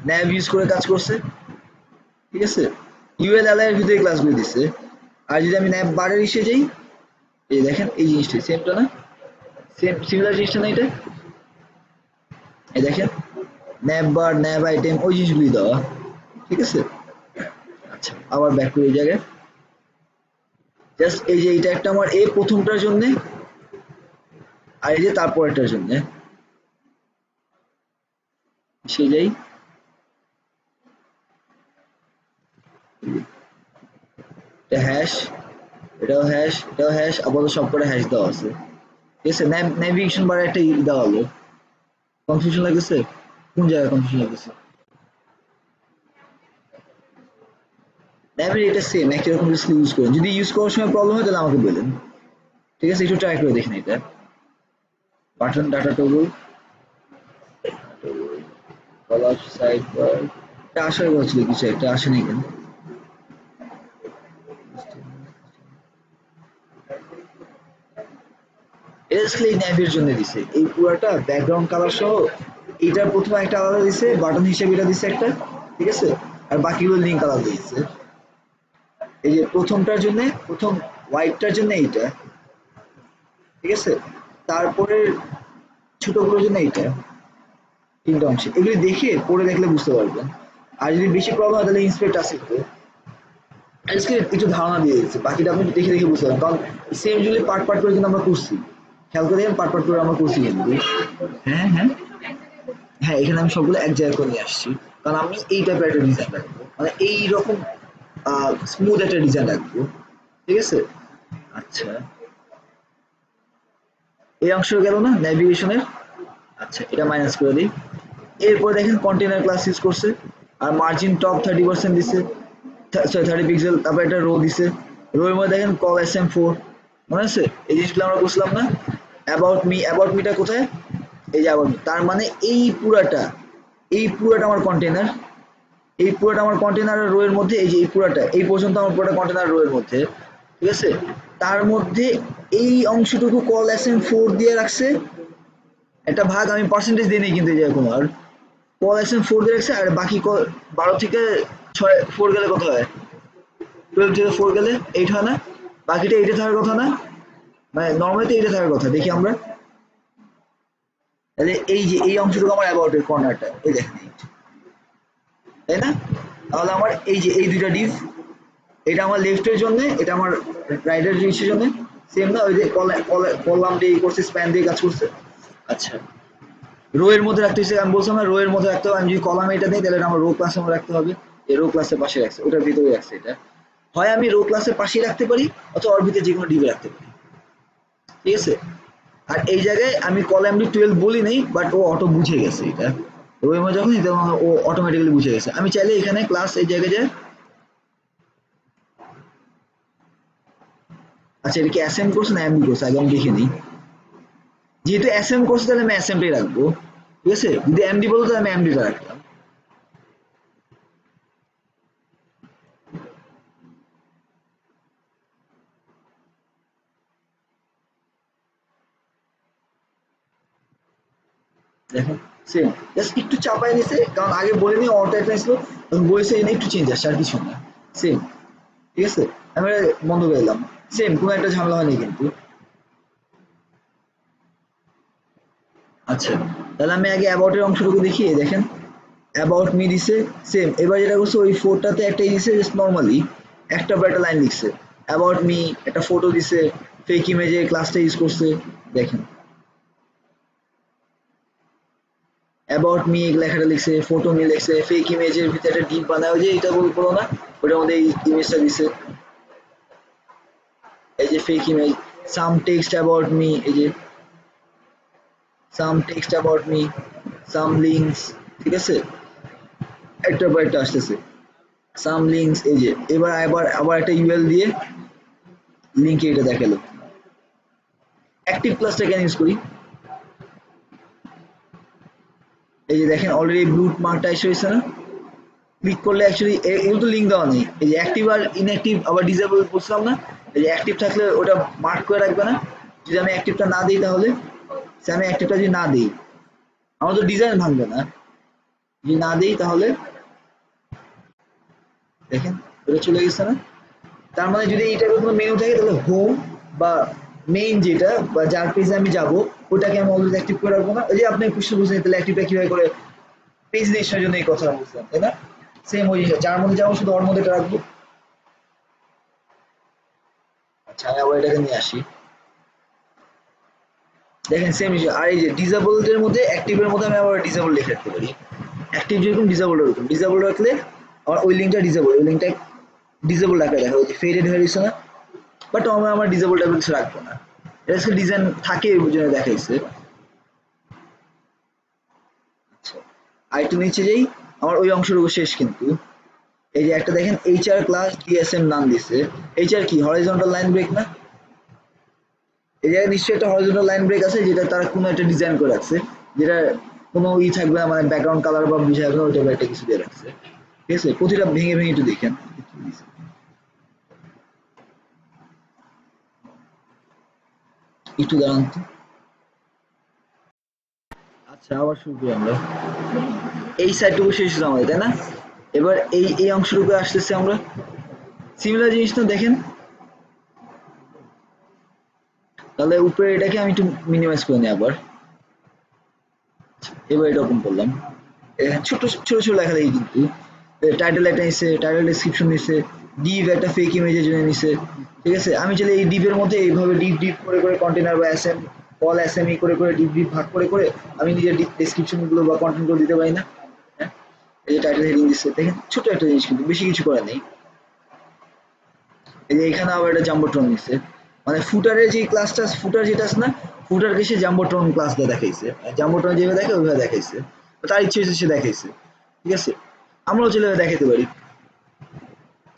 ন্যাভ ইউজ করে কাজ করছে। ঠিক আছে, ইউএল এর ভিতরে ক্লাসগুলো দিচ্ছে। আর যদি আমি ন্যাভ বারের এসে যাই, এই দেখেন এই জিনিসটা সেমটা না, সেম সিমিলার জিনিসটা না এটা, এই দেখেন ন্যাভ বার ন্যাভ আইটেম ওই জিনিসগুলি দেওয়া। ঠিক আছে, আচ্ছা আবার ব্যাক করে এই জায়গায়, জাস্ট এই যে এটা একটা আমার এই প্রথমটার জন্য, আর এই যে তারপরেরটার জন্য সে যাই, এটা হ্যাশ, এটাও হ্যাশ, এটাও হ্যাশ, আপাতত সবকটা হ্যাশ দেওয়া আছে। ঠিক আছে, নেভিগেশন বারে একটা দেওয়া হলো, কনফিউশন লাগতেছে, কোন জায়গায় কনফিউশন লাগতেছে? ন্যাভের এটা সেম একই রকম ডিসপ্লে ইউজ করেন, যদি ইউজ করার সময় প্রবলেম হয় তাহলে আমাকে বলেন, ঠিক আছে? একটু ট্রাই করে দেখেন এটা। বাটন ডাটা টগল কলার সাইড বার, এটা আসার কথা ছিল কিছু একটা, আসেনি কেন? এটা আসলে এই ন্যাভের জন্য দিছে, এই পুরাটা ব্যাকগ্রাউন্ড কালার সহ এটার প্রথমে একটা আলাদা দিছে বাটন হিসেবে, এটা দিছে একটা, ঠিক আছে? আর বাকিগুলো লিঙ্ক আলাদা দিয়েছে। এই যে প্রথমটার জন্য, প্রথম হোয়াইটটার জন্য এইটা, ঠিক আছে? তারপরে ছোটগুলোর জন্য এইটা, তিনটা অংশে এগুলি দেখে পড়ে দেখলে বুঝতে পারবেন। আর যদি বেশি প্রবলেম হয় তাহলে ইন্সপেক্ট আছে আজকে একটু ধারণা দিয়ে দিচ্ছে, বাকিটা আপনি দেখে দেখে বুঝতে পারেন, কারণ সেম যদি পার্ট পার্ট করে কিন্তু আমরা করছি, খেয়াল করে দেখেন পার্ট পার্ট করে আমরা করছি কিন্তু। হ্যাঁ হ্যাঁ হ্যাঁ, এখানে আমি সবগুলো এক জায়গায় করে নিয়ে আসছি, কারণ আমি এই টাইপের একটা ডিজাইন রাখবো, মানে এইরকম স্মুথ একটা ডিজাইন রাখবো, ঠিক আছে? আচ্ছা, এই অংশ গেল না ন্যাভিগেশনের। আচ্ছা, এটা মাইনাস করে দিই। এরপর দেখেন কন্টেনার ক্লাস ইউজ করছে, আর মার্জিন টপ 30% দিছে, সরি 30 পিক্সেল, তারপর একটা রো দিছে, রো এর মধ্যে দেখেন কল SM4, মনে আছে এই জিনিসগুলো আমরা বুঝলাম না? অ্যাবাউট মিটা কোথায়? এই যে অ্যাবাউট মি, তার মানে এই পুরাটা আমার কন্টেনার, এই পুরাটা আমার কন্টেনার রো এর মধ্যে, এই যে এই পুরাটা এই পর্যন্ত আমার পুরাটা কন্টেনার রো এর মধ্যে, ঠিক আছে? তার মধ্যে এই অংশটুকু কল SM4 দিয়ে রাখছে, একটা ভাগ আমি পার্সেন্টেজ দিয়ে নিই কিন্তু এই জায়গায় কোনো, আর কল SM4 দিয়ে রাখছে, আর বাকি 12 থেকে 6 4 গেলে কত হয়? 12 থেকে 4 গেলে 8 হয় না? বাকিটা 8 এ থাকার কথা না? মানে নর্মালি তো 8 এ থাকার কথা, দেখি আমরা। তাহলে এই যে এই অংশটুকু আমার অ্যাবাউট এর কর্নারটা, এই দেখেন 8, তাই না? তাহলে আমার এই যে এই দুইটা ডিভ, এটা আমার লেফটের জন্য, এটা আমার রাইটের জিনিসের জন্য সেম না? ওই যে কলাম দিয়ে করছে, স্প্যান দিয়ে কাজ করছে। আচ্ছা, রো এর মধ্যে রাখতে হচ্ছে, আমি বলছিলাম না রো এর মধ্যে রাখতে হবে, আমি যদি কলাম এটা দিই তাহলে এটা আমার রো ক্লাসের মধ্যে রাখতে হবে, এই রো ক্লাসের পাশে রাখছে, ওটার ভিতরে রাখছে এটা, হয় আমি রো ক্লাসের পাশেই রাখতে পারি অথবা ওর ভিতরে যে কোনো ডিবে রাখতে পারি, ঠিক আছে? আর এই জায়গায় আমি কলামডি 12 বলি নাই, বাট ও অটো বুঝে গেছে এটা, রো এর মধ্যে যখন ও অটোমেটিক্যালি বুঝে গেছে। আমি চাইলে এখানে ক্লাস এই জায়গায় যায়, আচ্ছা এটা কি অ্যাসেম্ব করছে না এমডি করছে আগে আমি দেখে নিই, যেহেতু অ্যাসেম্ব করছে তাহলে আমি অ্যাসেম্বটাই রাখবো, ঠিক আছে? যদি এমডি বলতো তাহলে আমি এমডিটা রাখতাম। দেখেন সেম, জাস্ট একটু চাপাই নিছে, কারণ আগে বলে নি অটো একটা ছিল, তখন বলেছে এনে একটু চেঞ্জ আসছে, আর কিছু না, সেম, ঠিক আছে? আমি বন্ধ করে দিলাম, সেম, কোনো একটা ঝামেলা হয়নি কিন্তু। আচ্ছা, তাহলে আমি আগে অ্যাবাউটের অংশটুকু দেখি, দেখেন অ্যাবাউট মি দিছে, সেম এবার যেটা করছে ওই ফোরটাতে একটাই দিছে, জাস্ট নর্মালি একটা বা একটা লাইন লিখছে, অ্যাবাউট মি একটা ফটো দিছে, ফেক ইমেজে ক্লাসটা ইউজ করছে, দেখেন অ্যাবাউট মি লেখাটা লিখছে, ফটো মি লিখছে, ফেক ইমেজের ভিতরে একটা ডিপ বানায়, ওই যে এটা বলবো না, ওটার মধ্যে এই ইমেজটা দিছে, এই যে fake image, some text about me, এই যে some text about me, some links, ঠিক আছে? একটার পর একটা আসতেছে, সাম লিঙ্কস, এই যে এবার আবার একটা ইউএল দিয়ে লিঙ্কে এটা দেখালো। অ্যাক্টিভ ক্লাসটা কেন ইউজ করি, এই যে দেখেন অলরেডি ব্লু মার্কটা এসে হয়েছে না? ক্লিক করলে অ্যাকচুয়ালি এগুলো তো লিঙ্ক দেওয়া নেই, এই যে অ্যাক্টিভ আর ইনঅ্যাক্টিভ আবার ডিসেবল বলছিলাম না, এই যে অ্যাক্টিভ থাকলে ওটা মার্ক করে রাখবে না, যদি আমি অ্যাক্টিভটা না দিই তাহলে, আমি অ্যাক্টিভটা যদি না দিই আমার তো ডিজাইন ভাঙবে না, যদি না দিই তাহলে দেখেন ওটা চলে গেছে না? তার মানে যদি এইটার কোনো মেনু থাকে তাহলে হোম বা মেইন যেটা বা যার পেজে আমি যাব ওটাকে আমি অলওয়েজ অ্যাক্টিভ করে রাখবো না, ওই যে আপনি প্রশ্ন বুঝছেন তাহলে অ্যাক্টিভটা কিভাবে করে পেজ নেশনের জন্য এই কথা বলছিলাম, তাই না? সেম ওই যার মধ্যে যাবো শুধু ওর মধ্যে এটা রাখবো। আচ্ছা, আমি আবার এটাকে নিয়ে আসি, দেখেন সেম ইস্যু, আর এই যে ডিসেবল এর মধ্যে অ্যাক্টিভের মধ্যে আমি আবার ডিসেবল লিখে রাখতে পারি, অ্যাক্টিভ যেরকম ডিসেবল এরকম, ডিসেবল রাখলে আমার ওই লিঙ্কটা ডিসেবল, ওই লিঙ্কটা ডিসেবল রাখা দেখা, ওই যে ফেডেড হয়ে গেছে না, বাট আমার ডিসেবল টাইপের কিছু রাখবো না, এটা ডিজাইন থাকে ওই জন্য দেখাইছে। আচ্ছা, আর একটু নিচে যাই, আমার ওই অংশটুকু শেষ কিন্তু, এই যে একটা দেখেন এইচআর ক্লাস ডিএসএম নাম দিছে। এইচআর কি হরিজন্টাল লাইন ব্রেক না? এই জায়গায় নিশ্চয়ই একটা হরিজন্টাল লাইন ব্রেক আছে যেটা তারা কোনো একটা ডিজাইন করে রাখছে, যেটা কোনো থাকবে না, মানে ব্যাকগ্রাউন্ড কালার বা বুঝে যাবে না, ওইটা একটা কিছু দিয়ে রাখছে। ঠিক আছে, প্রতিটা ভেঙে ভেঙে একটু দেখেন একটু দাঁড়ান তো। আচ্ছা আবার শুরু করি আমরা। এই সাইডটুকু শেষ হচ্ছে আমাদের, তাই না? এবার এই অংশটুকু আসতেছে আমরা সিমিলার জিনিসটা দেখেন। তাহলে উপরে এটাকে আমি একটু মিনিমাইজ করে নিই আবার। এবার এটা ওপেন করলাম, ছোট ছোট ছোট লেখা দেখি কিন্তু টাইটেল একটা নিচ্ছে, টাইটেল ডেসক্রিপশন নিচ্ছে, ডিভ একটা ফেক ইমেজের জন্য নিচ্ছে। ঠিক আছে, আমি চাইলে এই ডিপের মধ্যে এইভাবে ডিপ ডিপ করে করে কন্টেনার বা এসএম কল এসএমই করে করে ডিপ ডিপ ভাগ করে করে আমি নিজের ডেসক্রিপশন গুলো বা কন্টেন্ট গুলো দিতে পারি না? হ্যাঁ, এই যে টাইটেল হেডিং দিচ্ছে দেখেন, ছোট একটা জিনিস কিন্তু বেশি কিছু করার নেই। এই যে এখানে আবার একটা জাম্বোট্রন নিচ্ছে, মানে ফুটারের যে ক্লাসটা, ফুটার যেটা আছে না, ফুটারকে সে জাম্বোট্রন ক্লাসটা দেখাইছে, জাম্বোট্রন যেভাবে দেখে ওইভাবে দেখাইছে, তার ইচ্ছে হচ্ছে সে দেখাইছে। ঠিক আছে, আমরাও যেভাবে দেখাতে পারি।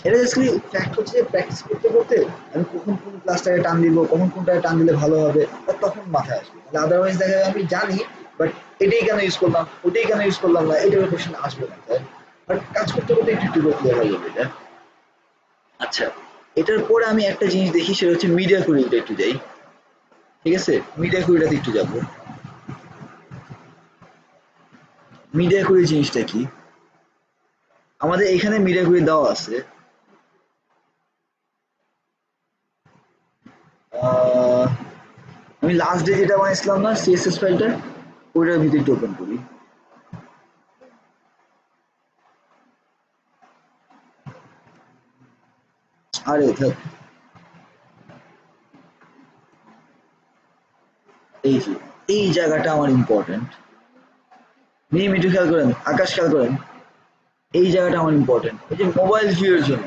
এটা বেসিক্যালি ফ্যাক্ট হচ্ছে যে প্র্যাকটিস করতে করতে আমি কখন কোন ক্লাসটাকে টান দিব, কখন কোনটাকে টান দিলে ভালো হবে, তখন মাথায় আসবে। আদারওয়াইজ দেখা যায় আমি জানি বাট এটাই কেন ইউজ করলাম, ওটাই কেন ইউজ করলাম না, এটা কোশ্চেন আসবে না। বাট কাজ করতে করতে একটু একটু ক্লিয়ার হয়ে যাবে এটা। আচ্ছা, এটার পরে আমি একটা জিনিস দেখি, সেটা হচ্ছে মিডিয়া কুইরিটা একটু যাই। ঠিক আছে, মিডিয়া কুইরিটাতে একটু যাব। মিডিয়া কুইরি জিনিসটা কি? আমাদের এখানে মিডিয়া কুইরি দেওয়া আছে। আমি লাস্ট ডে যেটা বানিয়েছিলাম না সিএসএস ফাইলটা, ওইটার ভিতরে একটু ওপেন করি। আরে এই যে এই জায়গাটা আমার ইম্পর্টেন্ট, মিম একটু খেয়াল করেন, আকাশ খেয়াল করেন, এই জায়গাটা আমার ইম্পর্টেন্ট। এই যে মোবাইল ভিউর জন্য,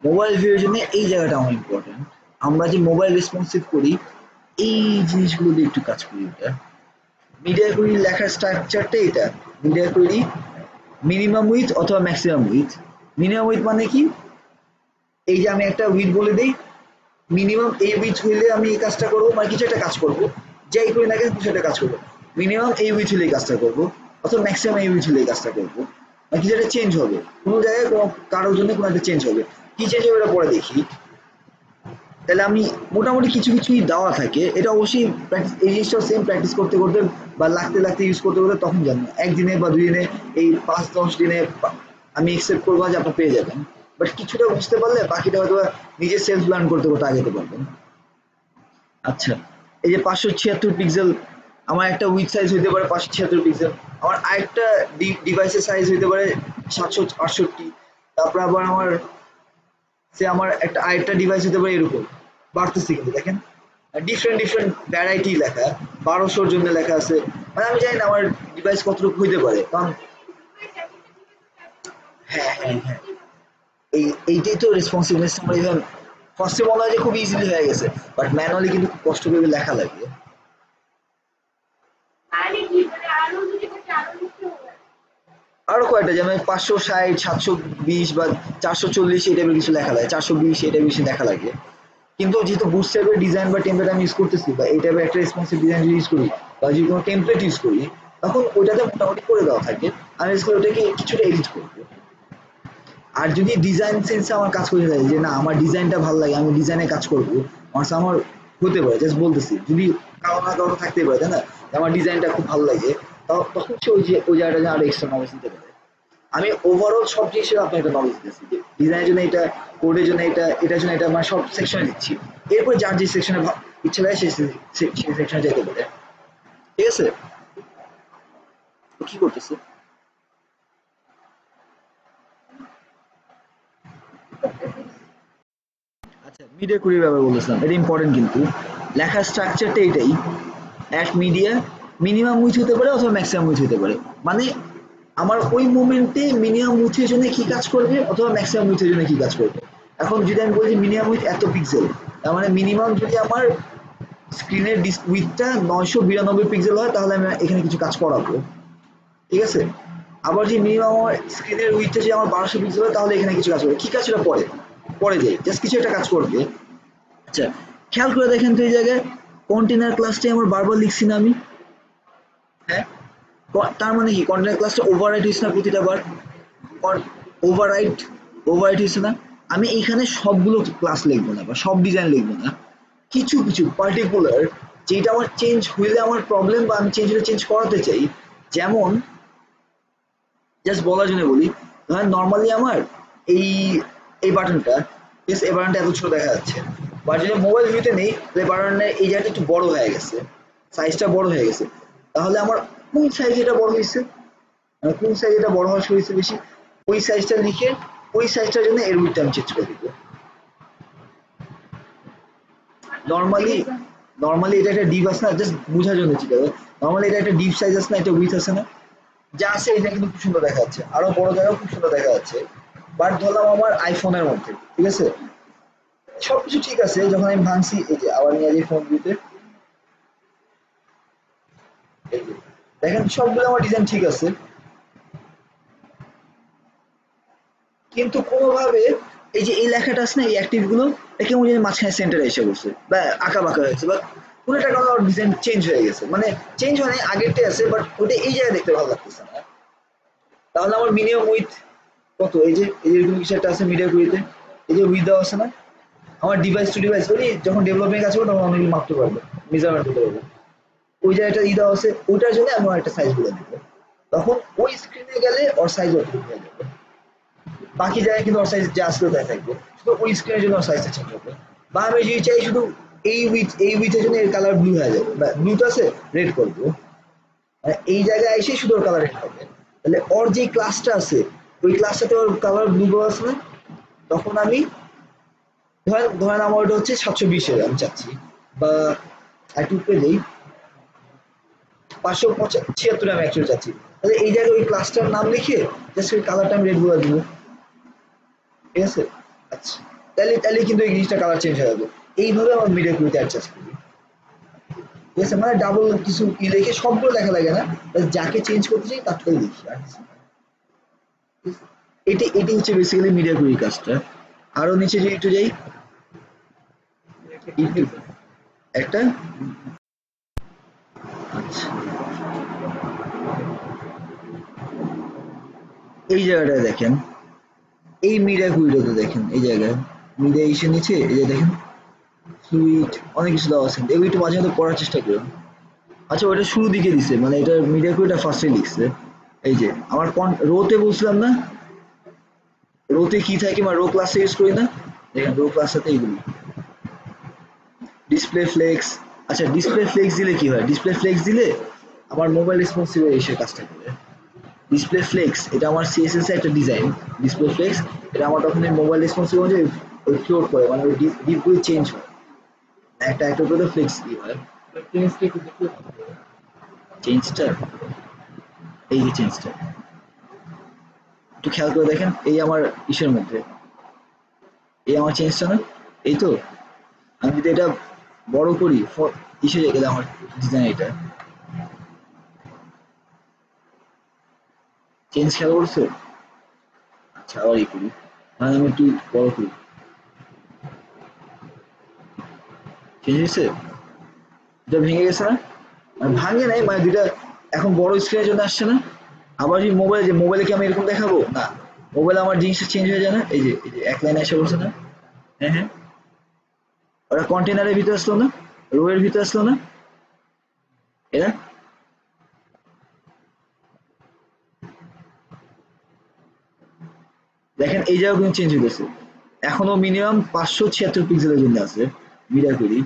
মোবাইল ভিউর জন্য এই জায়গাটা আমার ইম্পর্টেন্ট। আমরা যে মোবাইল রেসপন্সিভ করি, এই জিনিসগুলো দিয়ে একটু কাজ করি। এটা মিডিয়া কুইরি লেখার স্ট্রাকচারটা এটা। মিডিয়া কুইরি মিনিমাম উইথ অথবা ম্যাক্সিমাম উইথ। মিনিমাম উইথ মানে কি? এই যে আমি একটা উইথ বলে দিই, মিনিমাম এই উইথ হইলে আমি এই কাজটা করবো, মানে কিছু একটা কাজ করবো, যাই করি না কেন কিছু একটা কাজ করবো। মিনিমাম এই উইথ হলে এই কাজটা করবো, অথবা ম্যাক্সিমাম এই উইথ হলে এই কাজটা করবো, মানে কিছু একটা চেঞ্জ হবে, কোনো জায়গায় কোনো কারোর জন্য কোনো একটা চেঞ্জ হবে। কি চেঞ্জ হবে এটা পরে দেখি। তাহলে আমি মোটামুটি কিছু কিছুই দেওয়া থাকে, এটা অবশ্যই এই জিনিসটা সেম প্র্যাকটিস করতে করতে বা লাগতে লাগতে ইউজ করতে করতে তখন জানবো। একদিনে বা 2 দিনে, এই 5-10 দিনে আমি এক্সেপ্ট করবো যে আপনি পেয়ে যাবেন। বাট কিছুটা বুঝতে পারলে বাকিটা হয়তো নিজে সেলফ লার্ন করতে করতে আগাতে পারবেন। আচ্ছা, এই যে 576 পিক্সেল, আমার একটা উইথ সাইজ হইতে পারে 576 পিক্সেল, আমার আরেকটা ডিভাইসের সাইজ হইতে পারে 768। তারপর আবার আমার একটা আরেকটা ডিভাইস হতে পারে এরকম বাড়তেছে, কিন্তু দেখেন ডিফারেন্ট ডিফারেন্ট ভ্যারাইটি লেখা, 1200-র জন্য লেখা আছে। মানে আমি জানি না আমার ডিভাইস কতটুকু হইতে পারে, কারণ হ্যাঁ হ্যাঁ হ্যাঁ, এইটাই তো রেসপন্সিবনেস। আমরা ইভেন ফার্স্টে মনে হয় যে খুব ইজিলি হয়ে গেছে, বাট ম্যানুয়ালি কিন্তু খুব কষ্ট করে লেখা লাগে। আরো কয়েকটা, যেমন 560, 720 বা 440 এই টাইপের কিছু লেখা লাগে, 420 এই টাইপের কিছু লেখা লাগে। কিন্তু যেহেতু বুটস্ট্র্যাপের ডিজাইন বা টেমপ্লেট আমি ইউজ করতেছি, বা এই টাইপের একটা রেসপন্সিভ ডিজাইন ইউজ করি, বা যদি কোনো টেমপ্লেট ইউজ করি, তখন ওইটাতে মোটামুটি করে দেওয়া থাকে। আমি ওটাকে কিছুটা এডিট করবো। আর যদি ডিজাইন সেন্সে আমার কাজ করে যায় যে না আমার ডিজাইনটা ভালো লাগে, আমি ডিজাইনে কাজ করবো, আমার হতে পারে, জাস্ট বলতেছি, যদি কারো না কারো থাকতে পারে, তাই না, আমার ডিজাইনটা খুব ভালো লাগে, তখন সে ওই জায়গাটা আরো এক্সট্রা নলেজ দিতে পারে। আমি ওভারঅল সব জিনিসের আপনার একটা নলেজ দিচ্ছি, যে ডিজাইনের জন্য এটা, কোডের জন্য এটা, এটার জন্য এটা, মানে সব সেকশনে দিচ্ছি। এরপর যার যে সেকশনে ইচ্ছে লাগে সেই সেকশনে যেতে পারে। ঠিক আছে, কি করতেছে? আচ্ছা, মিডিয়া কুড়ি ব্যাপারে বলেছিলাম, এটা ইম্পর্টেন্ট কিন্তু লেখার স্ট্রাকচারটা এটাই। অ্যাট মিডিয়া মিনিমাম উইথ হতে পারে অথবা ম্যাক্সিমাম উইথ হতে পারে, মানে আমার ওই মুমেন্টে মিনিমাম উইথের জন্য কি কাজ করবে অথবা ম্যাক্সিমাম উইথের জন্য কি কাজ করবে। এখন যদি আমি বলি মিনিমাম উইথ এত পিক্সেল, তার মানে মিনিমাম যদি আমার স্ক্রিনের উইথটা 992 পিক্সেল হয়, তাহলে আমি এখানে কিছু কাজ করাবো। ঠিক আছে, আবার যে মিনিমাম আমার স্ক্রিনের উইথটা যে আমার 1200 পিক্সেল হয়, তাহলে এখানে কিছু কাজ করবে। কি কাজটা পরে পরে যাই, জাস্ট কিছু একটা কাজ করবে। আচ্ছা, খেয়াল করে দেখেন তো এই জায়গায় কন্টেনার ক্লাসটাই আমার বারবার লিখছি না আমি? হ্যাঁ, তার মানে কি কন্টেনার ক্লাসটা ওভাররাইট হয়েছে না প্রতিটা বার? ওভাররাইট ওভাররাইট হয়েছে না? আমি এখানে সবগুলো ক্লাস লিখবো না বা সব ডিজাইন লিখবো না, কিছু কিছু পার্টিকুলার যেটা আমার চেঞ্জ হইলে আমার প্রবলেম বা আমি চেঞ্জ করাতে চাই। যেমন জাস্ট বলার জন্য বলি, নর্মালি আমার এই এই বাটনটা, এই বাটনটা এত ছোট দেখা যাচ্ছে, বাট যদি মোবাইল ভিউতে নেই তাহলে বাটনের এই জায়গাটা একটু বড় হয়ে গেছে, সাইজটা বড় হয়ে গেছে। তাহলে আমার কোন সাইজ এটা বড় হয়েছে, কোন সাইজ এটা বড় হওয়া শুরু হয়েছে বেশি, ওই সাইজটা লিখে ওই সাইজটার জন্য এর উইডথটা আমি চেঞ্জ করে দিব। নর্মালি নর্মালি এটা একটা ডিপ আছে না, জাস্ট বোঝার জন্য ঠিক আছে। নর্মালি এটা একটা ডিপ সাইজ আছে না, এটা উইথ আছে না, যা আছে এটা কিন্তু খুব সুন্দর দেখা যাচ্ছে, আরো বড় জায়গাও খুব সুন্দর দেখা যাচ্ছে। বাট ধরলাম আমার আইফোনের মধ্যে, ঠিক আছে, সবকিছু ঠিক আছে। যখন আমি ভাঙছি, এই যে আবার নিয়ে যাই ফোন দিতে, এই যে দেখেন সবগুলো আমার ডিজাইন ঠিক আছে, কিন্তু কোনোভাবে এই যে এই লেখাটা আছে না, এই অ্যাক্টিভ গুলো একে মনে হয় মাঝখানে সেন্টারে এসে বসে বা আঁকা বাঁকা হয়েছে, বা কোনো একটা কারণে আমার ডিজাইন চেঞ্জ হয়ে গেছে, মানে চেঞ্জ হয়নি, আগেরটাই আছে, বাট ওটা এই জায়গায় দেখতে ভালো লাগতেছে না। তাহলে আমার মিনিমাম উইথ কত, এই যে এরকম কিছু একটা আছে মিডিয়া কুইতে, এই যে উইথ দেওয়া আছে না, আমার ডিভাইস টু ডিভাইস ওই যখন ডেভেলপমেন্ট কাজ করবো তখন অনেক মাপতে পারবো, মেজারমেন্ট করতে পারবো, ওই জায়গাটা দেওয়া আছে, ওইটার জন্য আমি একটা সাইজ বলে দিব, তখন ওই স্ক্রিনে গেলে ওর সাইজ অতটুকু হয়ে যাবে, বাকি জায়গায় কিন্তু ওর সাইজ যা আসলে তাই থাকবে, শুধু ওই স্ক্রিনের জন্য ওর সাইজটা চেঞ্জ হবে। বা আমি যদি চাই শুধু এই উইথের জন্য এর কালার ব্লু হয়ে যাবে, বা ব্লুটা আছে রেড করবো, মানে এই জায়গায় এসে শুধু ওর কালার রেড হবে, তাহলে ওর যে ক্লাসটা আছে ওই ক্লাসটাতে ওর কালার ব্লু দেওয়া আছে না, তখন আমি ধরেন ধরেন আমার ওটা হচ্ছে 720-এর আমি চাচ্ছি, বা একটু উপরে দেই 576 আমি অ্যাকচুয়ালি চাচ্ছি, তাহলে এই জায়গায় ওই ক্লাসটার নাম লিখে জাস্ট ওই কালারটা আমি রেড বলে দিব, ঠিক আছে। আচ্ছা, তাহলে তাহলে কিন্তু এই জিনিসটা কালার চেঞ্জ হয়ে যাবে। এইভাবে আমার মিডিয়া কুইতে অ্যাডজাস্ট করি, ঠিক আছে, মানে ডাবল কিছু লিখে সবগুলো দেখা লাগে না, যাকে চেঞ্জ করতে চাই তাকে লিখি আর কিছু না। এটি হচ্ছে বেসিক্যালি মিডিয়া কুইরি কাজটা। আরো নিচে যদি একটু যাই, একটা আচ্ছা, এই জায়গাটায় দেখেন, এই মিডিয়া কুইরিটাতে দেখেন, এই জায়গায় মিডিয়া ইসের নিচে এই যে দেখেন ফ্লুইড অনেক কিছু দেওয়া আছে, এগুলো একটু মাঝে মধ্যে পড়ার চেষ্টা করুন। আচ্ছা, ওটা শুরু দিকে দিছে, মানে এটা মিডিয়া কুইরিটা ফার্স্টে লিখছে। এই যে আমার রোতে বলছিলাম না, রোতে কি থাকে, মানে রো ক্লাসে ইউজ করি না, দেখেন রো ক্লাসটাতে এইগুলি ডিসপ্লে ফ্লেক্স। আচ্ছা, ডিসপ্লে ফ্লেক্স দিলে কি হয়, ডিসপ্লে ফ্লেক্স দিলে আমার মোবাইল রেসপন্সিভ এসে কাজটা করে। ডিসপ্লে ফ্লেক্স এটা আমার সিএসএস এর একটা ডিজাইন, ডিসপ্লে ফ্লেক্স এটা আমার তখন মোবাইল রেসপন্সিভ অনুযায়ী ওই ফ্লোট করে, মানে ওই ডিপগুলি চেঞ্জ হয়, একটা একটা করে ফ্লেক্স কি হয়, চেঞ্জটা এই যে চেঞ্জটা একটু খেয়াল করে দেখেন, এই আমার ইসের মধ্যে এই আমার চেঞ্জটা না, এই তো আমি যদি এটা বড় করি ইসে গেলে আমার ডিজাইন এটা চেঞ্জ খেয়াল করছো। আচ্ছা, আবার ই করি, মানে আমি একটু বড় করি, চেঞ্জ হয়েছে, এটা ভেঙে গেছে না, মানে ভাঙে নাই, মানে দুইটা এখন বড় স্ক্রিনের জন্য আসছে না। আবার যদি মোবাইলে কি আমি এরকম দেখাবো না, মোবাইলে আমার জিনিসটা চেঞ্জ হয়ে যায় না, এই যে এক লাইনে এসে বলছে না, হ্যাঁ হ্যাঁ, ওরা কন্টেনারের ভিতরে আসলো না, রো এর ভিতরে আসলো না, এরা দেখেন এই জায়গা কিন্তু চেঞ্জ হয়ে গেছে, এখনো মিনিমাম 576 পিক্সেলের জন্য আছে মিডিয়া কুইরি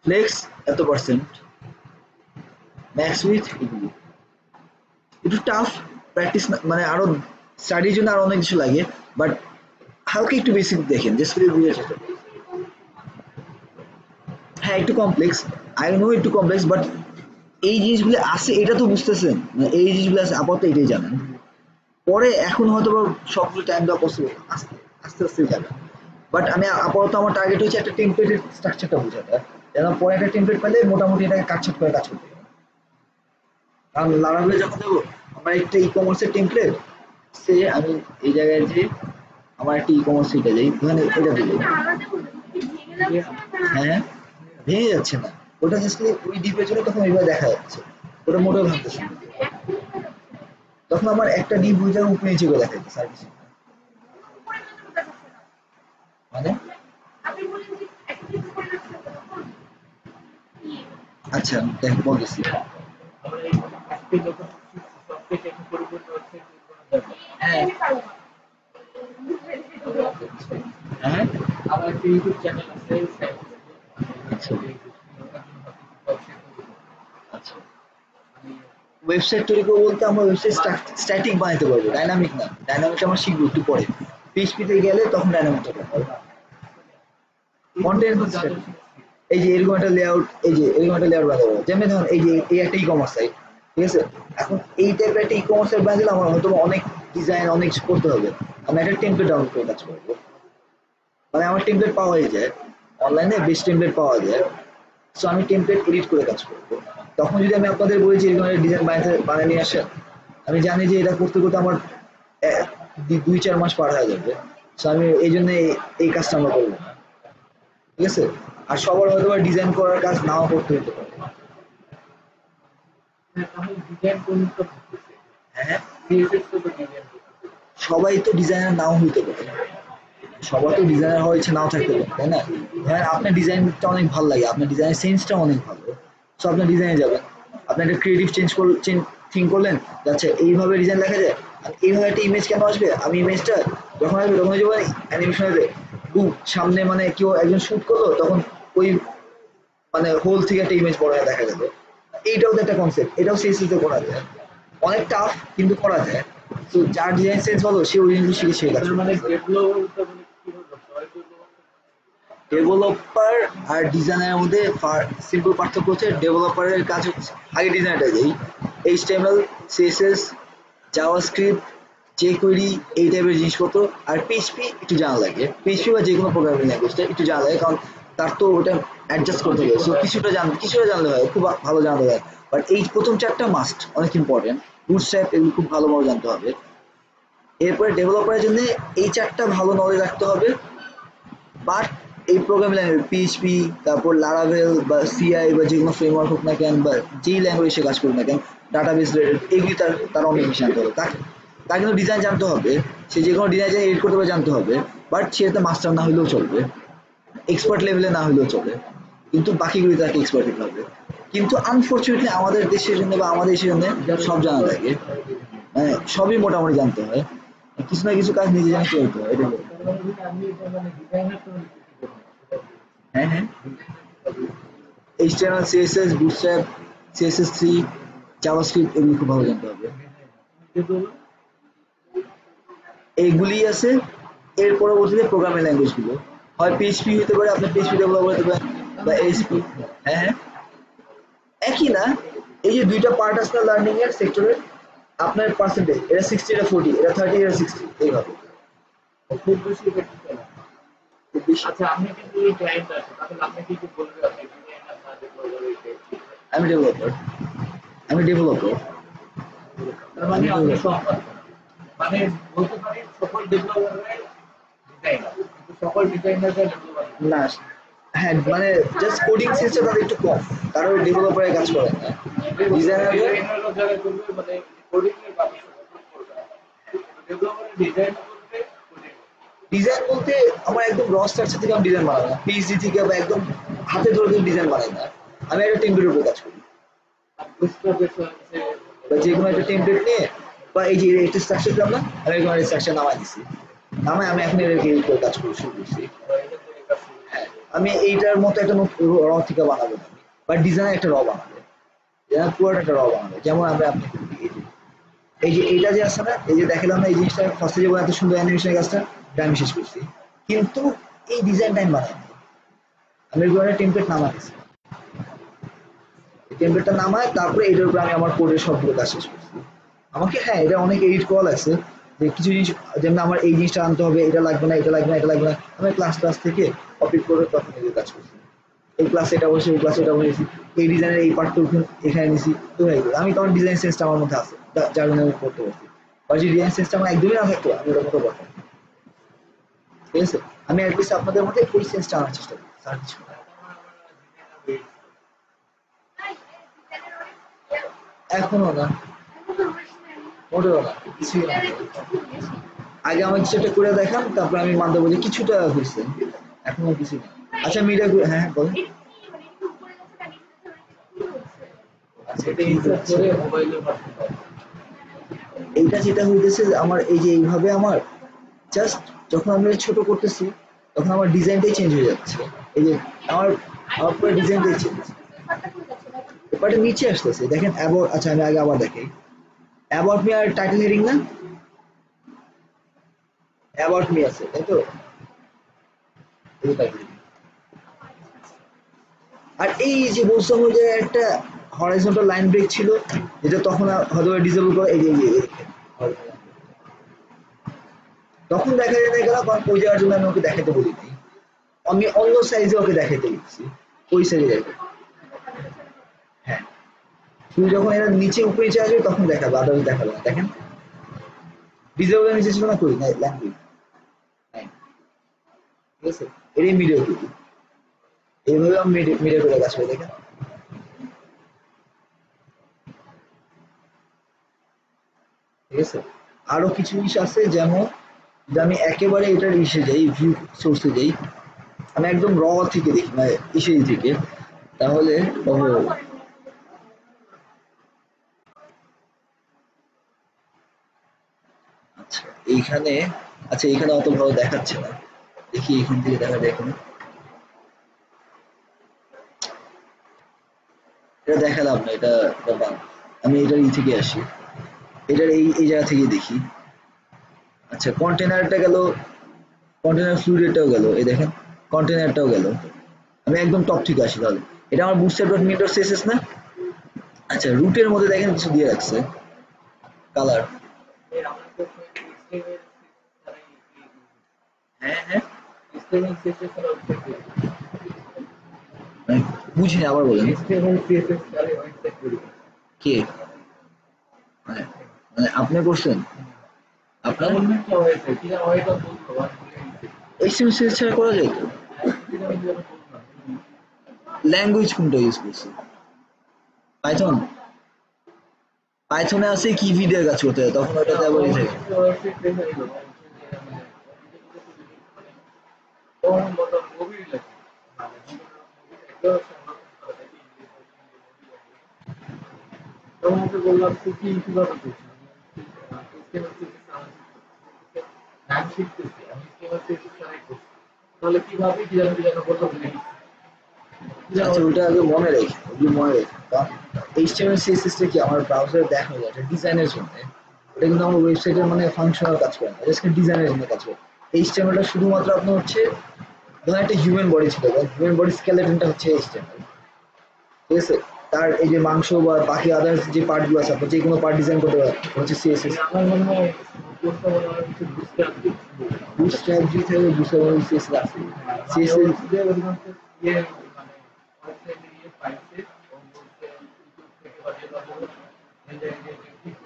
ফ্লেক্স এত পার্সেন্ট, ম্যাক্স উইথ এগুলি একটু টাফ প্র্যাকটিস, মানে আরো স্টাডির জন্য আরো অনেক কিছু লাগে, বাট হালকা একটু বেসিক দেখেন জাস্ট করে বুঝে চেষ্টা করুন। হ্যাঁ, একটু কমপ্লেক্স, আই নো একটু কমপ্লেক্স, বাট এই জিনিসগুলো আছে এটা তো বুঝতেছেন, মানে এই জিনিসগুলো আছে আপাতত এটাই জানেন, পরে এখন হয়তো বা সবগুলো টাইম দেওয়া পসিবল, আস্তে আস্তে আস্তে যাবে, বাট আমি আপাতত আমার টার্গেট হচ্ছে একটা টেমপ্লেটের স্ট্রাকচারটা বোঝাটা, যেন পরে একটা টেমপ্লেট পেলে মোটামুটি এটাকে কাটছাট করে কাজ করতে পারে। কারণ লারাভেলে যখন দেবো আমার একটা ই কমার্সের টেমপ্লেট সে আমি এই জায়গায় যে আমার একটা ই কমার্স এটা যাই ওখানে এটা দিলে হ্যাঁ ভেঙে যাচ্ছে না, ওটা জাস্ট ওই ডিপের জন্য তখন এইভাবে দেখা যাচ্ছে, ওটা মোটেও ভাঙতেছে না। তখন আমার একটা ডিপ ওই জায়গায় উপরে নিচে করে দেখা যাচ্ছে সার্ভিসিং মানে আচ্ছা দেখ বলতেছি। হ্যাঁ হ্যাঁ আমার একটা ইউটিউব চ্যানেল আছে আচ্ছা আচ্ছা ওয়েবসাইট তৈরি করবো বলতে আমরা ওয়েবসাইট স্ট্যাটিক বানাতে পারবো, ডাইনামিক না। ডাইনামিক আমরা শিখবো একটু পরে, পিএইচপিতে গেলে তখন ডাইনামিকটা পাবো। কন্টেন্ট এই যে এরকম একটা লেআউট, এই যে এরকম একটা লেআউট বানাতে পারবো, যেমন ধরুন এই যে এই একটা ই কমার্স সাইট, ঠিক আছে। এখন এই টাইপের একটা ই কমার্স সাইট বানাতে আমার হয়তো অনেক ডিজাইন অনেক করতে হবে, আমি একটা টেমপ্লেট ডাউনলোড করে কাজ করবো, মানে আমার টেমপ্লেট পাওয়াই যায় অনলাইনে, বেস্ট টেমপ্লেট পাওয়া যায়। সো আমি টেমপ্লেট এডিট করে কাজ করবো। তখন যদি আমি আপনাদের বলি যে এরকম ডিজাইন বানিয়ে নিয়ে আসেন, আমি জানি যে এটা করতে করতে আমার 2-4 মাস পার হয়ে যাবে। সো আমি এই জন্য এই কাজটা আমরা করবো না, ঠিক আছে। আর সবার হয়তো ডিজাইন করার কাজ নাও করতে হতে পারে। হ্যাঁ সবাই তো ডিজাইনার নাও হইতে পারে, সবার তো ডিজাইনার হওয়ার ইচ্ছে নাও থাকতে পারে, তাই না। হ্যাঁ আপনার ডিজাইনটা অনেক ভালো লাগে, আপনার ডিজাইনের সেন্সটা অনেক ভালো, সো আপনার ডিজাইনে যাবেন। আপনি একটা ক্রিয়েটিভ থিঙ্ক করলেন, আচ্ছা এইভাবে ডিজাইন লেখা যায়, আর এইভাবে একটা ইমেজ কেন আসবে, আমি ইমেজটা যখন আসবে তখন যাবো অ্যানিমেশনে সামনে, মানে কেউ একজন শুট করলো তখন ওই মানে হোল থেকে একটা ইমেজ বড় হয়ে দেখা যাবে। এইটাও তো একটা কনসেপ্ট, এটাও সিএসএস তে করা যায়, অনেক টাফ কিন্তু করা যায়। তো যার ডিজাইন সেন্স ভালো সে ওই জিনিসগুলো শিখে সেই কাজ মানে ডেভেলপার আর ডিজাইনের মধ্যে সিম্পল পার্থক্য হচ্ছে, ডেভেলপারের কাজ হচ্ছে আগে ডিজাইনটা যাই, এইচটিএমএল সিএসএস জাভাস্ক্রিপ্ট jQuery এই টাইপের জিনিসপত্র, আর পিএইচপি একটু জানা লাগে, পিএইচপি বা যে কোনো প্রোগ্রামিং ল্যাঙ্গুয়েজটা একটু জানা লাগে, কারণ তার তো ওটা অ্যাডজাস্ট করতে হবে। সো কিছুটা জানলে হয়, খুব ভালো জানতে হয়, বাট এই প্রথম চারটা মাস্ট অনেক ইম্পর্টেন্ট। বুটস্ট্র্যাপ এগুলো খুব ভালোভাবে জানতে হবে। এরপরে ডেভেলপারের জন্য এই চারটা ভালো নলেজ রাখতে হবে, বাট এই প্রোগ্রামিং ল্যাঙ্গুয়েজ পিএইচপি, তারপর লারাভেল বা সিআই বা যে কোনো ফ্রেমওয়ার্ক হোক না কেন, বা যেই ল্যাঙ্গুয়েজে কাজ করুক না কেন, ডাটাবেস রিলেটেড এগুলি তার অনেক বেশি জানতে হবে। তার কিন্তু ডিজাইন জানতে হবে, সে যে কোনো ডিজাইন এডিট করতে পারে জানতে হবে, বাট সে তো মাস্টার না হলেও চলবে, এক্সপার্ট লেভেলে না হলেও চলে, কিন্তু বাকিগুলি তাকে এক্সপার্ট হতে হবে। কিন্তু আনফর্চুনেটলি আমাদের দেশের জন্য বা আমাদের দেশের জন্য সব জানা লাগে, মানে সবই মোটামুটি জানতে হয়, কিছু না কিছু কাজ নিজে জানতে হতে হয়। এটা হ্যাঁ হ্যাঁ HTML CSS bootstrap CSS3 JavaScript এগুলি খুব ভালো জানতে হবে। এইগুলি আছে। এর পরবর্তীতে প্রোগ্রামিং ল্যাঙ্গুয়েজগুলো হয় পিএইচপি হতে পারে, আপনার পিএইচপি ডেভেলপার হতে পারে, বা এসপি। হ্যাঁ হ্যাঁ একই না, এই যে দুইটা পার্ট আছে লার্নিং এর সেক্টরের, আপনার পার্সেন্টেজ এটা 60 এটা 40 এটা 30 এটা 60 এইভাবে খুব বেশি আচ্ছা আপনি কিন্তু এই ক্লায়েন্ট আছে, তাহলে আপনি কি বলবেন আপনি ডিজাইনার না ডেভেলপার? আমি ডেভেলপার তার মানে আপনি সব মানে বলতে পারি সকল ডেভেলপারের ডিজাইনার, কিন্তু সকল ডিজাইনাররা ডেভেলপার না। হ্যাঁ মানে জাস্ট কোডিং সেন্সটা তাদের একটু কম, তারা ওই ডেভেলপারের কাজ করে না, ডিজাইনার যারা করবে মানে কোডিং এর কাজ করবে, ডেভেলপারের ডিজাইন করবে। ডিজাইন বলতে আমার একদম র স্ট্রাকচার থেকে আমি ডিজাইন বানাই না, পিএইচডি থেকে বা একদম হাতে ধরে ডিজাইন বানাই না, আমি একটা টেমপ্লেটের উপর কাজ করি, বা যে কোনো একটা টেমপ্লেট নিয়ে, বা এই যে একটা স্ট্রাকচার দিলাম না, আমি এরকম একটা স্ট্রাকচার নামাই দিছি, নামাই আমি এখন এর উপর কাজ করি শুরু করছি। হ্যাঁ আমি এইটার মতো একটা র থেকে বানাবো না, বা ডিজাইন একটা র বানাবো, পুরোটা একটা র বানাবো। যেমন আমরা আপনি এই যে এইটা যে আছে না, এই যে দেখালাম না, এই জিনিসটা ফার্স্টে যে এত সুন্দর অ্যানিমেশনের কাজটা আমি শেষ করছি, কিন্তু এই ডিজাইনটা আমি বানাই আমি এরকম একটা টেমপ্লেট নামাই দিছি, টেমপ্লেটটা নামায় তারপরে এটার উপর আমি আমার কোডের সবগুলো কাজ শেষ করছি। আমাকে হ্যাঁ এটা অনেক এডিট করা লাগছে, যে কিছু জিনিস যেমন আমার এই জিনিসটা আনতে হবে, এটা লাগবে না, এটা লাগবে না, এটা লাগবে না, আমি ক্লাস থেকে কপি করে তখন এই কাজ করছি। এই ক্লাসে এটা বসে ওই ক্লাসে এটা বসেছি, এই ডিজাইনের এই পার্টটা এখানে নিছি, তো হয়ে গেল। আমি তখন ডিজাইন সেন্সটা আমার মধ্যে আছে, যার জন্য আমি করতে পারছি। আর যদি ডিজাইন সেন্সটা আমার একদমই না থাকতো আমি ওটা মতো করতাম। ঠিক আছে, আমি অ্যাটলিস্ট আপনাদের মধ্যে ওই সেন্সটা আনার চেষ্টা করি, স্যার কিছু না। এখনো না, মোটেও না, কিছুই না। আগে আমার কিছু একটা করে দেখান, তারপর আমি মানতে বলি কিছুটা হয়েছে, এখনো কিছু না। আচ্ছা মিডিয়া, হ্যাঁ হ্যাঁ বলুন। আচ্ছা এটা ঠিক ইনসার্ট আছে, করে মোবাইলে পাঠাতে হবে। এইটা যেটা হইতেছে আমার এই যে এইভাবে আমার জাস্ট যখন আমি ছোট করতেছি তখন আমার ডিজাইনটাই চেঞ্জ হয়ে যাচ্ছে। এই যে আমার আমার পুরো ডিজাইনটাই চেঞ্জ, ব্যাপারটা নিচে আসতেছে দেখেন অ্যাবাউট। আচ্ছা আমি আগে আবার দেখাই, অ্যাবাউট মি আর টাইটেল হেডিং না, অ্যাবাউট মি আছে তাই তো, এই যে title heading। আর এই যে বলছিলাম ওই যে একটা হরাইজন্টাল লাইন ব্রেক ছিল, যেটা তখন হয়তো ডিসেবল করে, এই যে তখন দেখা যায় না গেল, কারণ ওই জায়গার জন্য আমি ওকে দেখাতে বলি নাই, আমি অন্য সাইজে ওকে দেখাতে লিখছি, ওই সাইজে দেখো। হ্যাঁ, শুধু যখন এরা নিচে উপরে নিচে আসবে তখন দেখাবো, আদার্স দেখাবো না। দেখেন ডিসেবল নিচে ছিল না, করি না ল্যাঙ্গুয়েজ নাই, ঠিক আছে, এটাই মিডিয়া করি, এইভাবে আমি মিডিয়া করে কাজ করি। দেখেন ঠিক আছে, আরো কিছু জিনিস আছে, যেমন যে আমি একেবারে এটার ইসে যাই, ভিউ সোর্সে যাই, আমি একদম র থেকে দেখি মানে ইসে থেকে, তাহলে আচ্ছা এইখানে, আচ্ছা এইখানে অত ভালো দেখাচ্ছে না, দেখি এখান থেকে দেখা যায় এখন, এটা দেখালাম না, এটা আমি এটার থেকে আসি, এটার এই জায়গা থেকে দেখি। আচ্ছা কন্টেনারটা গেল, কন্টেনার ফ্লুইডটাও গেল, এই দেখেন কন্টেনারটাও গেল, আমি একদম টপ থেকে আসি তাহলে। এটা আমার bootstrap.me CSS না। আচ্ছা রুটের মধ্যে দেখেন কিছু দিয়ে রাখছে কালার। আমরা তো HTML ছাড়াই হ্যাঁ হ্যাঁ, HTML CSS ছাড়া ওয়েবসাইট করি। মানে বুঝিনি, আবার বলেন। HTML CSS ছাড়াই ওয়েবসাইট করি। কে মানে, মানে আপনি করছেন আপনার অন্য একটা ওয়েবসাইট, কিনা ওয়েবটা বলতো আমি ভুলে গেছি। HTML ছাড়া করা যায় তো? কিনা আমি যেন বললাম। ল্যাঙ্গুয়েজ কোনটা ইউজ করছে? পাইথন, পাইথনে আছে কি ভিডিও কাজ করতে হয়, তখন ওটাতে আবার এই থাকে। ওয়েবসাইট দেখে নিল। তখন বলতাম গভীর লাগে। তখন ওকে বললাম তুই কি কিভাবে করছিস? নাম শিখতেছি, আমি ছাড়াই করছি। তাহলে কিভাবে কি জানো বলতে ভুলে গেছি। আচ্ছা ওটা আগে মনে রেখে, ওগুলো মনে রেখে, কারণ HTML CSS টা কি আমার ব্রাউজারে দেখা যায়, এটা ডিজাইনের জন্য, এটা কিন্তু আমার ওয়েবসাইটের মানে ফাংশনাল কাজ করে না, জাস্ট ডিজাইনের জন্য কাজ করে। HTML টা শুধুমাত্র আপনার হচ্ছে, ধরেন একটা হিউম্যান বডি ছিল, হিউম্যান বডি স্কেলেটনটা হচ্ছে HTML, ঠিক আছে, তার এই যে মাংস বা বাকি আদার্স যে পার্টগুলো আছে, আপনি যে কোনো পার্ট ডিজাইন করতে পারেন হচ্ছে CSS। আমার মনে হয় কোর্সটা মনে হয় কিছু বুঝতে আসবে। বুটস্ট্র্যাপ জি থেকে বুটস্ট্র্যাপ CSS আছে, আমি CSS। ওষুধে অধিকাংশ ইয়ে মানে ওয়েবসাইটে গিয়ে পাইছে ও বলছে ইউটিউব থেকে বা যেভাবে এই যে ঠিক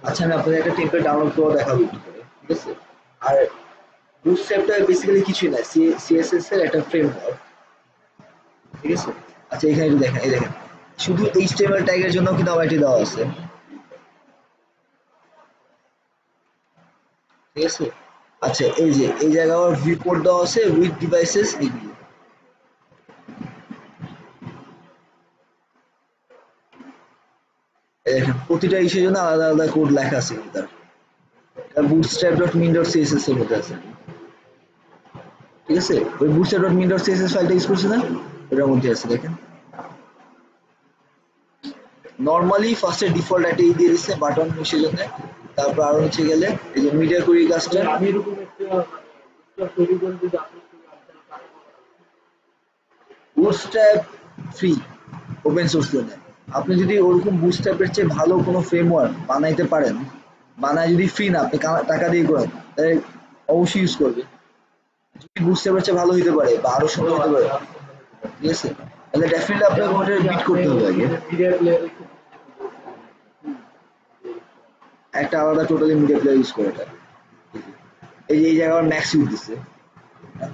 আচ্ছা আমি আপনাদের একটা টেমপ্লেট ডাউনলোড করে দেখাবো একটু করে, ঠিক আছে। আর বুটস্ট্র্যাপটা বেসিক্যালি কিছুই না, সিএসএস এর একটা ফ্রেমওয়ার্ক, ঠিক আছে। আচ্ছা এখানে একটু দেখেন, এই দেখেন শুধু এইচটিএমএল ট্যাগের জন্য কিন্তু আমার এটি দেওয়া আছে, ঠিক আছে। আচ্ছা এই যে এই জায়গায় আমার ভিউ পোর্ট দেওয়া আছে উইথ ডিভাইসেস, এগুলো এই দেখেন প্রতিটা ইস্যুর জন্য আলাদা আলাদা কোড লেখা আছে কিন্তু তার bootstrap.min.css এর মধ্যে আছে, ঠিক আছে। ওই bootstrap.min.css ফাইলটা ইউজ করছে না, ওটার মধ্যে আছে দেখেন। নরমালি ফার্স্টে ডিফল্ট একটা দিয়ে দিচ্ছে বাটন মিশের জন্য, তারপর আরো নিচে গেলে এই যে মিডিয়া কুইরি কাজটা, আমি এরকম একটা মানে তৈরি করে যদি আপলোড করি আপনার বুটস্ট্র্যাপ ফ্রি ওপেন সোর্স জন্য। আপনি যদি ওরকম বুটস্ট্র্যাপের চেয়ে ভালো কোনো ফ্রেমওয়ার্ক বানাইতে পারেন, বানায় যদি ফ্রি না আপনি টাকা দিয়ে করেন, তাহলে অবশ্যই ইউজ করবে। যদি বুটস্ট্র্যাপের চেয়ে ভালো হতে পারে বা আরো সুন্দর হতে পারে, ঠিক আছে, তাহলে ডেফিনেটলি আপনাকে ওটা বিট করতে হবে আগে, মিডিয়া প্লেয়ারের একটা আলাদা টোটালি মিডিয়া প্লেয়ার ইউজ করে এটা। এই যে এই জায়গায় ম্যাক্স ইউজ দিচ্ছে,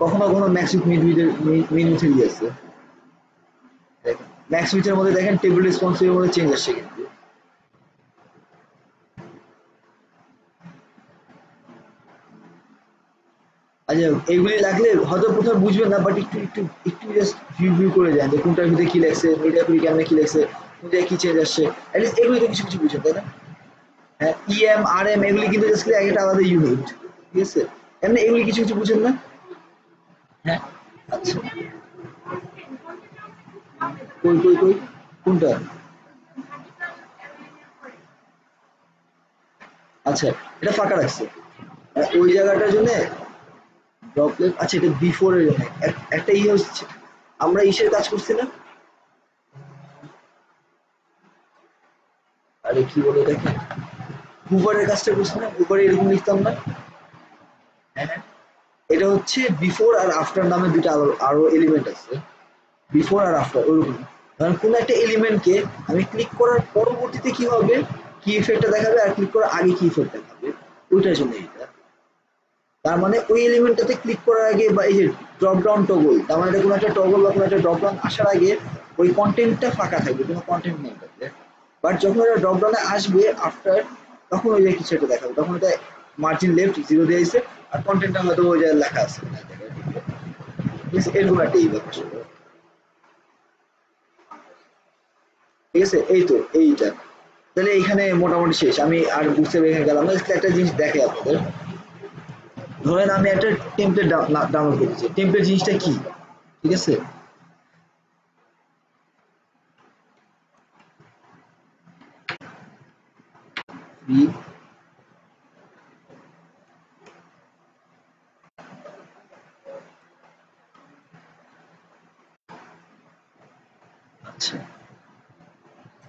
কখনো কখনো ম্যাক্স উইথ মিন উঠে দিয়েছে। ম্যাক্স উইথের মধ্যে দেখেন টেবিল রেসপন্সিভের মধ্যে চেঞ্জ আসছে কিন্তু। আচ্ছা এইগুলি লাগলে হয়তো প্রথমে বুঝবেন না, বাট একটু একটু একটু জাস্ট ভিউ করে যান যে কোনটার ভিতরে কি লেগছে, মিডিয়া কুড়ি কেমনে কি লেগছে, কোথায় কি চেঞ্জ আসছে, অ্যাটলিস্ট এগুলি তো কিছু কিছু বুঝেন তাই না? হ্যাঁ, ইএম আর এম এগুলি কিন্তু জাস্ট একটা আলাদা ইউনিট, ঠিক আছে? এমনি এগুলি কিছু কিছু বুঝেন না? হ্যাঁ, আচ্ছা, কই কই কই কোনটা? আচ্ছা, এটা ফাঁকা রাখছে ওই জায়গাটার জন্য ড্রপলেট। আচ্ছা, এটা বিফোর এর জন্য একটা ইয়ে হচ্ছে, আমরা ইসের কাজ করছি না, আরে কি বলে দেখেন, হুভারের কাজটা করছি না, হুভারে এরকম লিখতাম না? হ্যাঁ হ্যাঁ, এটা হচ্ছে বিফোর আর আফটার নামে দুইটা আরো এলিমেন্ট আছে, বিফোর আর আফটার ওরকম। কারণ কোন একটা এলিমেন্টকে আমি ক্লিক করার পরবর্তীতে কি হবে, কি ইফেক্টটা দেখাবে, আর ক্লিক করার আগে কি ইফেক্ট দেখাবে, ওইটার জন্য এটা। তার মানে ওই এলিমেন্টটাতে ক্লিক করার আগে, বা এই যে ড্রপ ডাউন টগল, তার মানে কোনো একটা টগল বা কোনো একটা ড্রপ ডাউন আসার আগে ওই কন্টেন্টটা ফাঁকা থাকবে, কোনো কন্টেন্ট নেই থাকবে। বাট যখন এটা ড্রপ ডাউনে আসবে আফটার, তখন ওই যে কিছু একটা দেখাবে, তখন এটা মার্জিন লেফট জিরো দিয়ে দিয়েছে, আর কন্টেন্টটা হয়তো ওই জায়গায় লেখা আছে এরকম একটা ব্যাপার। ঠিক আছে, এই তো এইটা। তাহলে এইখানে মোটামুটি শেষ, আমি আর বুঝতে পেরে গেলাম না। একটা জিনিস দেখে আপনাদের, ধরেন আমি একটা টেমপ্লেট ডাউনলোড করতেছি, টেমপ্লেট জিনিসটা কি, ঠিক আছে? ফ্রি, আচ্ছা,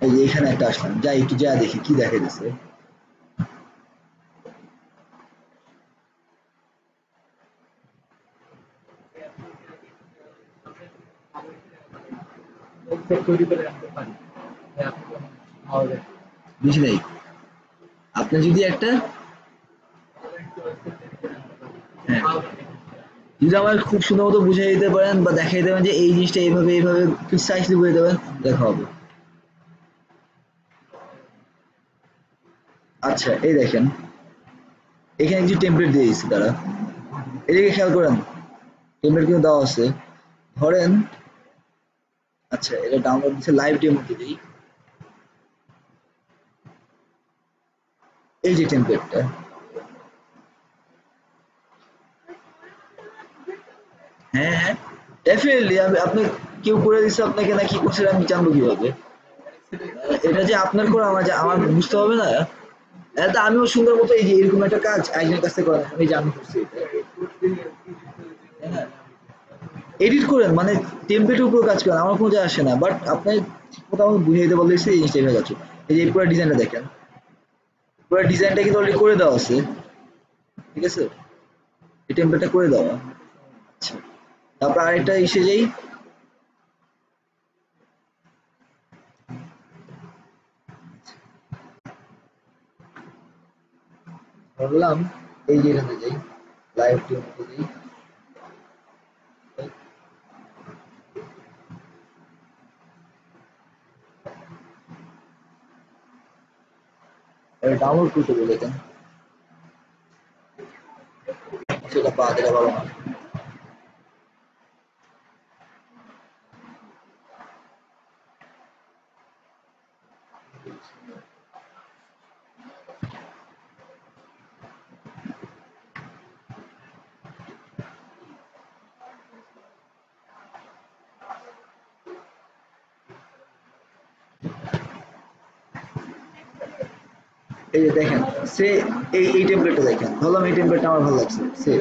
এই যে এখানে একটা আসলাম, যাই একটু যা দেখি কি দেখা গেছে। তৈরি করে রাখতে পারি, আপনি যখন পাওয়া যায় বুঝি নাই, আপনি যদি একটা, হ্যাঁ, যদি আমার খুব সুন্দর মতো বুঝিয়ে দিতে পারেন বা দেখাই দেবেন যে এই জিনিসটা এইভাবে এইভাবে প্রিসাইসলি বুঝে দেবেন, দেখা হবে। আচ্ছা, এই দেখেন এখানে কিছু টেমপ্লেট দিয়ে দিচ্ছে তারা, এদিকে খেয়াল করেন, টেমপ্লেট কিন্তু দেওয়া আছে। ধরেন, আচ্ছা এটা ডাউনলোড দিচ্ছে, লাইভ ডেমোতে দিই, এই যে টেমপ্লেটটা, হ্যাঁ হ্যাঁ, ডেফিনেটলি আমি আপনি, কেউ করে দিচ্ছে আপনাকে না কি করছে আমি জানবো কিভাবে? এটা যে আপনার করা, আমার বুঝতে হবে না? এটা আমিও সুন্দর মতো এই যে এরকম একটা কাজ একজনের কাছ থেকে করা, আমি জানি করছি এটা। হ্যাঁ, এডিট করেন মানে টেমপ্লেটের উপর কাজ করেন, আমার কোনো যায় আসে না, বাট আপনি ঠিক মতো আমাকে বুঝিয়ে দিতে বললে এই জিনিসটা হয়ে যাচ্ছে। এই যে পুরো ডিজাইনটা দেখেন, পুরো ডিজাইনটা কিন্তু অলরেডি করে দেওয়া আছে, ঠিক আছে? এই টেমপ্লেটটা করে দেওয়া। আচ্ছা, তারপর আরেকটা এসে যাই, ধরলাম এই যে এখানে যাই, লাইভ ডেমোতে যাই, ডাউনলোড করতে বলে দেন, সেটা পা দিলে ভালো না। এই যে দেখেন, সে এই টেমপ্লেটটা দেখেন, ভাবলাম এই টেমপ্লেটটা আমার ভালো লাগছে, সে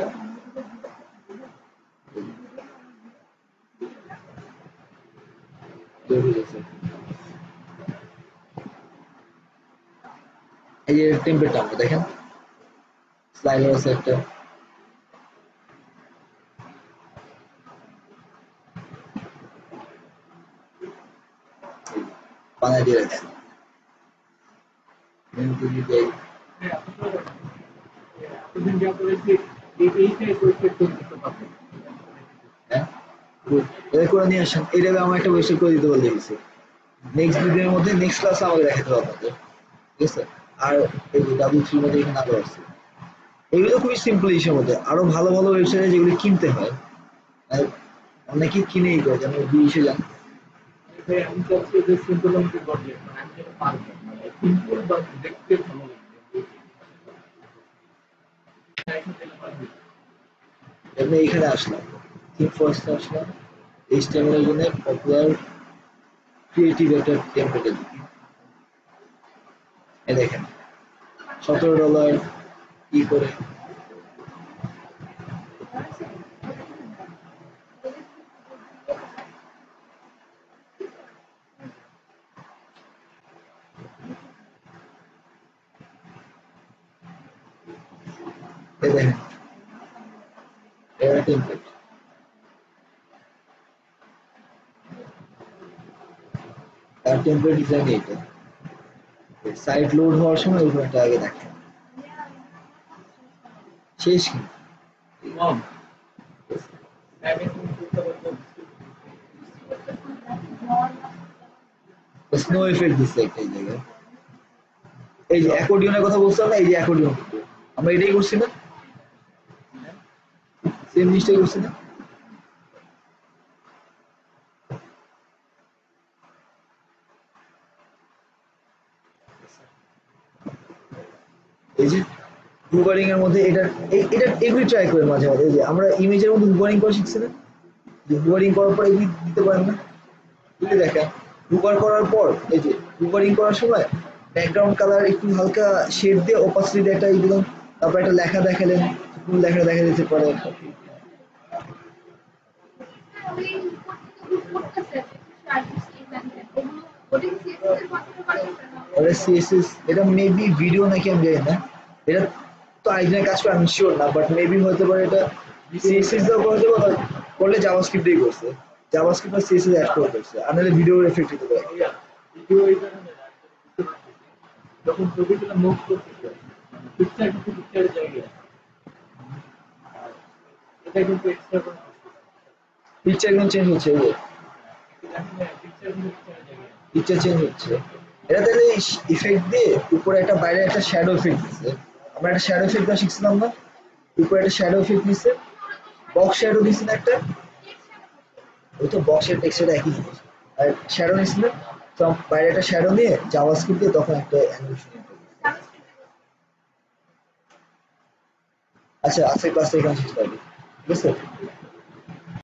এই যে টেমপ্লেটটা আমরা দেখেন, স্লাইডার আছে একটা, বানায় দিয়ে রাখছি মেনু টু দেই হ্যাঁ এতদিন যা করেছি এইটাই পরিষ্কার করে দিতে পারবেন। হ্যাঁ এটা করে নিয়ে আসেন এইভাবে আমার একটা ওয়েবসাইট করে দিতে বলে দিয়েছি নেক্সট ভিডিওর মধ্যে নেক্সট ক্লাস আমাকে দেখাতে হবে আপনাদের ঠিক আছে আর এই যে W3 মধ্যে এখানে আরো আছে এগুলো খুবই সিম্পল ইস্যুর মধ্যে আরো ভালো ভালো ওয়েবসাইটে যেগুলো কিনতে হয় আর অনেকে কিনেই করে যেমন বিএসে যান ভাই আমি চাচ্ছি যে সিম্পল আমাকে গড়িয়ে মানে আমি যেটা পারবো মানে সিম্পল বা দেখতে ভালো লাগবে এমনি এখানে আসলাম থিম ফার্স্ট আসলাম HTML এর জন্য পপুলার ক্রিয়েটিভ একটা টেমপ্লেট দিই এই দেখেন $17 কি করে এই দেখেন এটা টেমপ্লেট আর টেমপ্লেট ডিজাইন এটা সাইট লোড হওয়ার সময় ওইটা আগে দেখেন শেষ কি মম আমি করতে পারবো স্নো এফেক্ট দিচ্ছে একটা এই জায়গায় এই যে অ্যাকর্ডিয়নের কথা বলছিলাম না এই যে অ্যাকর্ডিয়ন আমরা এটাই করছি না সেম জিনিসটাই করছি না এই যে হুবারিং এর মধ্যে এটা এগুলি ট্রাই করে মাঝে মাঝে এই যে আমরা ইমেজের মধ্যে হুবারিং করা শিখছি না যে হুবারিং করার পর এগুলি দিতে পারেন না এগুলি দেখেন হুবার করার পর এই যে হুবারিং করার সময় ব্যাকগ্রাউন্ড কালার একটু হালকা শেড দিয়ে ওপাসিটি দিয়ে একটা দিলাম তারপর একটা লেখা দেখালেন কোন লেখাটা দেখা যেতে পারে ওটা সিএসএস এটা মেবি ভিডিও নাকি আমি জানি না এটা তো আরেকজনের কাজ করে আমি শিওর না বাট মেবি হতে পারে এটা সিএসএস দাও করতে পারে করলে জাভাস্ক্রিপ্ট দিয়ে করছে জাভাস্ক্রিপ্ট আর সিএসএস অ্যাড করে করছে আর নাহলে ভিডিও এফেক্ট দিতে পারে ভিডিও এই কারণে যখন ছবিগুলো মুভ করতেছে পিকচার কিন্তু পিকচারের জায়গায় এটা কিন্তু এক্সট্রা করে পিকচার কিন্তু চেঞ্জ হচ্ছে এই যে পিকচার কিন্তু পিকচারের জায়গায় পিকচার চেঞ্জ হচ্ছে এটা তাহলে ইফেক্ট দিয়ে উপরে একটা বাইরে একটা শ্যাডো এফেক্ট দিচ্ছে আমরা একটা শ্যাডো এফেক্ট না শিখছিলাম না উপরে একটা শ্যাডো এফেক্ট দিচ্ছে বক্স শ্যাডো দিচ্ছে না একটা ওই তো বক্সের টেক্সচারটা একই জিনিস আর শ্যাডো নিচ্ছে না তো বাইরে একটা শ্যাডো নিয়ে জাভাস্ক্রিপ্ট দিয়ে তখন একটা অ্যানিমেশন আচ্ছা আজকের ক্লাসটা এখানে শেষ করবো ঠিক আছে